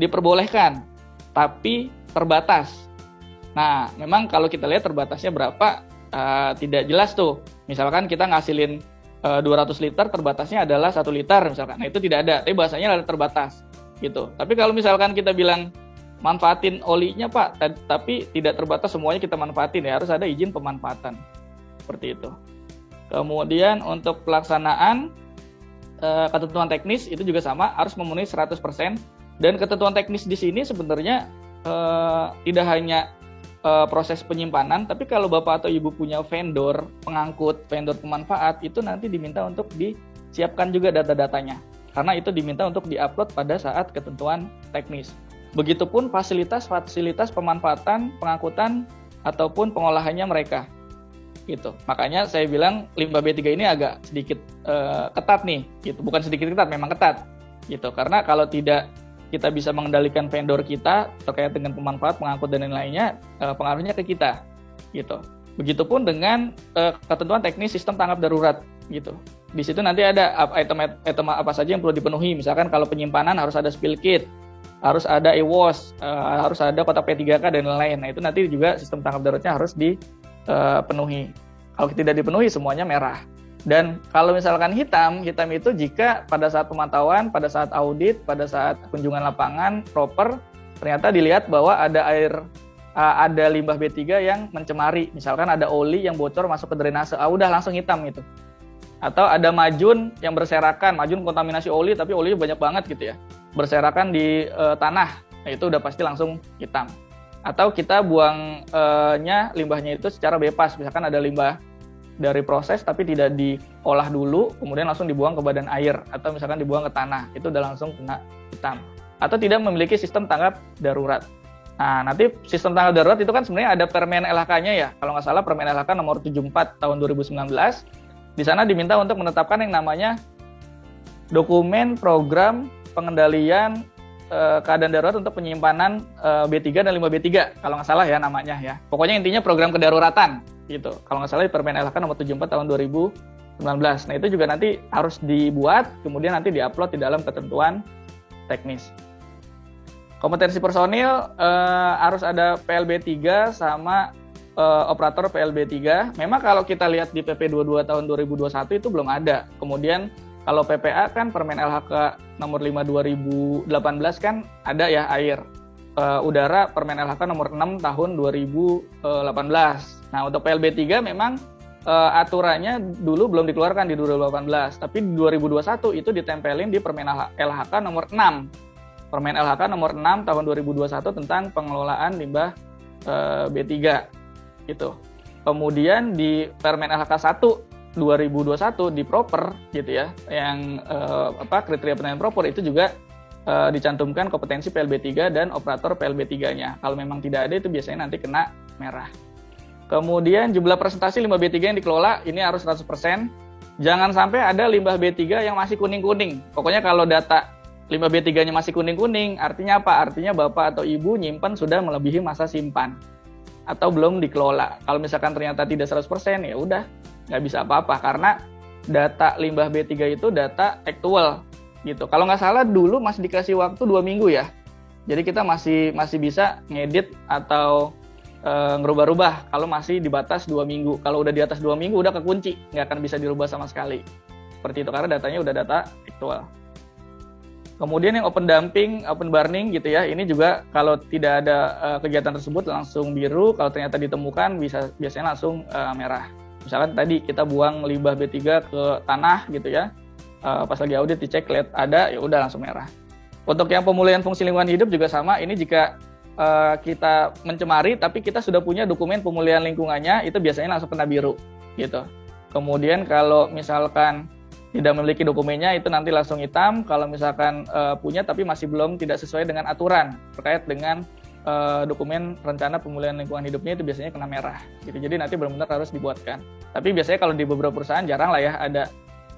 B: diperbolehkan, tapi terbatas. Nah, memang kalau kita lihat terbatasnya berapa, tidak jelas tuh. Misalkan kita ngasilin 200 liter, terbatasnya adalah 1 liter misalkan. Nah, itu tidak ada, tapi bahasanya ada terbatas gitu. Tapi kalau misalkan kita bilang manfaatin olinya Pak, tapi tidak terbatas semuanya kita manfaatin, ya harus ada izin pemanfaatan. Seperti itu. Kemudian untuk pelaksanaan ketentuan teknis itu juga sama, harus memenuhi 100%. Dan ketentuan teknis di sini sebenarnya tidak hanya proses penyimpanan, tapi kalau Bapak atau Ibu punya vendor pengangkut, vendor pemanfaat, itu nanti diminta untuk disiapkan juga data-datanya. Karena itu diminta untuk diupload pada saat ketentuan teknis. Begitupun fasilitas pemanfaatan, pengangkutan, ataupun pengolahannya mereka. Gitu. Makanya saya bilang limbah B3 ini agak sedikit ketat nih. Gitu. Bukan sedikit ketat, memang ketat. Gitu. Karena kalau tidak kita bisa mengendalikan vendor kita terkait dengan pemanfaat, pengangkut dan lain-lainnya, pengaruhnya ke kita, gitu. Begitupun dengan ketentuan teknis sistem tanggap darurat, gitu. Di situ nanti ada item apa saja yang perlu dipenuhi. Misalkan kalau penyimpanan harus ada spill kit, harus ada EWOS, harus ada kotak P3K dan lain-lain. Nah itu nanti juga sistem tanggap daruratnya harus dipenuhi. Kalau tidak dipenuhi semuanya merah. Dan kalau misalkan hitam itu jika pada saat pemantauan, pada saat audit, pada saat kunjungan lapangan proper, ternyata dilihat bahwa ada limbah B3 yang mencemari. Misalkan ada oli yang bocor masuk ke drainase, udah langsung hitam itu. Atau ada majun yang berserakan, majun kontaminasi oli tapi olinya banyak banget gitu ya, berserakan di tanah, nah itu udah pasti langsung hitam. Atau kita buangnya limbahnya itu secara bebas, misalkan ada limbah dari proses tapi tidak diolah dulu kemudian langsung dibuang ke badan air atau misalkan dibuang ke tanah, itu udah langsung kena hitam. Atau tidak memiliki sistem tanggap darurat. Nah nanti sistem tanggap darurat itu kan sebenarnya ada Permen LHK-nya ya, kalau nggak salah Permen LHK nomor 74 tahun 2019. Di sana diminta untuk menetapkan yang namanya dokumen program pengendalian keadaan darurat untuk penyimpanan B3 dan limbah B3 kalau nggak salah ya namanya ya. Pokoknya intinya program kedaruratan gitu. Kalau nggak salah di Permen LHK nomor 74 tahun 2019. Nah itu juga nanti harus dibuat, kemudian nanti diupload di dalam ketentuan teknis. Kompetensi personil harus ada PLB 3 sama operator PLB 3. Memang kalau kita lihat di PP 22 tahun 2021 itu belum ada. Kemudian kalau PPA kan Permen LHK nomor 5 2018 kan ada ya air. Udara Permen LHK nomor 6 tahun 2018. Nah untuk PLB 3 memang aturannya dulu belum dikeluarkan di 2018, tapi di 2021 itu ditempelin di Permen LHK nomor 6. Permen LHK nomor 6 tahun 2021 tentang pengelolaan limbah B3 gitu. Kemudian di Permen LHK 1 2021 di proper gitu ya, yang kriteria penilaian proper itu juga dicantumkan kompetensi PLB 3 dan operator PLB 3-nya. Kalau memang tidak ada itu biasanya nanti kena merah. Kemudian jumlah presentasi limbah B3 yang dikelola ini harus 100%. Jangan sampai ada limbah B3 yang masih kuning-kuning. Pokoknya kalau data limbah B3-nya masih kuning-kuning, artinya apa? Artinya Bapak atau Ibu nyimpan sudah melebihi masa simpan atau belum dikelola. Kalau misalkan ternyata tidak 100%, ya udah nggak bisa apa-apa karena data limbah B3 itu data aktual gitu. Kalau nggak salah dulu masih dikasih waktu 2 minggu ya. Jadi kita masih bisa ngedit atau ngerubah-rubah kalau masih di batas 2 minggu. Kalau udah di atas 2 minggu udah kekunci, nggak akan bisa dirubah sama sekali. Seperti itu karena datanya udah data aktual. Kemudian yang open dumping, open burning gitu ya, ini juga kalau tidak ada kegiatan tersebut langsung biru, kalau ternyata ditemukan biasanya langsung merah. Misalkan tadi kita buang limbah B3 ke tanah gitu ya, pas lagi audit dicek lihat ada, ya udah langsung merah. Untuk yang pemulihan fungsi lingkungan hidup juga sama, ini jika kita mencemari tapi kita sudah punya dokumen pemulihan lingkungannya, itu biasanya langsung kena biru gitu. Kemudian kalau misalkan tidak memiliki dokumennya itu nanti langsung hitam. Kalau misalkan punya tapi masih belum tidak sesuai dengan aturan terkait dengan dokumen rencana pemulihan lingkungan hidupnya itu biasanya kena merah gitu. Jadi nanti benar-benar harus dibuatkan. Tapi biasanya kalau di beberapa perusahaan jarang lah ya ada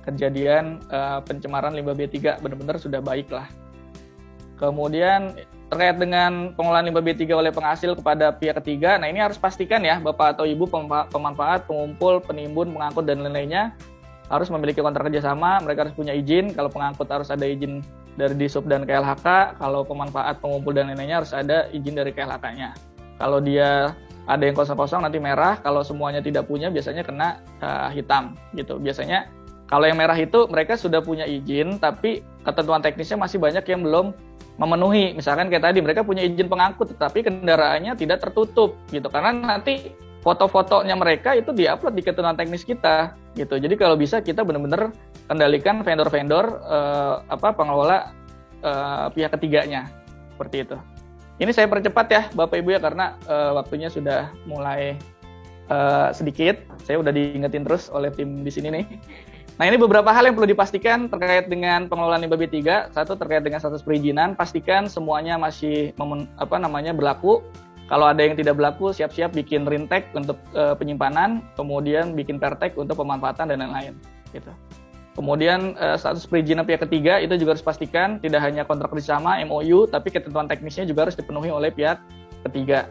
B: kejadian pencemaran limbah B3, benar-benar sudah baik lah. Kemudian terkait dengan pengolahan limbah B3 oleh penghasil kepada pihak ketiga, nah ini harus pastikan ya Bapak atau Ibu pemanfaat, pengumpul, penimbun, pengangkut dan lain-lainnya harus memiliki kontrak kerjasama, mereka harus punya izin. Kalau pengangkut harus ada izin dari Disub dan KLHK, kalau pemanfaat, pengumpul dan lain-lainnya harus ada izin dari KLHK-nya. Kalau dia ada yang kosong-kosong nanti merah, kalau semuanya tidak punya biasanya kena hitam gitu. Biasanya kalau yang merah itu mereka sudah punya izin tapi ketentuan teknisnya masih banyak yang belum memenuhi. Misalkan kayak tadi mereka punya izin pengangkut tetapi kendaraannya tidak tertutup gitu. Karena nanti foto-fotonya mereka itu diupload di ketentuan teknis kita gitu. Jadi kalau bisa kita benar-benar kendalikan vendor-vendor pengelola pihak ketiganya seperti itu. Ini saya percepat ya Bapak Ibu ya karena waktunya sudah mulai sedikit. Saya udah diingetin terus oleh tim di sini nih. Nah ini beberapa hal yang perlu dipastikan terkait dengan pengelolaan limbah B3. Satu terkait dengan status perizinan, pastikan semuanya masih berlaku. Kalau ada yang tidak berlaku, siap-siap bikin rintek untuk penyimpanan, kemudian bikin pertek untuk pemanfaatan dan lain-lain. Gitu. Kemudian status perizinan pihak ketiga itu juga harus pastikan tidak hanya kontrak kerjasama MOU, tapi ketentuan teknisnya juga harus dipenuhi oleh pihak ketiga.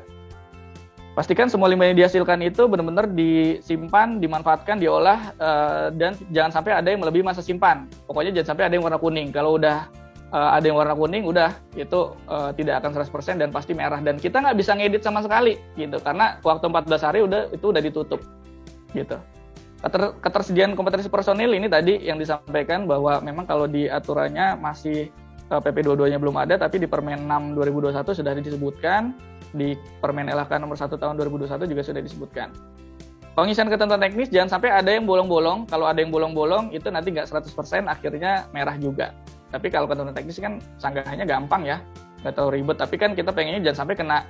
B: Pastikan semua limbah yang dihasilkan itu benar-benar disimpan, dimanfaatkan, diolah, dan jangan sampai ada yang melebihi masa simpan. Pokoknya jangan sampai ada yang warna kuning. Kalau udah ada yang warna kuning, udah itu tidak akan 100% dan pasti merah. Dan kita nggak bisa ngedit sama sekali, gitu. Karena waktu 14 hari itu udah ditutup, gitu. Ketersediaan kompetensi personil ini tadi yang disampaikan bahwa memang kalau di aturannya masih PP 22-nya belum ada, tapi di Permen 6 2021 sudah disebutkan. Di Permen LHK nomor 1 tahun 2021 juga sudah disebutkan. Pengisian ketentuan teknis jangan sampai ada yang bolong-bolong. Kalau ada yang bolong-bolong itu nanti nggak 100% akhirnya merah juga. Tapi kalau ketentuan teknis kan sanggahannya gampang ya, nggak terlalu ribet. Tapi kan kita pengennya jangan sampai kena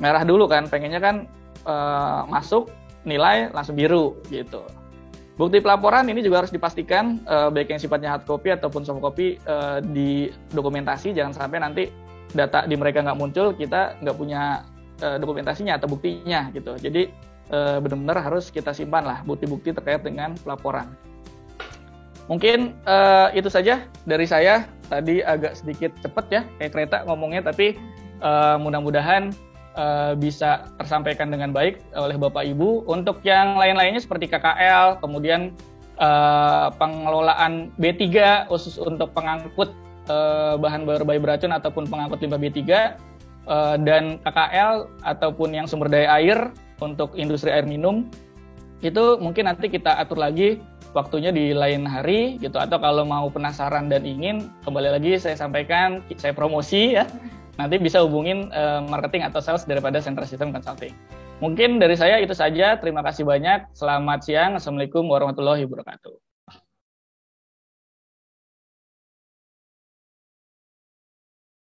B: merah dulu kan. Pengennya kan masuk nilai langsung biru gitu. Bukti pelaporan ini juga harus dipastikan baik yang sifatnya hard copy ataupun soft copy di dokumentasi. Jangan sampai nanti data di mereka nggak muncul, kita nggak punya dokumentasinya atau buktinya gitu. Jadi benar-benar harus kita simpan lah bukti-bukti terkait dengan pelaporan. Mungkin itu saja dari saya. Tadi agak sedikit cepat ya kayak kereta ngomongnya, tapi mudah-mudahan bisa tersampaikan dengan baik oleh Bapak Ibu. Untuk yang lain-lainnya seperti KKL, kemudian pengelolaan B3 khusus untuk pengangkut bahan berbahaya beracun ataupun pengangkut limbah B3, dan KKL ataupun yang sumber daya air untuk industri air minum, itu mungkin nanti kita atur lagi waktunya di lain hari gitu, atau kalau mau penasaran dan ingin, kembali lagi saya sampaikan, saya promosi ya, nanti bisa hubungin marketing atau sales daripada Sentra Sistem Consulting. Mungkin dari saya itu saja, terima kasih banyak, selamat siang, Assalamualaikum warahmatullahi wabarakatuh.